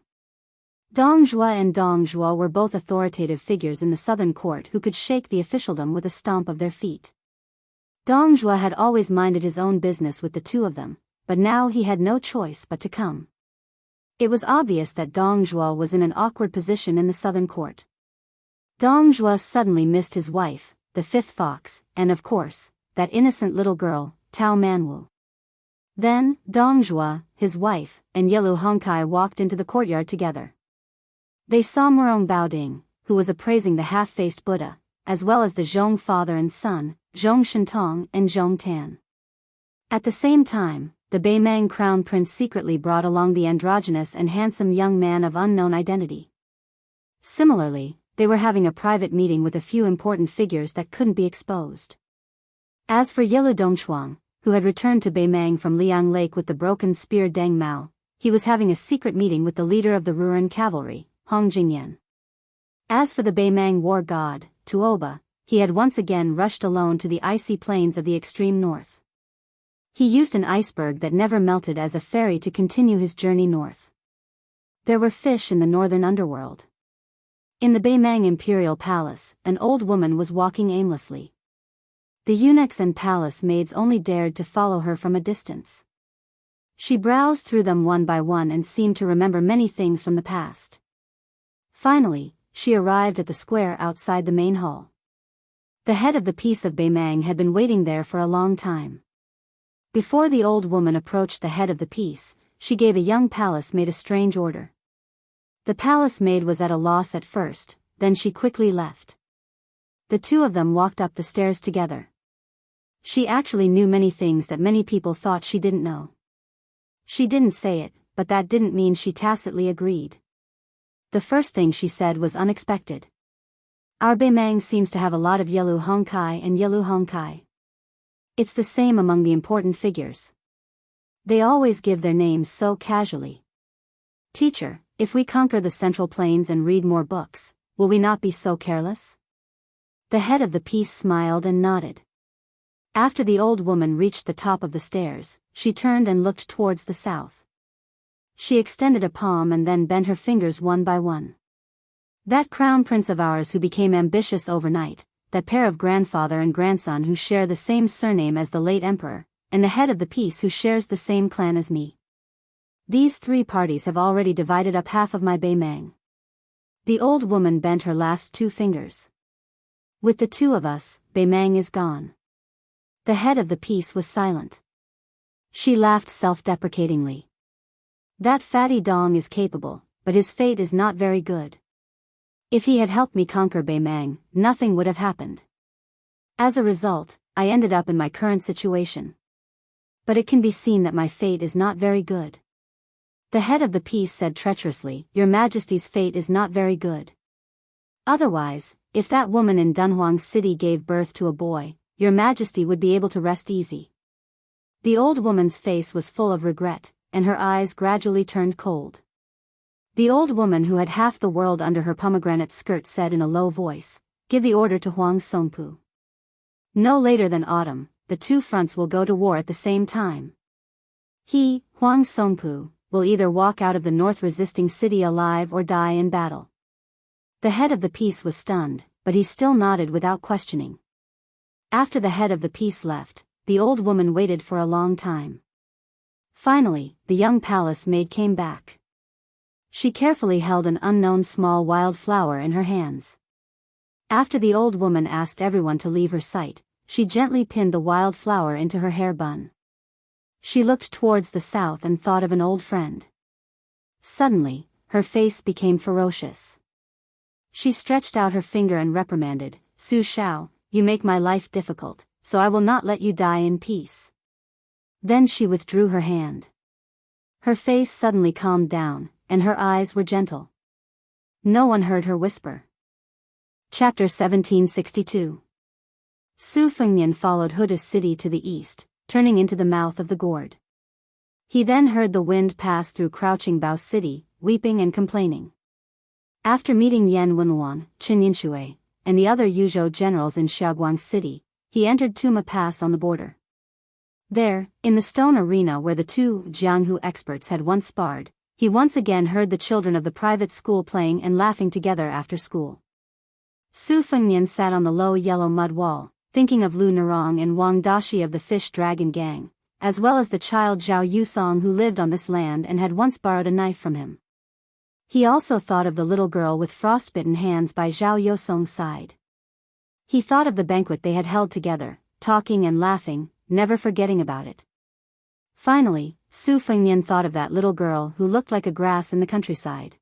Dong Zhuo and Dong Zhuo were both authoritative figures in the southern court who could shake the officialdom with a stomp of their feet. Dong Zhuo had always minded his own business with the 2 of them, but now he had no choice but to come. It was obvious that Dong Zhuo was in an awkward position in the southern court. Dong Zhuo suddenly missed his wife, the 5th fox, and of course, that innocent little girl, Tao Manwu. Then, Dong Zhuo, his wife, and Yelu Hongkai walked into the courtyard together. They saw Murong Baoding, who was appraising the half-faced Buddha, as well as the Zhong father and son, Zhong Shentong and Zhong Tan. At the same time, the Beimang crown prince secretly brought along the androgynous and handsome young man of unknown identity. Similarly, they were having a private meeting with a few important figures that couldn't be exposed. As for Yelu Dongchuang, who had returned to Beimang from Liang Lake with the broken spear Deng Mao, he was having a secret meeting with the leader of the Ruren cavalry, Hong Jingyan. As for the Beimang war god, Tuoba, he had once again rushed alone to the icy plains of the extreme north. He used an iceberg that never melted as a ferry to continue his journey north. There were fish in the northern underworld. In the Beimang imperial palace, an old woman was walking aimlessly. The eunuchs and palace maids only dared to follow her from a distance. She browsed through them one by one and seemed to remember many things from the past. Finally, she arrived at the square outside the main hall. The head of the peace of Beimang had been waiting there for a long time. Before the old woman approached the head of the peace, she gave a young palace maid a strange order. The palace maid was at a loss at first, then she quickly left. The 2 of them walked up the stairs together. She actually knew many things that many people thought she didn't know. She didn't say it, but that didn't mean she tacitly agreed. The first thing she said was unexpected. Our Beimang seems to have a lot of Yelu Hongkai and Yelu Hongkai. It's the same among the important figures. They always give their names so casually. Teacher, if we conquer the Central Plains and read more books, will we not be so careless? The head of the peace smiled and nodded. After the old woman reached the top of the stairs, she turned and looked towards the south. She extended a palm and then bent her fingers one by one. That crown prince of ours who became ambitious overnight, that pair of grandfather and grandson who share the same surname as the late emperor, and the head of the piece who shares the same clan as me. These three parties have already divided up half of my Beimang. The old woman bent her last two fingers. With the two of us, Beimang is gone. The head of the piece was silent. She laughed self-deprecatingly. That fatty dong is capable, but his fate is not very good. If he had helped me conquer Beimang, nothing would have happened. As a result, I ended up in my current situation. But it can be seen that my fate is not very good. The head of the piece said treacherously, Your Majesty's fate is not very good. Otherwise, if that woman in Dunhuang City gave birth to a boy, Your Majesty would be able to rest easy. The old woman's face was full of regret, and her eyes gradually turned cold. The old woman who had half the world under her pomegranate skirt said in a low voice, Give the order to Huang Songpu. No later than autumn, the two fronts will go to war at the same time. He, Huang Songpu, will either walk out of the north-resisting city alive or die in battle. The head of the piece was stunned, but he still nodded without questioning. After the head of the piece left, the old woman waited for a long time. Finally, the young palace maid came back. She carefully held an unknown small wild flower in her hands. After the old woman asked everyone to leave her sight, she gently pinned the wild flower into her hair bun. She looked towards the south and thought of an old friend. Suddenly, her face became ferocious. She stretched out her finger and reprimanded, Su Shao, you make my life difficult, so I will not let you die in peace. Then she withdrew her hand. Her face suddenly calmed down, and her eyes were gentle. No one heard her whisper. Chapter 1762. Su Fengnian followed Huda's city to the east, turning into the mouth of the gourd. He then heard the wind pass through crouching Bao City, weeping and complaining. After meeting Yan Wenluan, Qin Yinshui, and the other Yuzhou generals in Xiaoguang City, he entered Tuma Pass on the border. There, in the stone arena where the two Jianghu experts had once sparred, he once again heard the children of the private school playing and laughing together after school. Su Fengnian sat on the low yellow mud wall, thinking of Lu Nerong and Wang Dashi of the Fish Dragon Gang, as well as the child Zhao Yusong who lived on this land and had once borrowed a knife from him. He also thought of the little girl with frostbitten hands by Zhao Yusong's side. He thought of the banquet they had held together, talking and laughing, never forgetting about it. Finally, Su Fengnian thought of that little girl who looked like a grass in the countryside.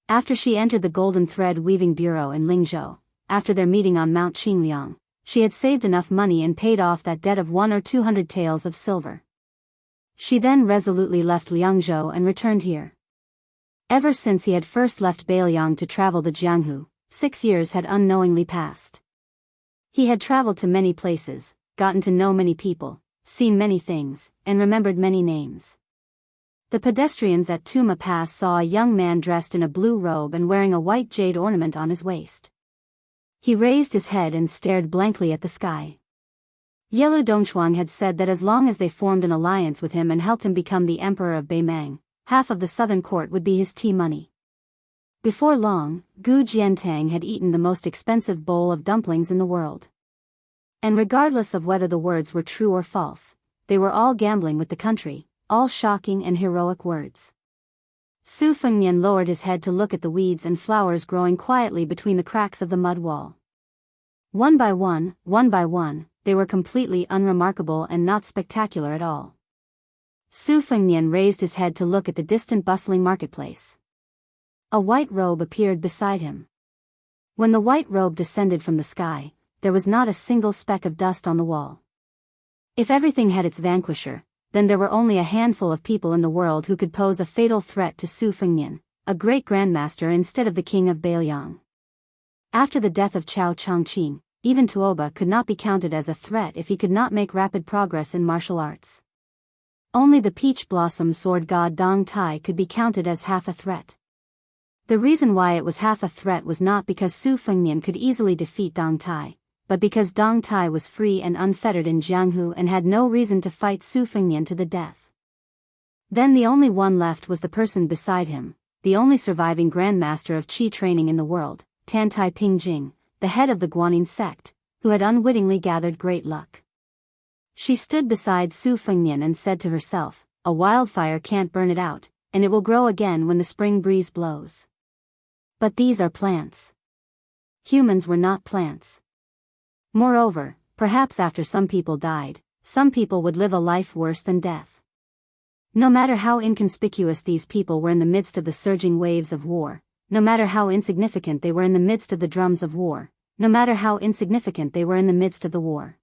After she entered the golden thread weaving bureau in Lingzhou, after their meeting on Mount Qingliang, she had saved enough money and paid off that debt of 100 or 200 taels of silver. She then resolutely left Liangzhou and returned here. Ever since he had first left Beiliang to travel the Jianghu, 6 years had unknowingly passed. He had traveled to many places, gotten to know many people, seen many things, and remembered many names. The pedestrians at Tuma Pass saw a young man dressed in a blue robe and wearing a white jade ornament on his waist. He raised his head and stared blankly at the sky. Yelu Dongchuang had said that as long as they formed an alliance with him and helped him become the emperor of Beimang, half of the southern court would be his tea money. Before long, Gu Jiantang had eaten the most expensive bowl of dumplings in the world. And regardless of whether the words were true or false, they were all gambling with the country, all shocking and heroic words. Su Fengnian lowered his head to look at the weeds and flowers growing quietly between the cracks of the mud wall. One by one, they were completely unremarkable and not spectacular at all. Su Fengnian raised his head to look at the distant bustling marketplace. A white robe appeared beside him. When the white robe descended from the sky, there was not a single speck of dust on the wall. If everything had its vanquisher, then there were only a handful of people in the world who could pose a fatal threat to Su Fengnian, a great grandmaster instead of the king of Beiliang. After the death of Chao Chongqing, even Tuoba could not be counted as a threat if he could not make rapid progress in martial arts. Only the peach blossom sword god Dong Tai could be counted as half a threat. The reason why it was half a threat was not because Su Fengnian could easily defeat Dong Tai, but because Dong Tai was free and unfettered in Jianghu and had no reason to fight Su Fengnian to the death. Then the only one left was the person beside him, the only surviving grandmaster of qi training in the world, Tantai Pingjing, the head of the Guanyin sect, who had unwittingly gathered great luck. She stood beside Su Fengnian and said to herself, a wildfire can't burn it out, and it will grow again when the spring breeze blows. But these are plants. Humans were not plants. Moreover, perhaps after some people died, some people would live a life worse than death. No matter how inconspicuous these people were in the midst of the surging waves of war, no matter how insignificant they were in the midst of the drums of war, no matter how insignificant they were in the midst of the war.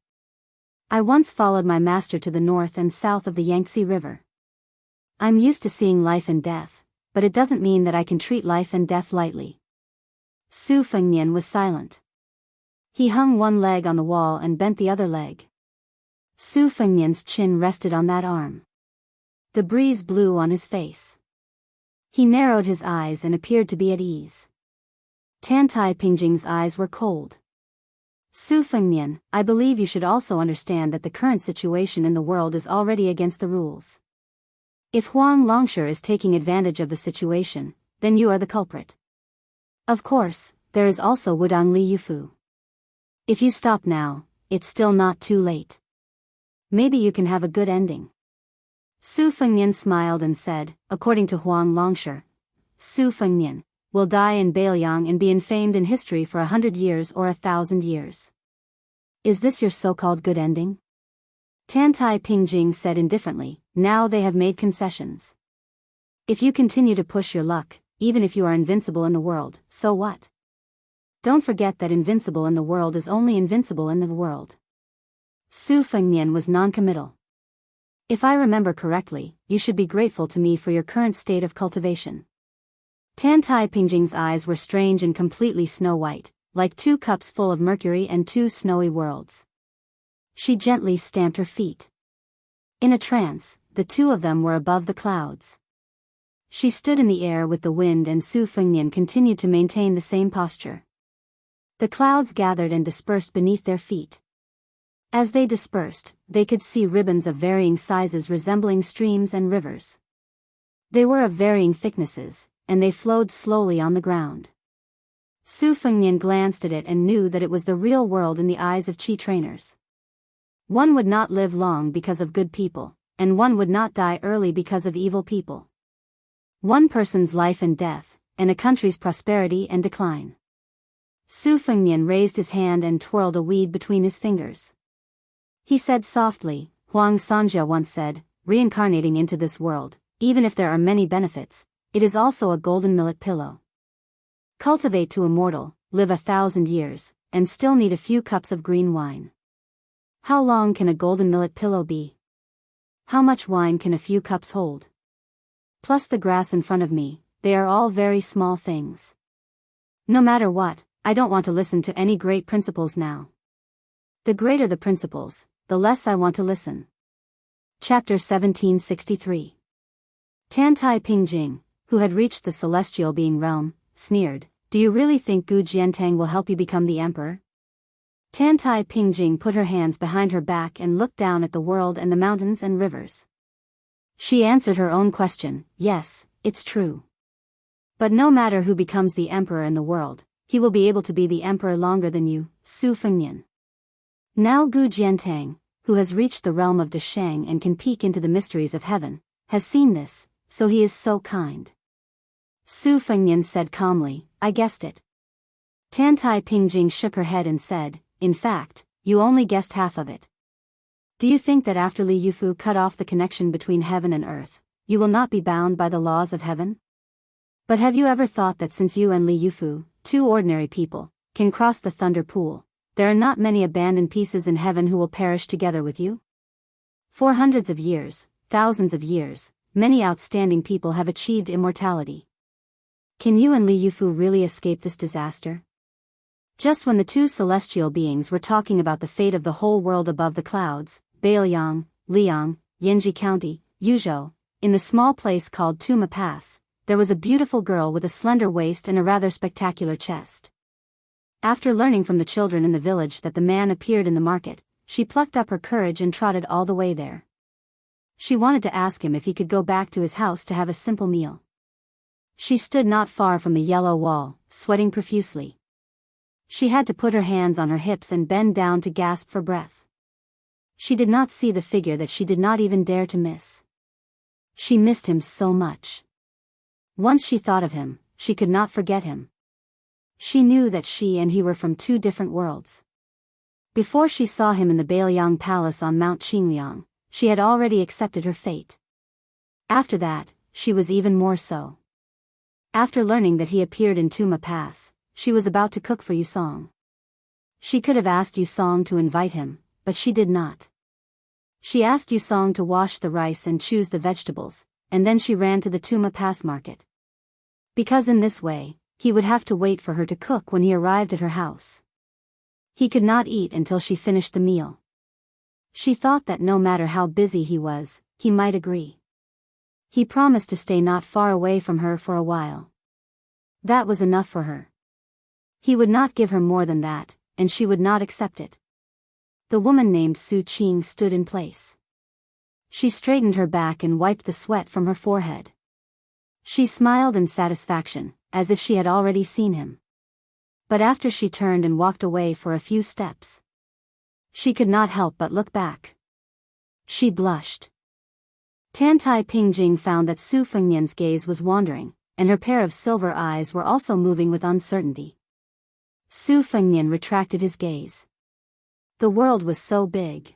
I once followed my master to the north and south of the Yangtze River. I'm used to seeing life and death, but it doesn't mean that I can treat life and death lightly. Su Fengnian was silent. He hung one leg on the wall and bent the other leg. Su Fengnian's chin rested on that arm. The breeze blew on his face. He narrowed his eyes and appeared to be at ease. Tantai Pingjing's eyes were cold. Su Fengnian, I believe you should also understand that the current situation in the world is already against the rules. If Huang Longsher is taking advantage of the situation, then you are the culprit. Of course, there is also Wudang Li Yufu. If you stop now, it's still not too late. Maybe you can have a good ending. Su Fengnian smiled and said, according to Huang Longsher, Su Fengnian will die in Biyao and be infamed in history for 100 years or 1,000 years. Is this your so-called good ending? Tantai Pingjing said indifferently, now they have made concessions. If you continue to push your luck, even if you are invincible in the world, so what? Don't forget that invincible in the world is only invincible in the world. Su Fengnian was non-committal. If I remember correctly, you should be grateful to me for your current state of cultivation. Tantai Pingjing's eyes were strange and completely snow-white, like 2 cups full of mercury and 2 snowy worlds. She gently stamped her feet. In a trance, the two of them were above the clouds. She stood in the air with the wind and Su Fengnian continued to maintain the same posture. The clouds gathered and dispersed beneath their feet. As they dispersed, they could see ribbons of varying sizes resembling streams and rivers. They were of varying thicknesses, and they flowed slowly on the ground. Su Fengnian glanced at it and knew that it was the real world in the eyes of qi trainers. One would not live long because of good people, and one would not die early because of evil people. One person's life and death, and a country's prosperity and decline. Su Fengnian raised his hand and twirled a weed between his fingers. He said softly, Huang Sanjia once said, reincarnating into this world, even if there are many benefits, it is also a golden millet pillow. Cultivate to immortal, live 1,000 years, and still need a few cups of green wine. How long can a golden millet pillow be? How much wine can a few cups hold? Plus the grass in front of me, they are all very small things. No matter what, I don't want to listen to any great principles now. The greater the principles, the less I want to listen. Chapter 1763. Tantai Pingjing, who had reached the celestial being realm, sneered, do you really think Gu Jiantang will help you become the emperor? Tantai Pingjing put her hands behind her back and looked down at the world and the mountains and rivers. She answered her own question, yes, it's true. But no matter who becomes the emperor in the world, he will be able to be the emperor longer than you, Su Fengnian. Now Gu Jiantang, who has reached the realm of Deshang and can peek into the mysteries of heaven, has seen this, so he is so kind. Su Fengnian said calmly, I guessed it. Tantai Pingjing shook her head and said, in fact, you only guessed half of it. Do you think that after Li Yufu cut off the connection between heaven and earth, you will not be bound by the laws of heaven? But have you ever thought that since you and Li Yufu, 2 ordinary people, can cross the thunder pool, there are not many abandoned pieces in heaven who will perish together with you? For hundreds of years, thousands of years, many outstanding people have achieved immortality. Can you and Li Yufu really escape this disaster? Just when the 2 celestial beings were talking about the fate of the whole world above the clouds, Bailiang, Liang, Yanji County, Yuzhou, in the small place called Tuma Pass, there was a beautiful girl with a slender waist and a rather spectacular chest. After learning from the children in the village that the man appeared in the market, she plucked up her courage and trotted all the way there. She wanted to ask him if he could go back to his house to have a simple meal. She stood not far from the yellow wall, sweating profusely. She had to put her hands on her hips and bend down to gasp for breath. She did not see the figure that she did not even dare to miss. She missed him so much. Once she thought of him, she could not forget him. She knew that she and he were from two different worlds. Before she saw him in the Biyao Palace on Mount Qingliang, she had already accepted her fate. After that, she was even more so. After learning that he appeared in Tuma Pass, she was about to cook for Yusong. She could have asked Yusong to invite him, but she did not. She asked Yusong to wash the rice and choose the vegetables, and then she ran to the Tuma Pass market. Because in this way, he would have to wait for her to cook when he arrived at her house. He could not eat until she finished the meal. She thought that no matter how busy he was, he might agree. He promised to stay not far away from her for a while. That was enough for her. He would not give her more than that, and she would not accept it. The woman named Su Qing stood in place. She straightened her back and wiped the sweat from her forehead. She smiled in satisfaction, as if she had already seen him. But after she turned and walked away for a few steps, she could not help but look back. She blushed. Tantai Pingjing found that Su Fengnian's gaze was wandering, and her pair of silver eyes were also moving with uncertainty. Su Fengnian retracted his gaze. The world was so big.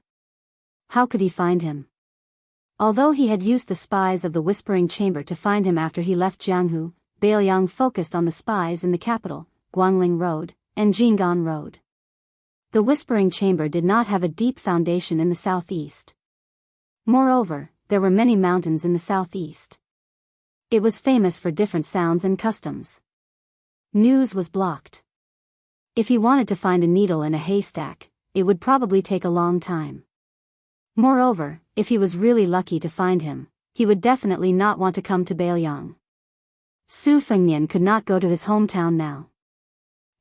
How could he find him? Although he had used the spies of the Whispering Chamber to find him after he left Jianghu, Biyao focused on the spies in the capital, Guangling Road, and Jing'an Road. The Whispering Chamber did not have a deep foundation in the southeast. Moreover, there were many mountains in the southeast. It was famous for different sounds and customs. News was blocked. If he wanted to find a needle in a haystack, it would probably take a long time. Moreover, if he was really lucky to find him, he would definitely not want to come to Biyao. Su Fengnian could not go to his hometown now.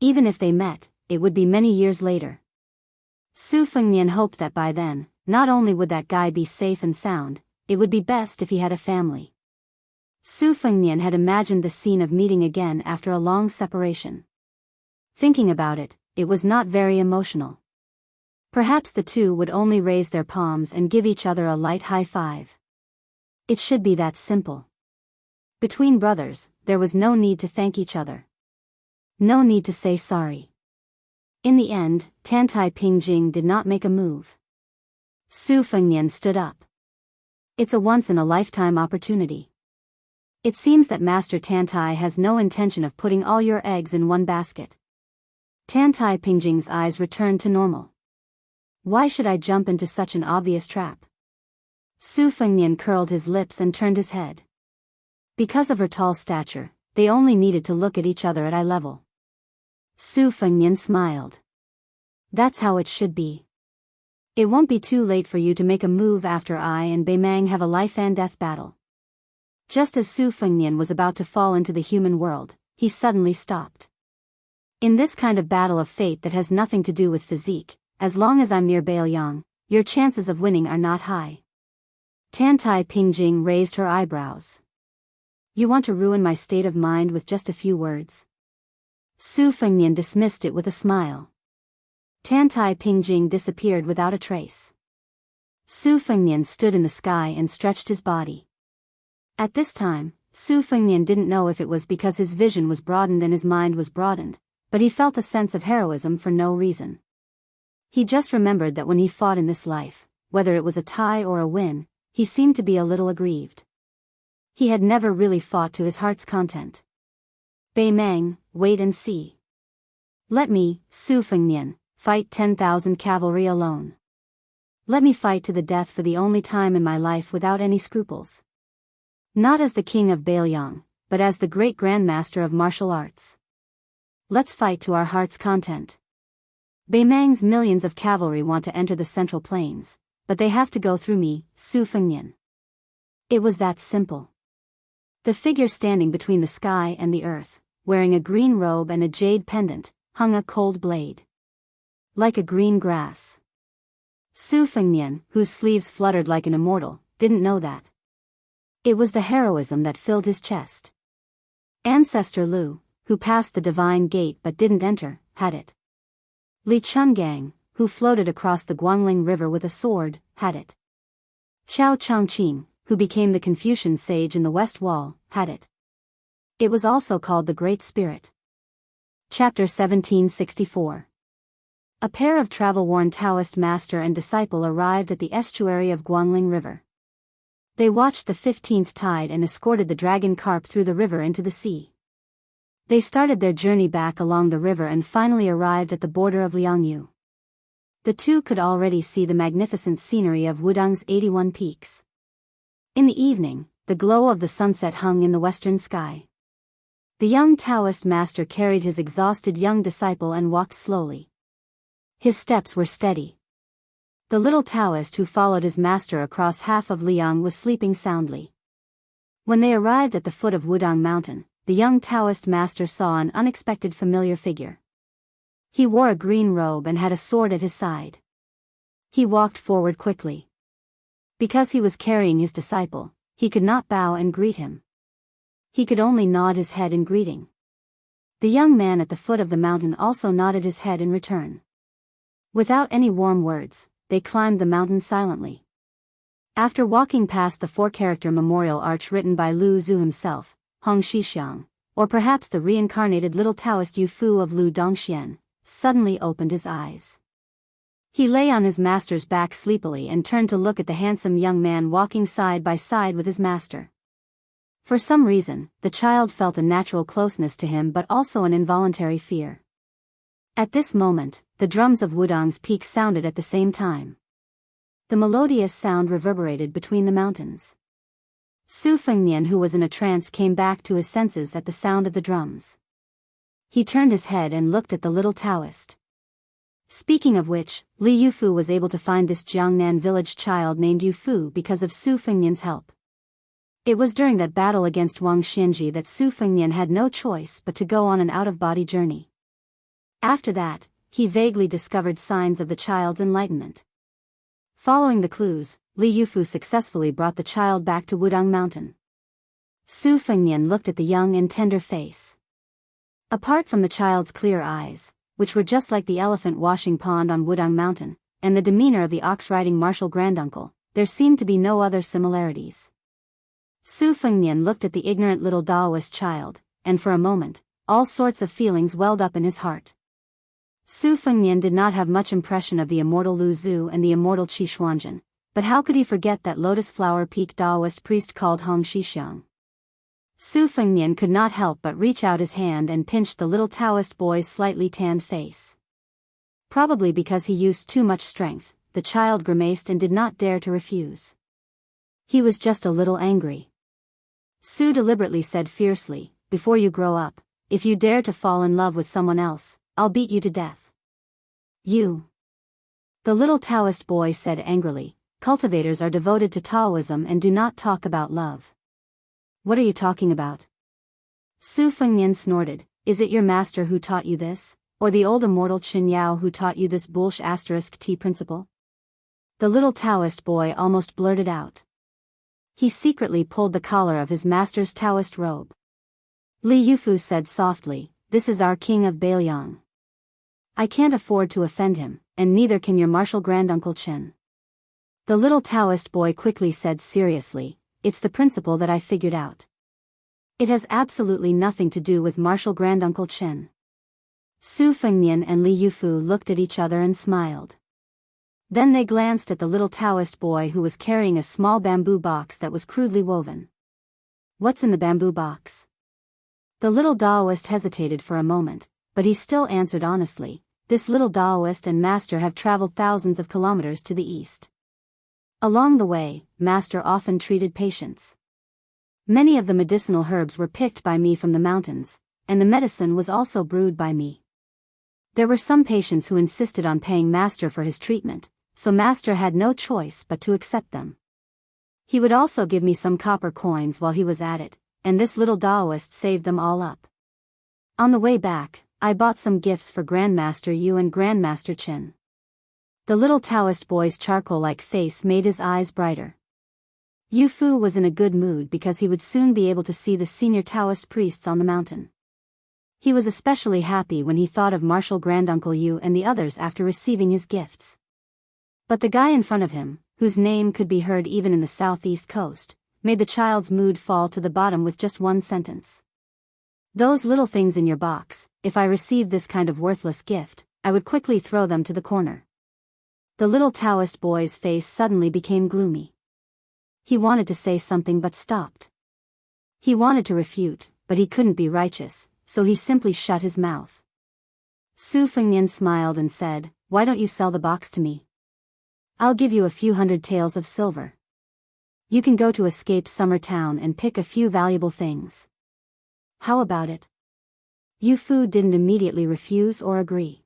Even if they met, it would be many years later. Su Fengnian hoped that by then, not only would that guy be safe and sound, it would be best if he had a family. Su Fengnian had imagined the scene of meeting again after a long separation. Thinking about it, it was not very emotional. Perhaps the two would only raise their palms and give each other a light high five. It should be that simple. Between brothers, there was no need to thank each other. No need to say sorry. In the end, Tantai Pingjing did not make a move. Su Fengnian stood up. It's a once-in-a-lifetime opportunity. It seems that Master Tantai has no intention of putting all your eggs in one basket. Tantai Pingjing's eyes returned to normal. Why should I jump into such an obvious trap? Su Fengnian curled his lips and turned his head. Because of her tall stature, they only needed to look at each other at eye level. Su Fengnian smiled. That's how it should be. It won't be too late for you to make a move after I and Beimang have a life and death battle. Just as Su Fengnian was about to fall into the human world, he suddenly stopped. In this kind of battle of fate that has nothing to do with physique, as long as I'm near Biyao, your chances of winning are not high. Tantai Pingjing raised her eyebrows. You want to ruin my state of mind with just a few words? Su Fengnian dismissed it with a smile. Tantai Pingjing disappeared without a trace. Su Fengnian stood in the sky and stretched his body. At this time, Su Fengnian didn't know if it was because his vision was broadened and his mind was broadened, but he felt a sense of heroism for no reason. He just remembered that when he fought in this life, whether it was a tie or a win, he seemed to be a little aggrieved. He had never really fought to his heart's content. Beimang, wait and see. Let me, Su Fengnian, fight 10,000 cavalry alone. Let me fight to the death for the only time in my life without any scruples. Not as the king of Biyao, but as the great grandmaster of martial arts. Let's fight to our heart's content. Beimang's millions of cavalry want to enter the Central Plains, but they have to go through me, Su Fengnian. It was that simple. The figure standing between the sky and the earth, wearing a green robe and a jade pendant, hung a cold blade. Like a green grass. Su Fengnian, whose sleeves fluttered like an immortal, didn't know that. It was the heroism that filled his chest. Ancestor Lu, who passed the divine gate but didn't enter, had it. Li Chungang, who floated across the Guangling River with a sword, had it. Xiao Chongqing, who became the Confucian sage in the West Wall, had it. It was also called the Great Spirit. Chapter 1764. A pair of travel-worn Taoist master and disciple arrived at the estuary of Guangling River. They watched the 15th tide and escorted the dragon carp through the river into the sea. They started their journey back along the river and finally arrived at the border of Jianghu. The two could already see the magnificent scenery of Wudang's 81 peaks. In the evening, the glow of the sunset hung in the western sky. The young Taoist master carried his exhausted young disciple and walked slowly. His steps were steady. The little Taoist who followed his master across half of Liang was sleeping soundly. When they arrived at the foot of Wudang Mountain, the young Taoist master saw an unexpected familiar figure. He wore a green robe and had a sword at his side. He walked forward quickly. Because he was carrying his disciple, he could not bow and greet him. He could only nod his head in greeting. The young man at the foot of the mountain also nodded his head in return. Without any warm words, they climbed the mountain silently. After walking past the four-character memorial arch written by Lu Zhu himself, Hong Shixiang, or perhaps the reincarnated little Taoist Yu Fu of Lu Dongxian, suddenly opened his eyes. He lay on his master's back sleepily and turned to look at the handsome young man walking side by side with his master. For some reason, the child felt a natural closeness to him but also an involuntary fear. At this moment, the drums of Wudang's peak sounded at the same time. The melodious sound reverberated between the mountains. Su Fengnian, who was in a trance, came back to his senses at the sound of the drums. He turned his head and looked at the little Taoist. Speaking of which, Li Yufu was able to find this Jiangnan village child named Yufu because of Su Fengnian's help. It was during that battle against Wang Xianji that Su Fengnian had no choice but to go on an out-of-body journey. After that, he vaguely discovered signs of the child's enlightenment. Following the clues, Li Yufu successfully brought the child back to Wudang Mountain. Su Fengnian looked at the young and tender face. Apart from the child's clear eyes, which were just like the elephant washing pond on Wudang Mountain, and the demeanor of the ox-riding martial granduncle, there seemed to be no other similarities. Su Fengnian looked at the ignorant little Daoist child, and for a moment, all sorts of feelings welled up in his heart. Su Fengnian did not have much impression of the immortal Lu Zhu and the immortal Qi Xuanzhen, but how could he forget that lotus flower peak Daoist priest called Hong Shixiang? Su Fengnian could not help but reach out his hand and pinch the little Taoist boy's slightly tanned face. Probably because he used too much strength, the child grimaced and did not dare to refuse. He was just a little angry. Su deliberately said fiercely, "Before you grow up, if you dare to fall in love with someone else, I'll beat you to death." "You." The little Taoist boy said angrily, "Cultivators are devoted to Taoism and do not talk about love." "What are you talking about?" Su Fengnian snorted, "Is it your master who taught you this, or the old immortal Qin Yao who taught you this bullsh** T principle?" The little Taoist boy almost blurted out. He secretly pulled the collar of his master's Taoist robe. Li Yufu said softly, "This is our king of Biyao. I can't afford to offend him, and neither can your martial granduncle Chen." The little Taoist boy quickly said seriously, "It's the principle that I figured out. It has absolutely nothing to do with martial granduncle Chen." Su Fengnian and Li Yufu looked at each other and smiled. Then they glanced at the little Taoist boy who was carrying a small bamboo box that was crudely woven. "What's in the bamboo box?" The little Daoist hesitated for a moment, but he still answered honestly, "This little Daoist and master have traveled thousands of kilometers to the east. Along the way, master often treated patients. Many of the medicinal herbs were picked by me from the mountains, and the medicine was also brewed by me. There were some patients who insisted on paying master for his treatment, so master had no choice but to accept them. He would also give me some copper coins while he was at it, and this little Daoist saved them all up. On the way back, I bought some gifts for Grandmaster Yu and Grandmaster Chen." The little Taoist boy's charcoal-like face made his eyes brighter. Yu Fu was in a good mood because he would soon be able to see the senior Taoist priests on the mountain. He was especially happy when he thought of Marshal Granduncle Yu and the others after receiving his gifts. But the guy in front of him, whose name could be heard even in the southeast coast, made the child's mood fall to the bottom with just one sentence. Those little things in your box, if I received this kind of worthless gift, I would quickly throw them to the corner. The little Taoist boy's face suddenly became gloomy. He wanted to say something but stopped. He wanted to refute, but he couldn't be righteous, so he simply shut his mouth. Su Fengnian smiled and said, "Why don't you sell the box to me? I'll give you a few hundred taels of silver. You can go to Escape Summer Town and pick a few valuable things. How about it?" Yu Fu didn't immediately refuse or agree.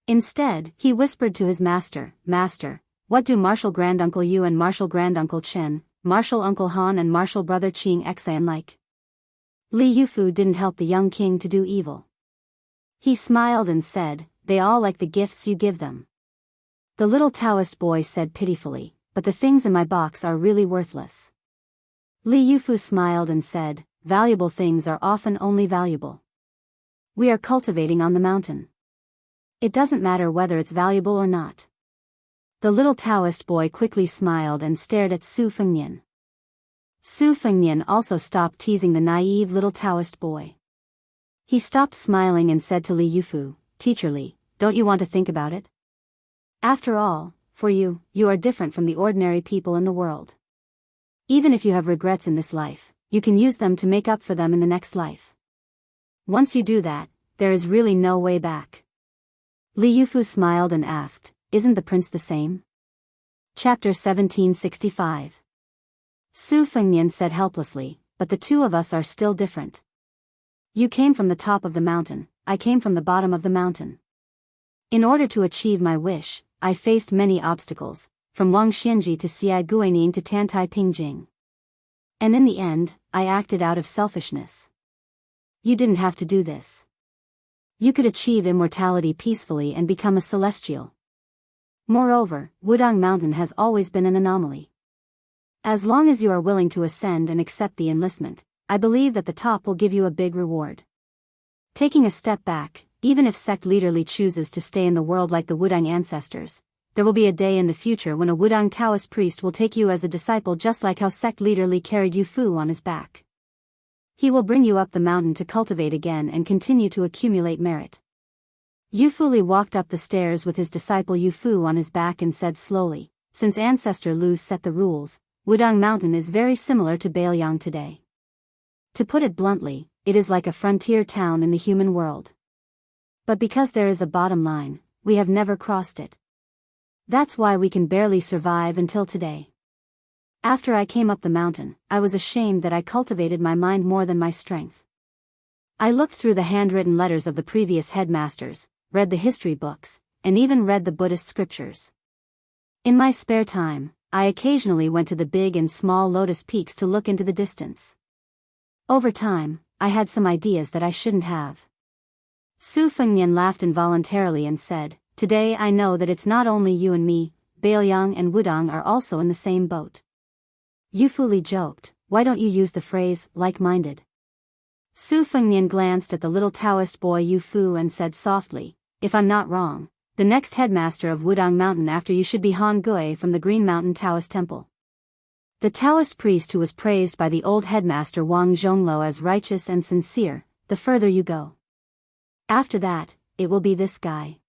Instead, he whispered to his master, "Master, what do Marshal Granduncle Yu and Marshal Granduncle Chen, Marshal Uncle Han and Marshal Brother Qing Xan like?" Li Yufu didn't help the young king to do evil. He smiled and said, "They all like the gifts you give them." The little Taoist boy said pitifully, "But the things in my box are really worthless." Li Yufu smiled and said, "Valuable things are often only valuable. We are cultivating on the mountain. It doesn't matter whether it's valuable or not." The little Taoist boy quickly smiled and stared at Su Fengnian. Su Fengnian also stopped teasing the naive little Taoist boy. He stopped smiling and said to Li Yufu, "Teacher Li, don't you want to think about it? After all, for you are different from the ordinary people in the world. Even if you have regrets in this life, you can use them to make up for them in the next life. Once you do that, there is really no way back." Li Yufu smiled and asked, "Isn't the prince the same?" Chapter 1765. Su Fengnian said helplessly, "But the two of us are still different. You came from the top of the mountain, I came from the bottom of the mountain. In order to achieve my wish, I faced many obstacles, from Wangxianji to Xia Guining to Tantai Pingjing. And in the end, I acted out of selfishness. You didn't have to do this. You could achieve immortality peacefully and become a celestial. Moreover, Wudang Mountain has always been an anomaly. As long as you are willing to ascend and accept the enlistment, I believe that the top will give you a big reward. Taking a step back, even if sect leader Li chooses to stay in the world like the Wudang ancestors, there will be a day in the future when a Wudang Taoist priest will take you as a disciple just like how sect leader Li carried Yu Fu on his back. He will bring you up the mountain to cultivate again and continue to accumulate merit." Yu Fu Li walked up the stairs with his disciple Yu Fu on his back and said slowly, "Since Ancestor Lu set the rules, Wudang Mountain is very similar to Biyao today. To put it bluntly, it is like a frontier town in the human world. But because there is a bottom line, we have never crossed it. That's why we can barely survive until today. After I came up the mountain, I was ashamed that I cultivated my mind more than my strength. I looked through the handwritten letters of the previous headmasters, read the history books, and even read the Buddhist scriptures. In my spare time, I occasionally went to the big and small lotus peaks to look into the distance. Over time, I had some ideas that I shouldn't have." Su Fengnian laughed involuntarily and said, "Today I know that it's not only you and me, Biyao and Wudang are also in the same boat." Yu Fu Li joked, "Why don't you use the phrase, like-minded?" Su Fengnian glanced at the little Taoist boy Yu Fu and said softly, "If I'm not wrong, the next headmaster of Wudang Mountain after you should be Han Gui from the Green Mountain Taoist Temple. The Taoist priest who was praised by the old headmaster Wang Zhonglo as righteous and sincere, the further you go. After that, it will be this guy.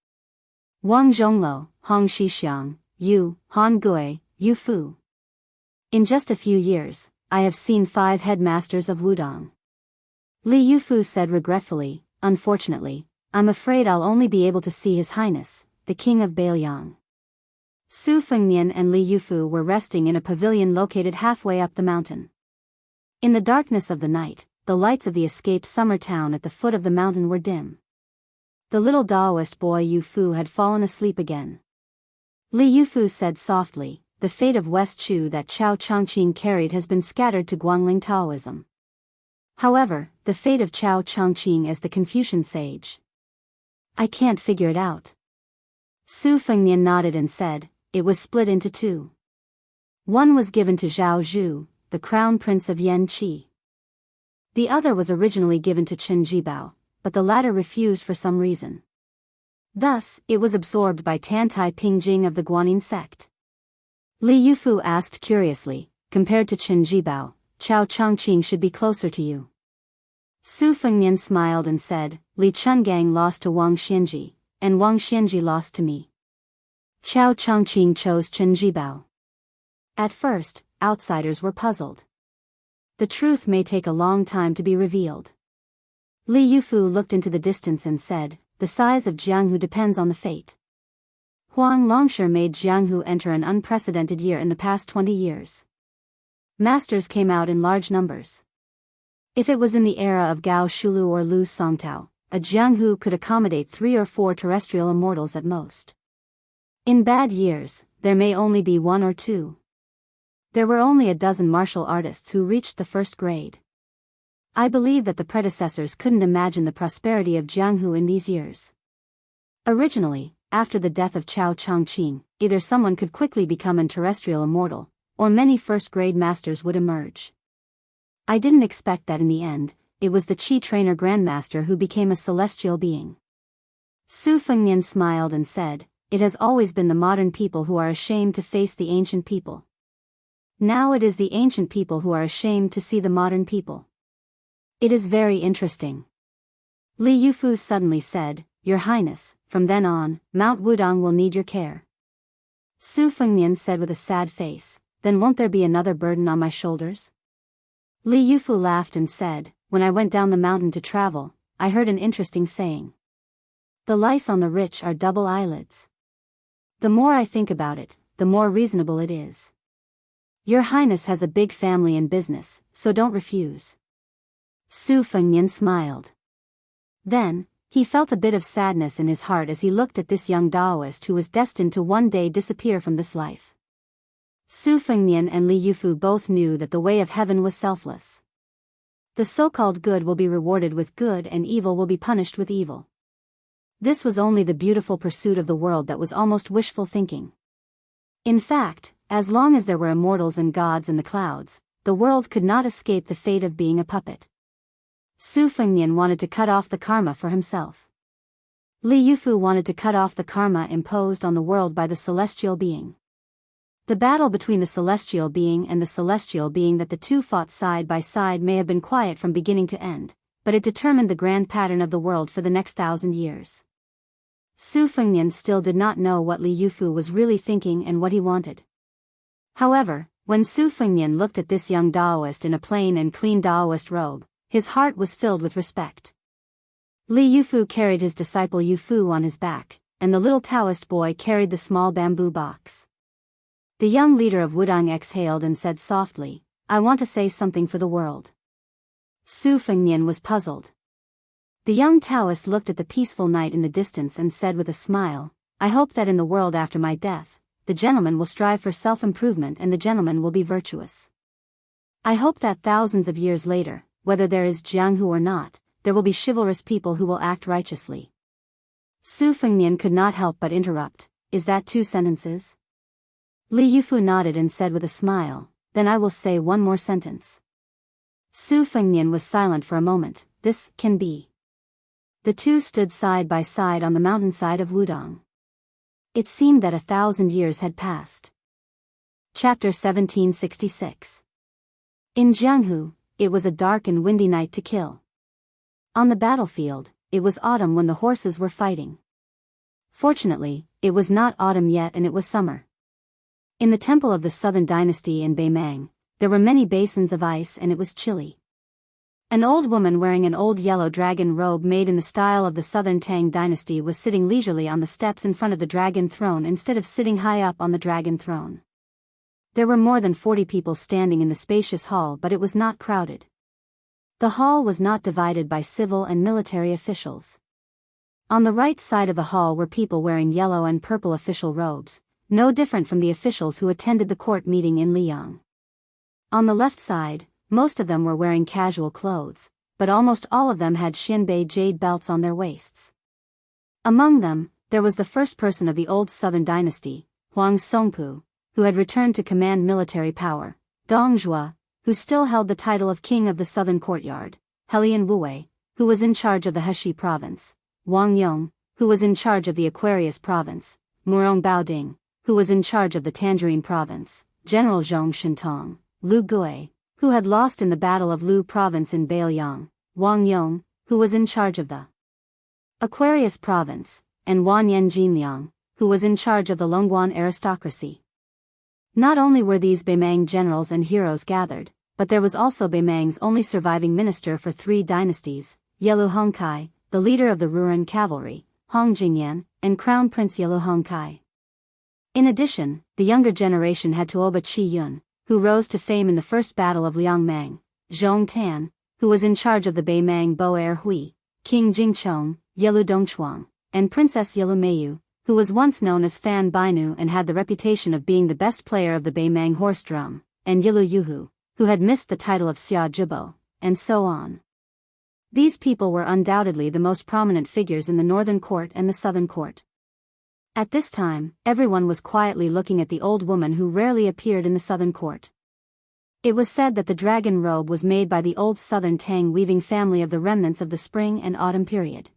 Wang Zhonglo, Hong Shixiang, you, Han Gui, Yu Fu. In just a few years, I have seen 5 headmasters of Wudang." Li Yufu said regretfully, "Unfortunately, I'm afraid I'll only be able to see His Highness, the King of Biyao." Su Fengnian and Li Yufu were resting in a pavilion located halfway up the mountain. In the darkness of the night, the lights of the escaped summer town at the foot of the mountain were dim. The little Taoist boy Yu Fu had fallen asleep again. Li Yufu said softly, "The fate of West Chu that Chao Chongqing carried has been scattered to Guangling Taoism. However, the fate of Chao Chongqing as the Confucian sage, I can't figure it out." Su Fengnian nodded and said, "It was split into 2. One was given to Zhao Zhu, the crown prince of Yanqi. The other was originally given to Chen Jibao, but the latter refused for some reason. Thus, it was absorbed by Tantai Pingjing of the Guanyin sect. Li Yufu asked curiously, compared to Chen Jibao, Chao Chongqing should be closer to you. Su Fengnian smiled and said, Li Chungang lost to Wang Xianji, and Wang Xianji lost to me. Chao Chongqing chose Chen Jibao. At first, outsiders were puzzled. The truth may take a long time to be revealed. Li Yufu looked into the distance and said, the size of Jianghu depends on the fate. Huang Longsher made Jianghu enter an unprecedented year in the past 20 years. Masters came out in large numbers. If it was in the era of Gao Shulu or Lu Songtao, a Jianghu could accommodate 3 or 4 terrestrial immortals at most. In bad years, there may only be 1 or 2. There were only a dozen martial artists who reached the first grade. I believe that the predecessors couldn't imagine the prosperity of Jianghu in these years. Originally, after the death of Chao Chongqing, either someone could quickly become an terrestrial immortal, or many first-grade masters would emerge. I didn't expect that in the end, it was the Qi trainer grandmaster who became a celestial being. Su Fengnian smiled and said, it has always been the modern people who are ashamed to face the ancient people. Now it is the ancient people who are ashamed to see the modern people. It is very interesting. Li Yufu suddenly said, Your Highness, from then on, Mount Wudong will need your care. Su Fengnian said with a sad face, then won't there be another burden on my shoulders? Li Yufu laughed and said, when I went down the mountain to travel, I heard an interesting saying. The lice on the rich are double eyelids. The more I think about it, the more reasonable it is. Your Highness has a big family and business, so don't refuse. Su Fengnian smiled. Then, he felt a bit of sadness in his heart as he looked at this young Taoist who was destined to one day disappear from this life. Su Fengnian and Li Yufu both knew that the way of heaven was selfless. The so-called good will be rewarded with good and evil will be punished with evil. This was only the beautiful pursuit of the world that was almost wishful thinking. In fact, as long as there were immortals and gods in the clouds, the world could not escape the fate of being a puppet. Su Fengnian wanted to cut off the karma for himself. Li Yufu wanted to cut off the karma imposed on the world by the celestial being. The battle between the celestial being and the celestial being that the two fought side by side may have been quiet from beginning to end, but it determined the grand pattern of the world for the next 1,000 years. Su Fengnian still did not know what Li Yufu was really thinking and what he wanted. However, when Su Fengnian looked at this young Taoist in a plain and clean Taoist robe, his heart was filled with respect. Li Yufu carried his disciple Yufu on his back, and the little Taoist boy carried the small bamboo box. The young leader of Wudong exhaled and said softly, I want to say something for the world. Su Fengnian was puzzled. The young Taoist looked at the peaceful night in the distance and said with a smile, I hope that in the world after my death, the gentleman will strive for self-improvement and the gentleman will be virtuous. I hope that thousands of years later, whether there is Jianghu or not, there will be chivalrous people who will act righteously. Su Fengnian could not help but interrupt, is that 2 sentences? Li Yufu nodded and said with a smile, then I will say one more sentence. Su Fengnian was silent for a moment, this can be. The two stood side by side on the mountainside of Wudong. It seemed that 1,000 years had passed. Chapter 1766. In Jianghu, it was a dark and windy night to kill. On the battlefield, it was autumn when the horses were fighting. Fortunately, it was not autumn yet and it was summer. In the temple of the Southern Dynasty in Beimang, there were many basins of ice and it was chilly. An old woman wearing an old yellow dragon robe made in the style of the Southern Tang Dynasty was sitting leisurely on the steps in front of the dragon throne instead of sitting high up on the dragon throne. There were more than 40 people standing in the spacious hall, but it was not crowded. The hall was not divided by civil and military officials. On the right side of the hall were people wearing yellow and purple official robes, no different from the officials who attended the court meeting in Liyang. On the left side, most of them were wearing casual clothes, but almost all of them had Xianbei jade belts on their waists. Among them, there was the first person of the old Southern Dynasty, Huang Songpu, who had returned to command military power, Dong Zhuo, who still held the title of king of the southern courtyard, Helian Wei, who was in charge of the Heshi province, Wang Yong, who was in charge of the Aquarius province, Murong Baoding, who was in charge of the Tangerine province, General Zhong Shintong, Lu Gui, who had lost in the Battle of Lu province in Baoyang, Wang Yong, who was in charge of the Aquarius province, and Wanyan Jinliang, who was in charge of the Longguan aristocracy. Not only were these Beimang generals and heroes gathered, but there was also Beimang's only surviving minister for 3 dynasties, Yelu Hongkai, the leader of the Ruran cavalry, Hong Jingyan, and Crown Prince Yelu Hongkai. In addition, the younger generation had Tuoba Qi Yun, who rose to fame in the First Battle of Liangmang, Zhong Tan, who was in charge of the Beimang Boer Hui, King Jingchong, Yelu Dongchuang, and Princess Yelu Meiyu, who was once known as Fan Bainu and had the reputation of being the best player of the Beimang horse drum, and Yelu Yuhu, who had missed the title of Xia Zhibo, and so on. These people were undoubtedly the most prominent figures in the northern court and the southern court. At this time, everyone was quietly looking at the old woman who rarely appeared in the southern court. It was said that the dragon robe was made by the old southern Tang weaving family of the remnants of the spring and autumn period.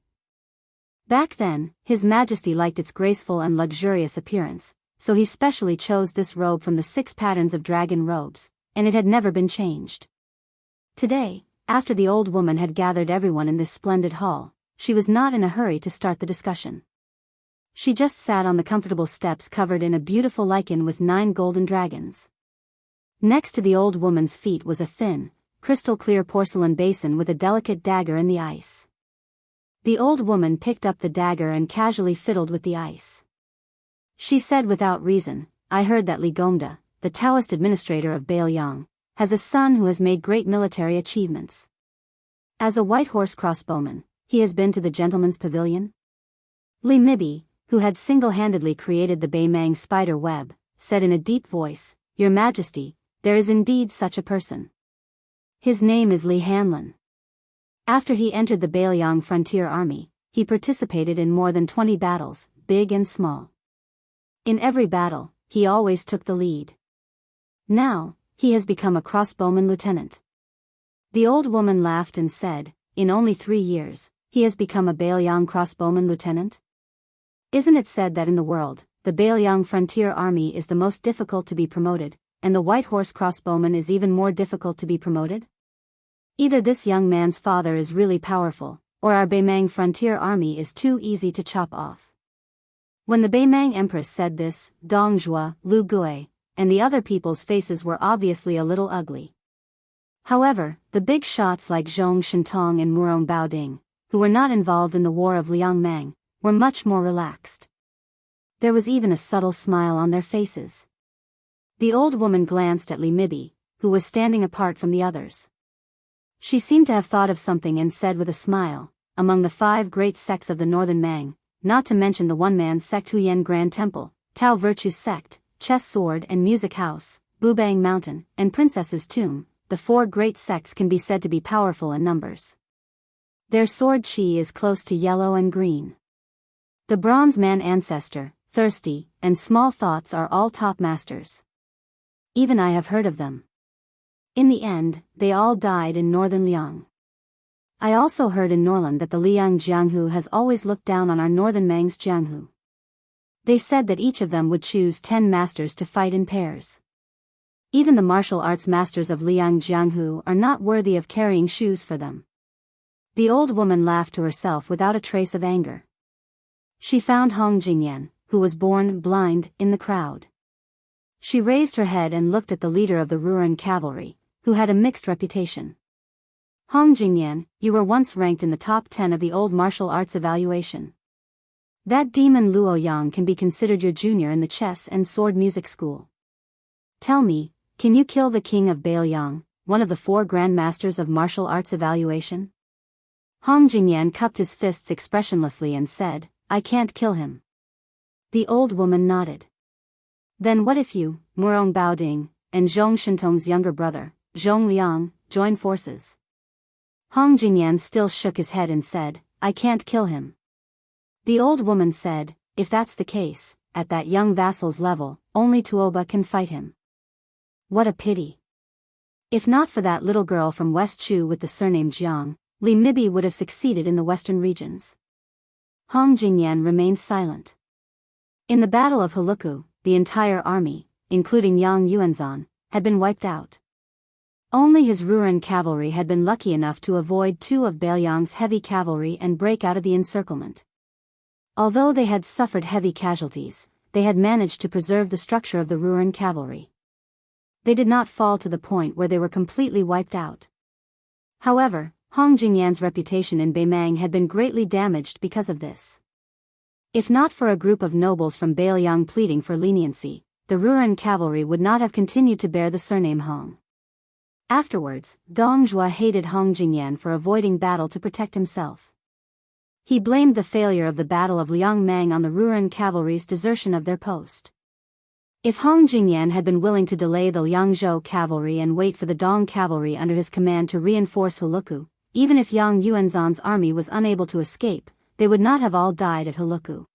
Back then, His Majesty liked its graceful and luxurious appearance, so he specially chose this robe from the 6 patterns of dragon robes, and it had never been changed. Today, after the old woman had gathered everyone in this splendid hall, she was not in a hurry to start the discussion. She just sat on the comfortable steps covered in a beautiful lichen with 9 golden dragons. Next to the old woman's feet was a thin, crystal-clear porcelain basin with a delicate dagger in the ice. The old woman picked up the dagger and casually fiddled with the ice. She said without reason, "I heard that Li Gongda, the Taoist administrator of Baoyang, has a son who has made great military achievements. As a white horse crossbowman, he has been to the gentleman's pavilion?" Li Mibi, who had single-handedly created the Beimang spider web, said in a deep voice, "Your Majesty, there is indeed such a person. His name is Li Hanlin. After he entered the Baoyang frontier army, he participated in more than 20 battles, big and small. In every battle, he always took the lead. Now, he has become a crossbowman lieutenant." The old woman laughed and said, "In only 3 years, he has become a Baoyang crossbowman lieutenant? Isn't it said that in the world, the Baoyang frontier army is the most difficult to be promoted, and the white horse crossbowman is even more difficult to be promoted? Either this young man's father is really powerful, or our Beimang frontier army is too easy to chop off." When the Beimang Empress said this, Dong Zhuo, Lu Gui, and the other people's faces were obviously a little ugly. However, the big shots like Zhong Shintong and Murong Baoding, who were not involved in the War of Liangmang, were much more relaxed. There was even a subtle smile on their faces. The old woman glanced at Li Mibi, who was standing apart from the others. She seemed to have thought of something and said with a smile, "Among the 5 great sects of the northern Mang, not to mention the one-man sect Huyen Grand Temple, Tao Virtue Sect, Chess Sword and Music House, Bubang Mountain, and Princess's Tomb, the 4 great sects can be said to be powerful in numbers. Their sword chi is close to yellow and green. The Bronze Man Ancestor, Thirsty, and Small Thoughts are all top masters. Even I have heard of them. In the end, they all died in northern Liang. I also heard in Norland that the Liang Jianghu has always looked down on our northern Mang's Jianghu. They said that each of them would choose 10 masters to fight in pairs. Even the martial arts masters of Liang Jianghu are not worthy of carrying shoes for them." The old woman laughed to herself without a trace of anger. She found Hong Jingyan, who was born blind, in the crowd. She raised her head and looked at the leader of the Ruran cavalry, who had a mixed reputation. "Hong Jingyan, you were once ranked in the top 10 of the old martial arts evaluation. That demon Luo Yang can be considered your junior in the chess and sword music school. Tell me, can you kill the king of Baoyang, one of the 4 grand masters of martial arts evaluation?" Hong Jingyan cupped his fists expressionlessly and said, "I can't kill him." The old woman nodded. "Then what if you, Murong Baoding, and Zhong Shintong's younger brother, Zhong Liang, join forces?" Hong Jingyan still shook his head and said, "I can't kill him." The old woman said, "If that's the case, at that young vassal's level, only Tuoba can fight him. What a pity. If not for that little girl from West Chu with the surname Jiang, Li Mibi would have succeeded in the western regions. Hong Jingyan remained silent. In the Battle of Huluku, the entire army, including Yang Yuanzhan, had been wiped out. Only his Ruran cavalry had been lucky enough to avoid 2 of Bailiang's heavy cavalry and break out of the encirclement. Although they had suffered heavy casualties, they had managed to preserve the structure of the Ruran cavalry. They did not fall to the point where they were completely wiped out. However, Hong Jingyan's reputation in Beimang had been greatly damaged because of this. If not for a group of nobles from Bailiang pleading for leniency, the Ruran cavalry would not have continued to bear the surname Hong. Afterwards, Dong Zhuo hated Hong Jingyan for avoiding battle to protect himself. He blamed the failure of the Battle of Liangmang on the Ruran cavalry's desertion of their post. If Hong Jingyan had been willing to delay the Liangzhou cavalry and wait for the Dong cavalry under his command to reinforce Huluku, even if Yang Yuanzhan's army was unable to escape, they would not have all died at Huluku.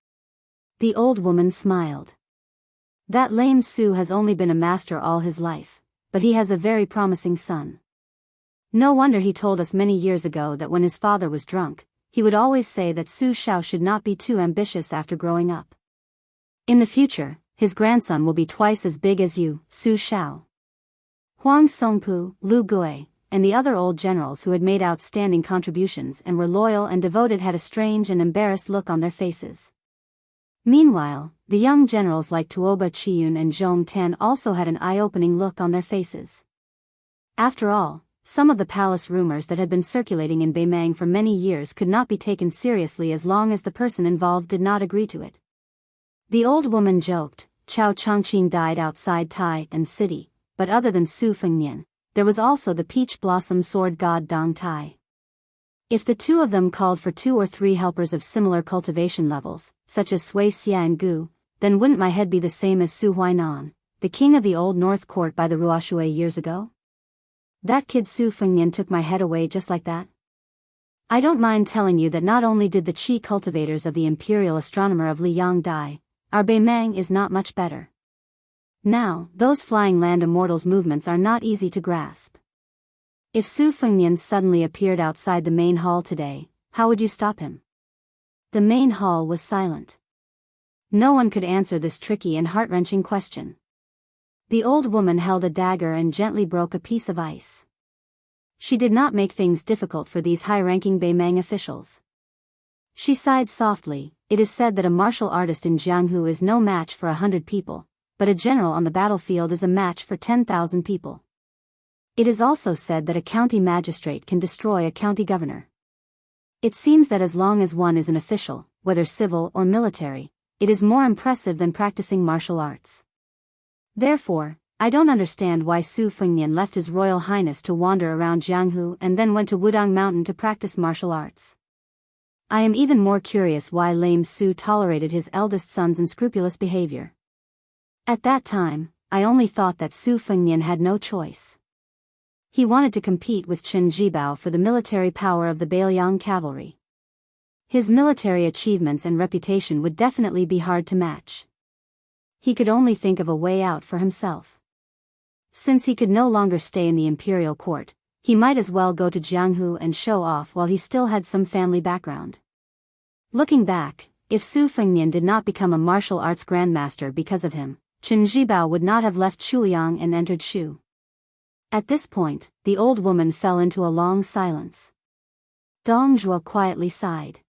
The old woman smiled. That lame Su has only been a master all his life, but he has a very promising son. No wonder he told us many years ago that when his father was drunk, he would always say that Su Shao should not be too ambitious after growing up. In the future, his grandson will be twice as big as you, Su Shao. Huang Songpu, Lu Gui, and the other old generals who had made outstanding contributions and were loyal and devoted had a strange and embarrassed look on their faces. Meanwhile, the young generals like Tuoba Chiyun and Zhong Tan also had an eye-opening look on their faces. After all, some of the palace rumors that had been circulating in Beimang for many years could not be taken seriously as long as the person involved did not agree to it. The old woman joked, Chao Chongqing died outside Tai and city, but other than Su Fengnian, there was also the peach blossom sword god Dong Tai. If the 2 of them called for 2 or 3 helpers of similar cultivation levels, such as Sui Xia and Gu, then wouldn't my head be the same as Su Huainan, the king of the old North Court by the Ruoshui years ago? That kid Su Fengnian took my head away just like that. I don't mind telling you that not only did the Qi cultivators of the imperial astronomer of Liyang die, our Beimang is not much better. Now, those flying land immortals' movements are not easy to grasp. If Su Fengnian suddenly appeared outside the main hall today, how would you stop him? The main hall was silent. No one could answer this tricky and heart-wrenching question. The old woman held a dagger and gently broke a piece of ice. She did not make things difficult for these high-ranking Beimang officials. She sighed softly. It is said that a martial artist in Jianghu is no match for 100 people, but a general on the battlefield is a match for 10,000 people. It is also said that a county magistrate can destroy a county governor. It seems that as long as one is an official, whether civil or military, it is more impressive than practicing martial arts. Therefore, I don't understand why Su Fengnian left His Royal Highness to wander around Jianghu and then went to Wudang Mountain to practice martial arts. I am even more curious why lame Su tolerated his eldest son's unscrupulous behavior. At that time, I only thought that Su Fengnian had no choice. He wanted to compete with Chen Jibao for the military power of the Bailiang cavalry. His military achievements and reputation would definitely be hard to match. He could only think of a way out for himself. Since he could no longer stay in the imperial court, he might as well go to Jianghu and show off while he still had some family background. Looking back, if Su Fengnian did not become a martial arts grandmaster because of him, Chen Jibao would not have left Chuliang and entered Shu. At this point, the old woman fell into a long silence. Dong Zhuo quietly sighed.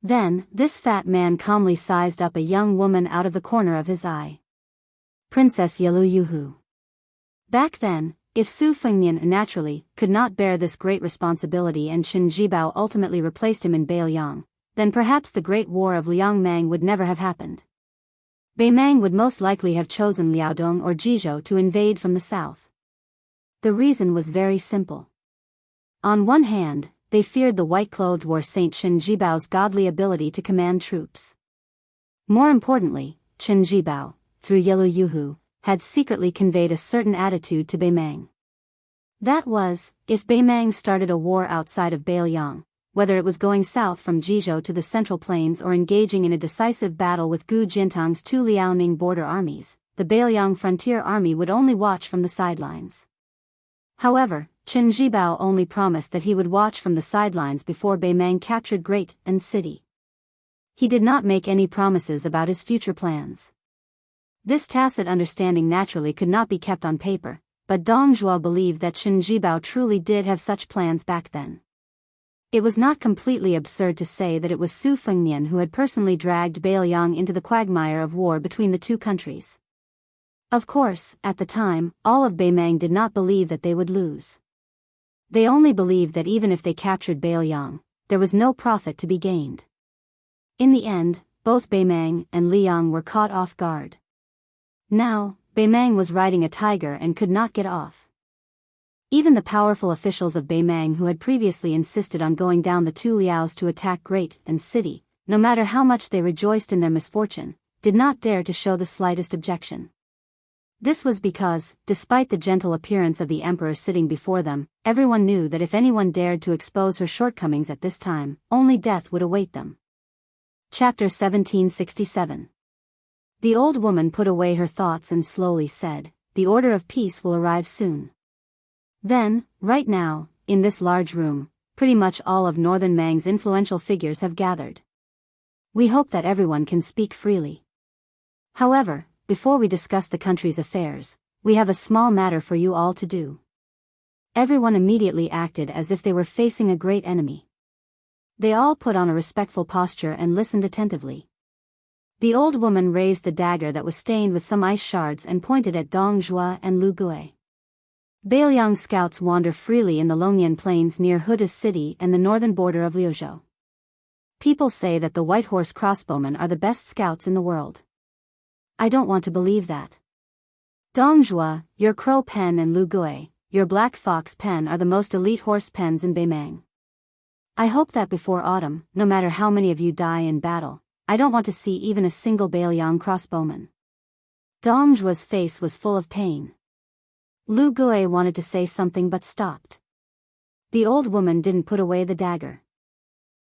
Then, this fat man calmly sized up a young woman out of the corner of his eye. Princess Yelu Yuhu. Back then, if Su Fengnian naturally could not bear this great responsibility and Chen Jibao ultimately replaced him in Bailiang, then perhaps the Great War of Liangmang would never have happened. Beimang would most likely have chosen Liaodong or Jizhou to invade from the south. The reason was very simple. On one hand, they feared the white-clothed war saint Chen Jibao's godly ability to command troops. More importantly, Chen Jibao, through Yelu Yuhu, had secretly conveyed a certain attitude to Beimang. That was, if Beimang started a war outside of Bailiang, whether it was going south from Jizhou to the Central Plains or engaging in a decisive battle with Gu Jintang's two Liaoning border armies, the Beiliang frontier army would only watch from the sidelines. However, Chen Zhibao only promised that he would watch from the sidelines before Beimang captured Great and City. He did not make any promises about his future plans. This tacit understanding naturally could not be kept on paper, but Dong Zhuo believed that Chen Zhibao truly did have such plans back then. It was not completely absurd to say that it was Su Fengnian who had personally dragged Beiliang into the quagmire of war between the two countries. Of course, at the time, all of Beimang did not believe that they would lose. They only believed that even if they captured Beiliang, there was no profit to be gained. In the end, both Beimang and Liang were caught off guard. Now, Beimang was riding a tiger and could not get off. Even the powerful officials of Beimang who had previously insisted on going down the two liaos to attack Great and City, no matter how much they rejoiced in their misfortune, did not dare to show the slightest objection. This was because, despite the gentle appearance of the emperor sitting before them, everyone knew that if anyone dared to expose her shortcomings at this time, only death would await them. Chapter 1767. The old woman put away her thoughts and slowly said, "The order of peace will arrive soon." Then, right now, in this large room, pretty much all of Northern Mang's influential figures have gathered. We hope that everyone can speak freely. However, before we discuss the country's affairs, we have a small matter for you all to do. Everyone immediately acted as if they were facing a great enemy. They all put on a respectful posture and listened attentively. The old woman raised the dagger that was stained with some ice shards and pointed at Dong Zhuo and Lu Gue. Beiliang scouts wander freely in the Longyan Plains near Huda's city and the northern border of Liuzhou. People say that the White Horse crossbowmen are the best scouts in the world. I don't want to believe that. Dong Zhuo, your Crow Pen, and Lu Gue, your Black Fox Pen, are the most elite horse pens in Beimang. I hope that before autumn, no matter how many of you die in battle, I don't want to see even a single Beiliang crossbowman. Dong Zhuo's face was full of pain. Lu Gue wanted to say something but stopped. The old woman didn't put away the dagger.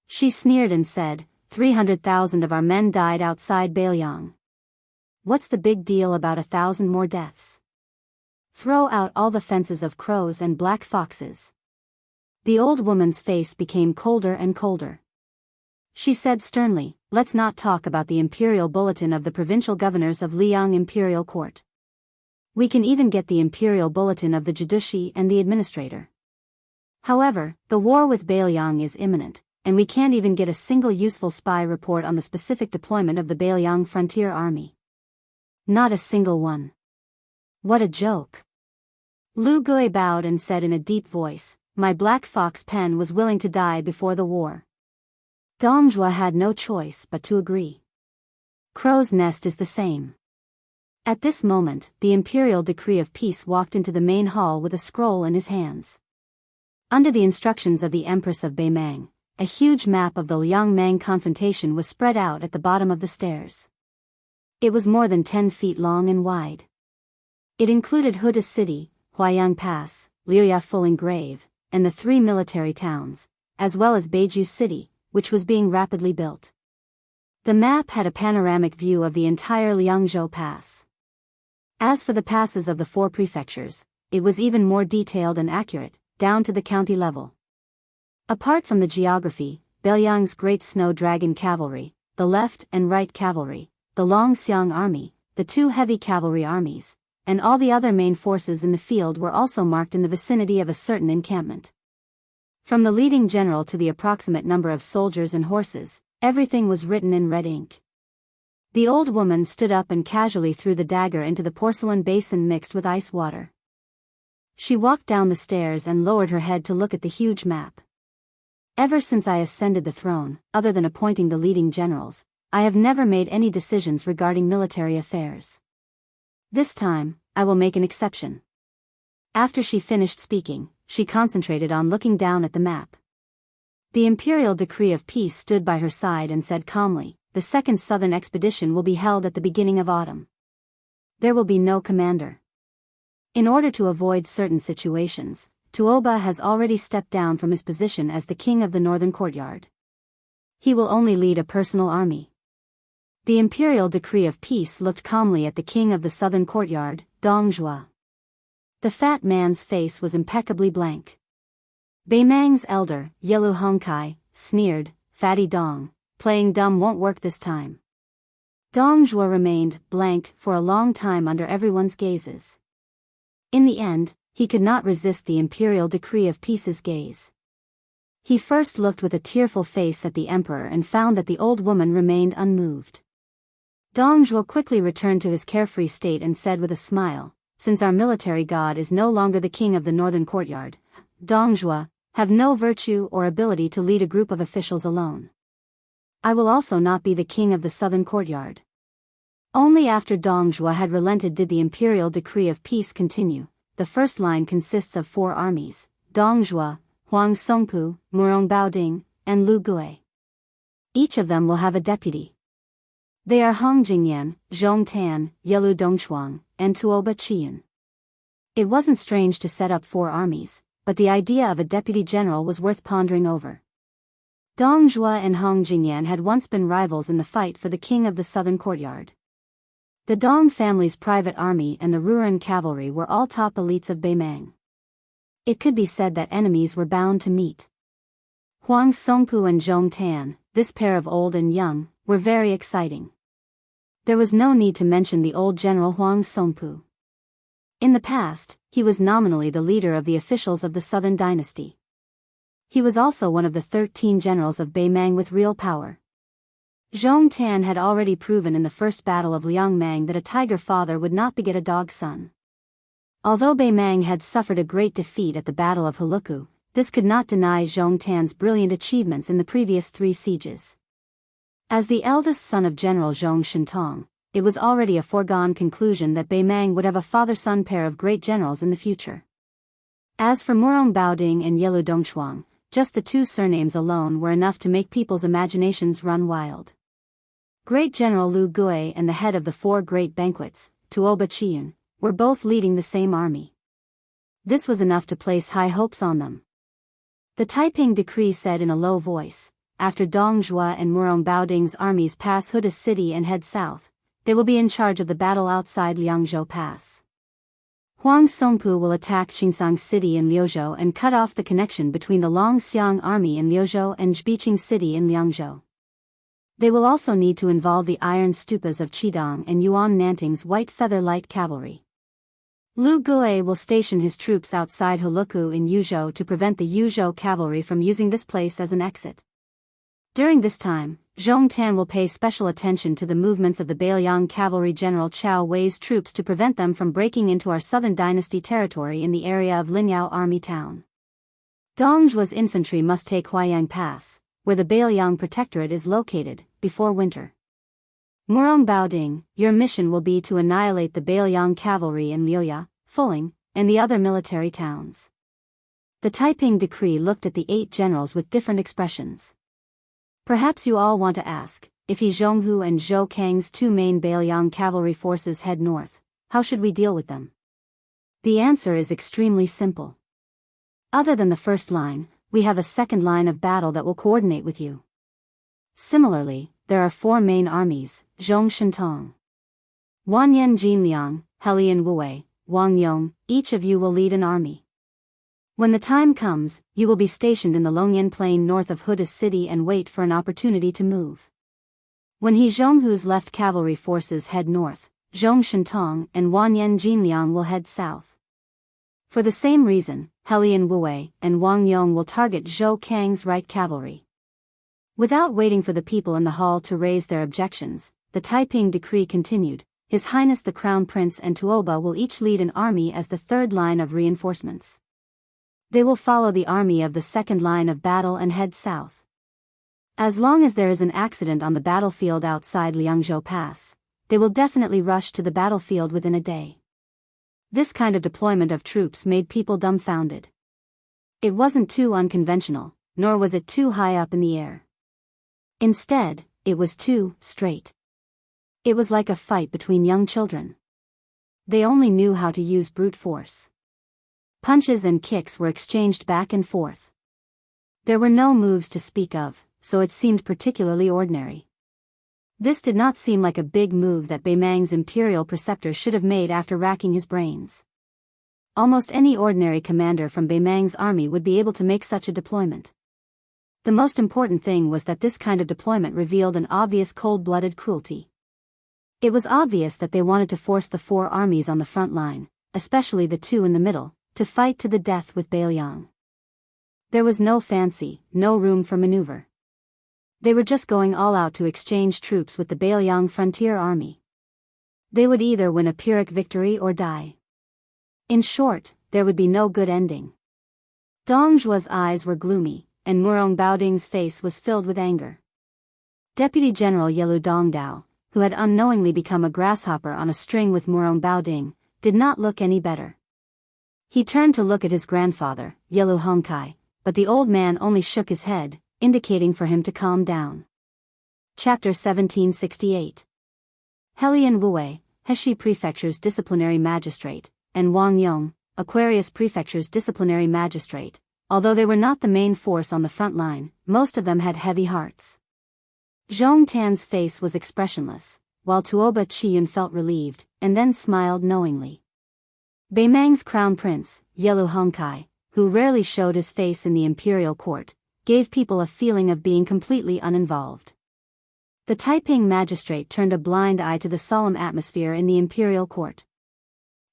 She sneered and said, 300,000 of our men died outside Beiliang. What's the big deal about 1,000 more deaths? Throw out all the fences of crows and black foxes. The old woman's face became colder and colder. She said sternly, let's not talk about the imperial bulletin of the provincial governors of Liang Imperial Court. We can even get the imperial bulletin of the Jidushi and the administrator. However, the war with Beiliang is imminent, and we can't even get a single useful spy report on the specific deployment of the Beiliang frontier army. Not a single one. What a joke. Lu Gue bowed and said in a deep voice, my Black Fox Pen was willing to die before the war. Dong Zhuo had no choice but to agree. Crow's Nest is the same. At this moment, the imperial decree of peace walked into the main hall with a scroll in his hands. Under the instructions of the Empress of Beimang, a huge map of the Liang-Mang confrontation was spread out at the bottom of the stairs. It was more than 10 feet long and wide. It included Huda City, Huaiyang Pass, Liuya Fuling Grave, and the 3 military towns, as well as Beiju City, which was being rapidly built. The map had a panoramic view of the entire Liangzhou Pass. As for the passes of the 4 prefectures, it was even more detailed and accurate, down to the county level. Apart from the geography, Beiliang's Great Snow Dragon Cavalry, the left and right cavalry, the Longxiang Army, the 2 heavy cavalry armies, and all the other main forces in the field were also marked in the vicinity of a certain encampment. From the leading general to the approximate number of soldiers and horses, everything was written in red ink. The old woman stood up and casually threw the dagger into the porcelain basin mixed with ice water. She walked down the stairs and lowered her head to look at the huge map. Ever since I ascended the throne, other than appointing the leading generals, I have never made any decisions regarding military affairs. This time, I will make an exception. After she finished speaking, she concentrated on looking down at the map. The imperial decree of peace stood by her side and said calmly, the second southern expedition will be held at the beginning of autumn. There will be no commander. In order to avoid certain situations, Tuoba has already stepped down from his position as the king of the northern courtyard. He will only lead a personal army. The imperial decree of peace looked calmly at the king of the southern courtyard, Dong Zhuo. The fat man's face was impeccably blank. Beimang's elder, Yelu Hongkai, sneered, "Fatty Dong, playing dumb won't work this time." Dong Zhuo remained blank for a long time under everyone's gazes. In the end, he could not resist the imperial decree of peace's gaze. He first looked with a tearful face at the emperor and found that the old woman remained unmoved. Dong Zhuo quickly returned to his carefree state and said with a smile, "Since our military god is no longer the king of the northern courtyard, Dong Zhuo have no virtue or ability to lead a group of officials alone. I will also not be the king of the southern courtyard." Only after Dong Zhuo had relented did the imperial decree of peace continue. The first line consists of 4 armies: Dong Zhuo, Huang Songpu, Murong Baoding, and Lu Gui. Each of them will have a deputy. They are Hong Jingyan, Zhong Tan, Yelu Dongchuang, and Tuoba Chiyun. It wasn't strange to set up 4 armies, but the idea of a deputy general was worth pondering over. Dong Zhuo and Hong Jingyan had once been rivals in the fight for the king of the southern courtyard. The Dong family's private army and the Ruren cavalry were all top elites of Beimang. It could be said that enemies were bound to meet. Huang Songpu and Zhong Tan, this pair of old and young, were very exciting. There was no need to mention the old general Huang Songpu. In the past, he was nominally the leader of the officials of the Southern Dynasty. He was also one of the 13 generals of Beimang with real power. Zhong Tan had already proven in the first battle of Liangmang that a tiger father would not beget a dog son. Although Beimang had suffered a great defeat at the Battle of Huluku, this could not deny Zhong Tan's brilliant achievements in the previous 3 sieges. As the eldest son of General Zhong Shintong, it was already a foregone conclusion that Beimang would have a father-son pair of great generals in the future. As for Murong Baoding and Yelu Dongchuang, just the 2 surnames alone were enough to make people's imaginations run wild. Great General Lu Gui and the head of the 4 great banquets, Tuoba Chiyun, were both leading the same army. This was enough to place high hopes on them. The Taiping decree said in a low voice, "After Dong Zhuo and Murong Baoding's armies pass Huda City and head south, they will be in charge of the battle outside Liangzhou Pass. Huang Songpu will attack Qingsang City in Liuzhou and cut off the connection between the Longxiang army in Liuzhou and Zbiqing City in Liangzhou. They will also need to involve the iron stupas of Qidong and Yuan Nanting's white feather light cavalry. Lu Gui will station his troops outside Huluku in Yuzhou to prevent the Yuzhou cavalry from using this place as an exit. During this time, Zhong Tan will pay special attention to the movements of the Beiliang cavalry general Chao Wei's troops to prevent them from breaking into our southern dynasty territory in the area of Linyao Army Town. Dong Zhuo's infantry must take Huayang Pass, where the Beiliang Protectorate is located, before winter. Murong Baoding, your mission will be to annihilate the Beiliang cavalry in Liuya, Fuling, and the other military towns." The Taiping decree looked at the 8 generals with different expressions. Perhaps you all want to ask, if He Zhonghu and Zhou Kang's 2 main Beiliang cavalry forces head north, how should we deal with them? The answer is extremely simple. Other than the first line, we have a second line of battle that will coordinate with you. Similarly, there are 4 main armies: Zhong Shintong, Wanyan Jinliang, Helian Wei, Wang Yong, each of you will lead an army. When the time comes, you will be stationed in the Longyan Plain north of Huda City and wait for an opportunity to move. When He Zhonghu's left cavalry forces head north, Zhong Shintong and Wanyan Jinliang will head south. For the same reason, Helian Wei and Wang Yong will target Zhou Kang's right cavalry. Without waiting for the people in the hall to raise their objections, the Taiping decree continued, His Highness the Crown Prince and Tuoba will each lead an army as the 3rd line of reinforcements. They will follow the army of the 2nd line of battle and head south. As long as there is an accident on the battlefield outside Liangzhou Pass, they will definitely rush to the battlefield within a day. This kind of deployment of troops made people dumbfounded. It wasn't too unconventional, nor was it too high up in the air. Instead, it was too straight. It was like a fight between young children. They only knew how to use brute force. Punches and kicks were exchanged back and forth. There were no moves to speak of, so it seemed particularly ordinary. This did not seem like a big move that Bei Mang's imperial preceptor should have made after racking his brains. Almost any ordinary commander from Bei Mang's army would be able to make such a deployment. The most important thing was that this kind of deployment revealed an obvious cold-blooded cruelty. It was obvious that they wanted to force the four armies on the front line, especially the two in the middle, to fight to the death with Beiliang. There was no fancy, no room for maneuver. They were just going all out to exchange troops with the Beiliang frontier army. They would either win a Pyrrhic victory or die. In short, there would be no good ending. Dong Zhuo's eyes were gloomy, and Murong Baoding's face was filled with anger. Deputy General Yelu Dongdao, who had unknowingly become a grasshopper on a string with Murong Baoding, did not look any better. He turned to look at his grandfather, Yelu Hongkai, but the old man only shook his head, indicating for him to calm down. Chapter 1768. Helian Wue, Heshi Prefecture's disciplinary magistrate, and Wang Yong, Aquarius Prefecture's disciplinary magistrate, although they were not the main force on the front line, most of them had heavy hearts. Zhong Tan's face was expressionless, while Tuoba Chiyun felt relieved, and then smiled knowingly. Bei Mang's crown prince, Yelu Hongkai, who rarely showed his face in the imperial court, gave people a feeling of being completely uninvolved. The Taiping magistrate turned a blind eye to the solemn atmosphere in the imperial court.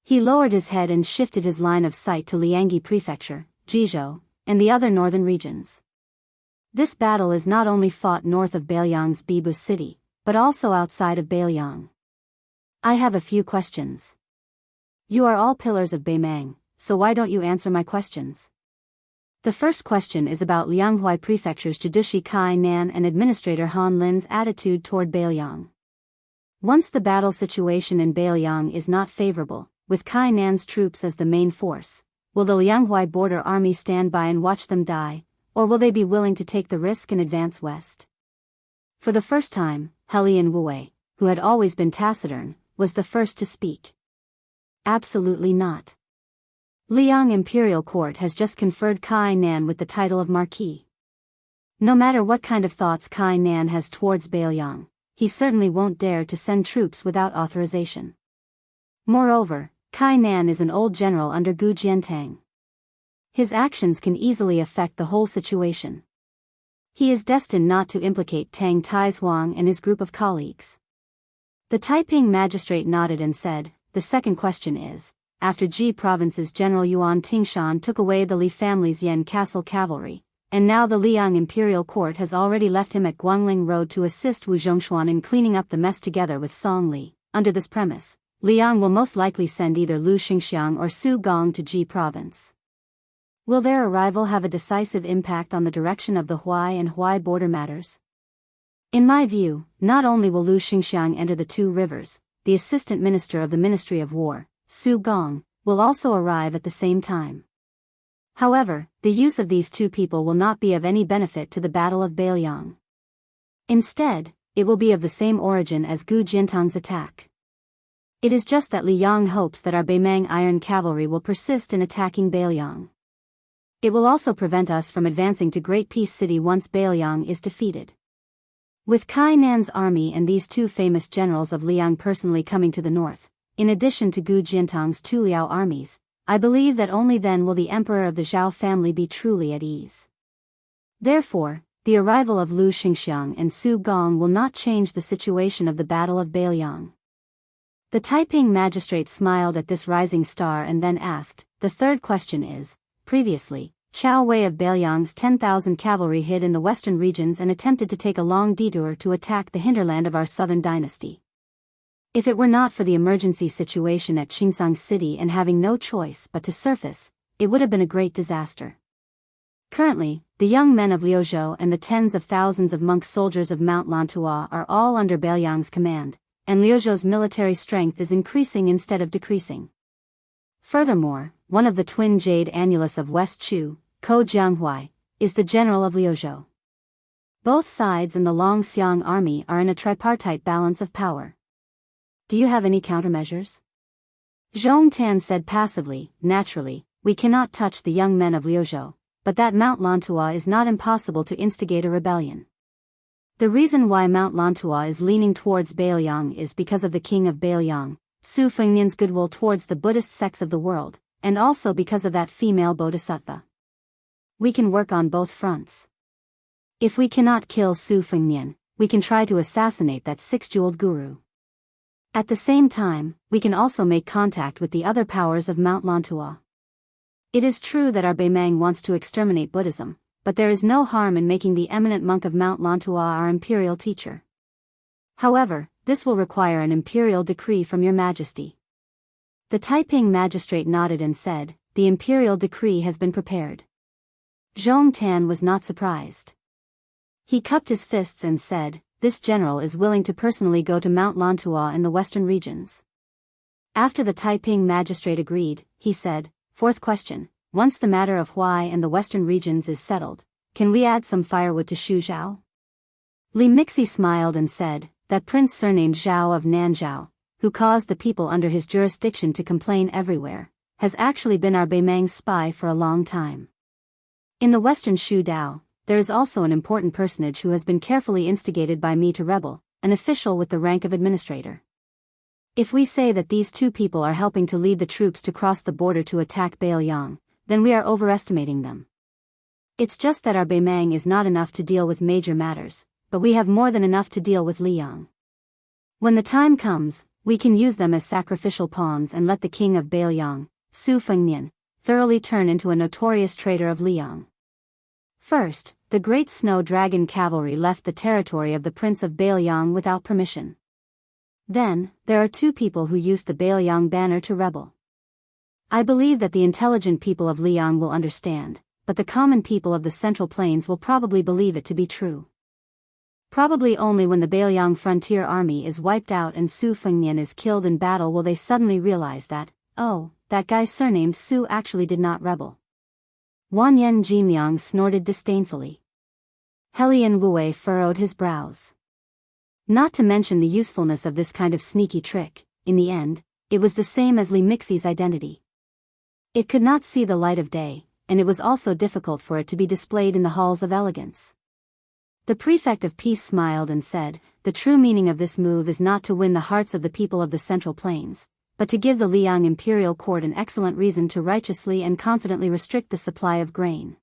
He lowered his head and shifted his line of sight to Liangyi Prefecture, Jizhou, and the other northern regions. This battle is not only fought north of Beiliang's Bibu city, but also outside of Beiliang. I have a few questions. You are all pillars of Bei Mang, so why don't you answer my questions? The first question is about Lianghui Prefecture's Judushi Kai Nan and Administrator Han Lin's attitude toward Beiliang. Once the battle situation in Beiliang is not favorable, with Kai Nan's troops as the main force, will the Lianghui border army stand by and watch them die, or will they be willing to take the risk and advance west? For the first time, Helian Wue, who had always been taciturn, was the first to speak. Absolutely not. Liang Imperial Court has just conferred Kai Nan with the title of Marquis. No matter what kind of thoughts Kai Nan has towards Beiliang, he certainly won't dare to send troops without authorization. Moreover, Kai Nan is an old general under Gu Jiantang. His actions can easily affect the whole situation. He is destined not to implicate Tang Taizuang and his group of colleagues. The Taiping magistrate nodded and said, "The second question is, after Ji Province's General Yuan Tingshan took away the Li family's Yan Castle cavalry, and now the Liang Imperial Court has already left him at Guangling Road to assist Wu Zhongshuan in cleaning up the mess together with Song Li. Under this premise, Liang will most likely send either Lu Xingxiang or Su Gong to Ji Province. Will their arrival have a decisive impact on the direction of the Huai and Huai border matters? In my view, not only will Lu Xingxiang enter the two rivers, the Assistant Minister of the Ministry of War, Su Gong, will also arrive at the same time. However, the use of these two people will not be of any benefit to the Battle of Beiliang. Instead, it will be of the same origin as Gu Jiantang's attack. It is just that Liang hopes that our Bei Mang Iron Cavalry will persist in attacking Beiliang. It will also prevent us from advancing to Great Peace City once Beiliang is defeated. With Kai Nan's army and these two famous generals of Liang personally coming to the north, in addition to Gu Jiantang's two Liao armies, I believe that only then will the emperor of the Zhao family be truly at ease. Therefore, the arrival of Lu Xingxiang and Su Gong will not change the situation of the Battle of Beiliang. The Taiping magistrate smiled at this rising star and then asked, "The third question is, previously, Chao Wei of Beiliang's 10,000 cavalry hid in the western regions and attempted to take a long detour to attack the hinterland of our southern dynasty. If it were not for the emergency situation at Qingsang City and having no choice but to surface, it would have been a great disaster. Currently, the young men of Liuzhou and the tens of thousands of monk soldiers of Mount Lantua are all under Beiliang's command, and Liuzhou's military strength is increasing instead of decreasing. Furthermore, one of the twin jade annulus of West Chu, Ko Jianghui, is the general of Liuzhou. Both sides in the Longxiang army are in a tripartite balance of power. Do you have any countermeasures?" Zhong Tan said passively, "Naturally, we cannot touch the young men of Liuzhou, but that Mount Lantua is not impossible to instigate a rebellion. The reason why Mount Lantua is leaning towards Biyao is because of the king of Biyao, Su Fengnian's goodwill towards the Buddhist sects of the world, and also because of that female bodhisattva. We can work on both fronts. If we cannot kill Su Fengnian, we can try to assassinate that six-jeweled guru. At the same time, we can also make contact with the other powers of Mount Lantua. It is true that our Beimang wants to exterminate Buddhism, but there is no harm in making the eminent monk of Mount Lantua our imperial teacher. However, this will require an imperial decree from your majesty. The Taiping magistrate nodded and said, the imperial decree has been prepared. Zhong Tan was not surprised. He cupped his fists and said, this general is willing to personally go to Mount Lantua in the western regions. After the Taiping magistrate agreed, he said, fourth question, once the matter of Huai and the western regions is settled, can we add some firewood to Shuzhou? Li Mixi smiled and said, that prince surnamed Zhao of Nanzhao, who caused the people under his jurisdiction to complain everywhere, has actually been our Beimang's spy for a long time. In the western Shu Dao, there is also an important personage who has been carefully instigated by me to rebel, an official with the rank of administrator. If we say that these two people are helping to lead the troops to cross the border to attack Biyao, then we are overestimating them. It's just that our Beimang is not enough to deal with major matters, but we have more than enough to deal with Liang. When the time comes, we can use them as sacrificial pawns and let the king of Biyao, Su Fengnian, thoroughly turn into a notorious traitor of Liang. First, the great snow dragon cavalry left the territory of the Prince of Biyao without permission. Then, there are two people who used the Biyao banner to rebel. I believe that the intelligent people of Liang will understand, but the common people of the Central Plains will probably believe it to be true. Probably only when the Biyao frontier army is wiped out and Su Fengnian is killed in battle will they suddenly realize that, oh, that guy surnamed Su actually did not rebel. Wanyan Jinliang snorted disdainfully. Helian Wei furrowed his brows. Not to mention the usefulness of this kind of sneaky trick, in the end, it was the same as Li Mixi's identity. It could not see the light of day, and it was also difficult for it to be displayed in the halls of elegance. The prefect of peace smiled and said, the true meaning of this move is not to win the hearts of the people of the Central Plains, but to give the Liang imperial court an excellent reason to righteously and confidently restrict the supply of grain.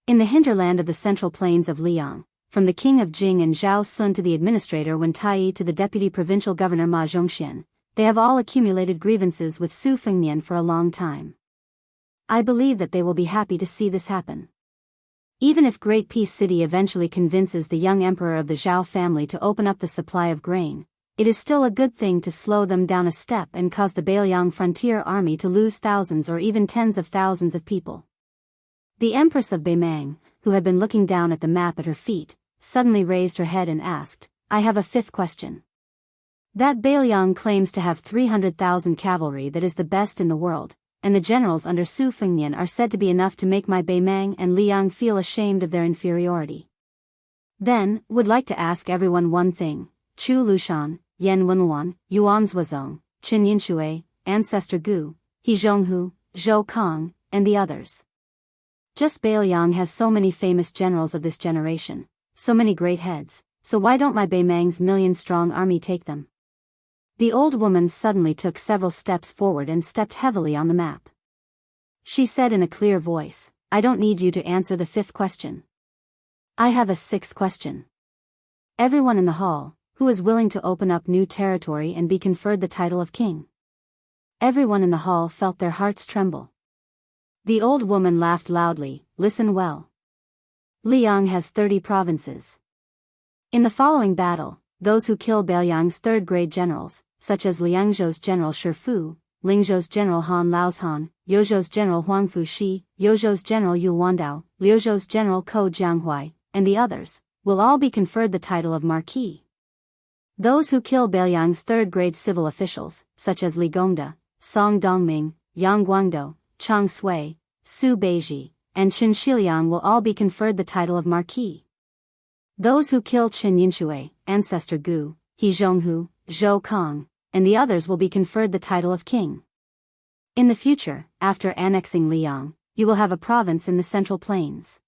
In the hinterland of the Central Plains of Liang, from the king of Jing and Zhao Sun to the administrator Wen Tai to the deputy provincial governor Ma Zhongxian, they have all accumulated grievances with Su Fengnian for a long time. I believe that they will be happy to see this happen. Even if Great Peace City eventually convinces the young emperor of the Zhao family to open up the supply of grain, it is still a good thing to slow them down a step and cause the Biyao frontier army to lose thousands or even tens of thousands of people. The Empress of Beimang, who had been looking down at the map at her feet, suddenly raised her head and asked, I have a fifth question. That Biyao claims to have 300,000 cavalry that is the best in the world, and the generals under Su Fengnian are said to be enough to make my Beimang and Liang feel ashamed of their inferiority. Then, would like to ask everyone one thing, Chu Lushan, Yan Wenluan, Yuan Zuozong, Qin Yinshui, Ancestor Gu, He Zhonghu, Zhou Kong, and the others. Just Biyao has so many famous generals of this generation, so many great heads, so why don't my Beimang's million-strong army take them? The old woman suddenly took several steps forward and stepped heavily on the map. She said in a clear voice, I don't need you to answer the fifth question. I have a sixth question. Everyone in the hall, who is willing to open up new territory and be conferred the title of king? Everyone in the hall felt their hearts tremble. The old woman laughed loudly, listen well. Liang has 30 provinces. In the following battle, those who kill Beiyang's third-grade generals, such as Liangzhou's general Shifu, Lingzhou's general Han Laozhan, Yozhou's general Huang Fuxi, Yozhou's general Yu Wandao, Liuzhou's general Ko Jianghuai, and the others, will all be conferred the title of Marquis. Those who kill Beiyang's third-grade civil officials, such as Li Gongda, Song Dongming, Yang Guangdou, Chang Sui, Su Beiji, and Qin Shiliang will all be conferred the title of Marquis. Those who kill Qin Yinshui, Ancestor Gu, He Zhonghu, Zhou Kong, and the others will be conferred the title of king. In the future, after annexing Liang, you will have a province in the Central Plains.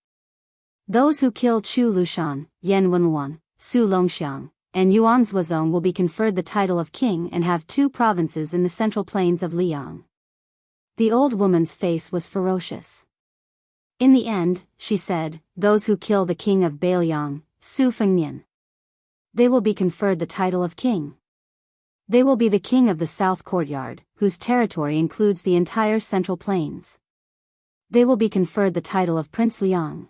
Those who kill Chu Lushan, Yan Wenluan, Su Longxiang, and Yuan Zuozong will be conferred the title of king and have 2 provinces in the Central Plains of Liang. The old woman's face was ferocious. In the end, she said, those who kill the king of Baliang, Su Fengnian, they will be conferred the title of king. They will be the king of the South Courtyard, whose territory includes the entire Central Plains. They will be conferred the title of Prince Liang.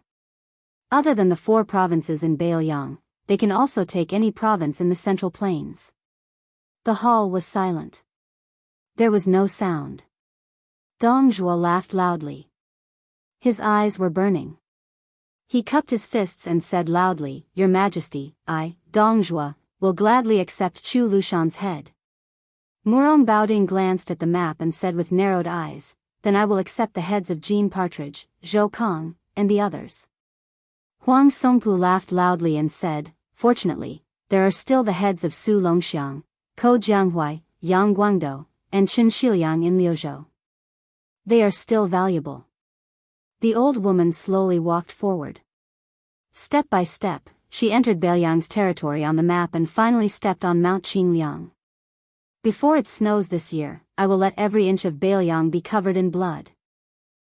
Other than the 4 provinces in Baliang, they can also take any province in the Central Plains. The hall was silent. There was no sound. Dong Zhuo laughed loudly. His eyes were burning. He cupped his fists and said loudly, Your Majesty, I, Dong Zhuo, will gladly accept Chu Lushan's head. Murong Baoding glanced at the map and said with narrowed eyes, Then I will accept the heads of Jean Partridge, Zhou Kong, and the others. Huang Songpu laughed loudly and said, Fortunately, there are still the heads of Su Longxiang, Ko Jianghuai, Yang Guangdou, and Chen Shiliang in Liuzhou. They are still valuable. The old woman slowly walked forward. Step by step, she entered Baliang's territory on the map and finally stepped on Mount Qingliang. Before it snows this year, I will let every inch of Baliang be covered in blood.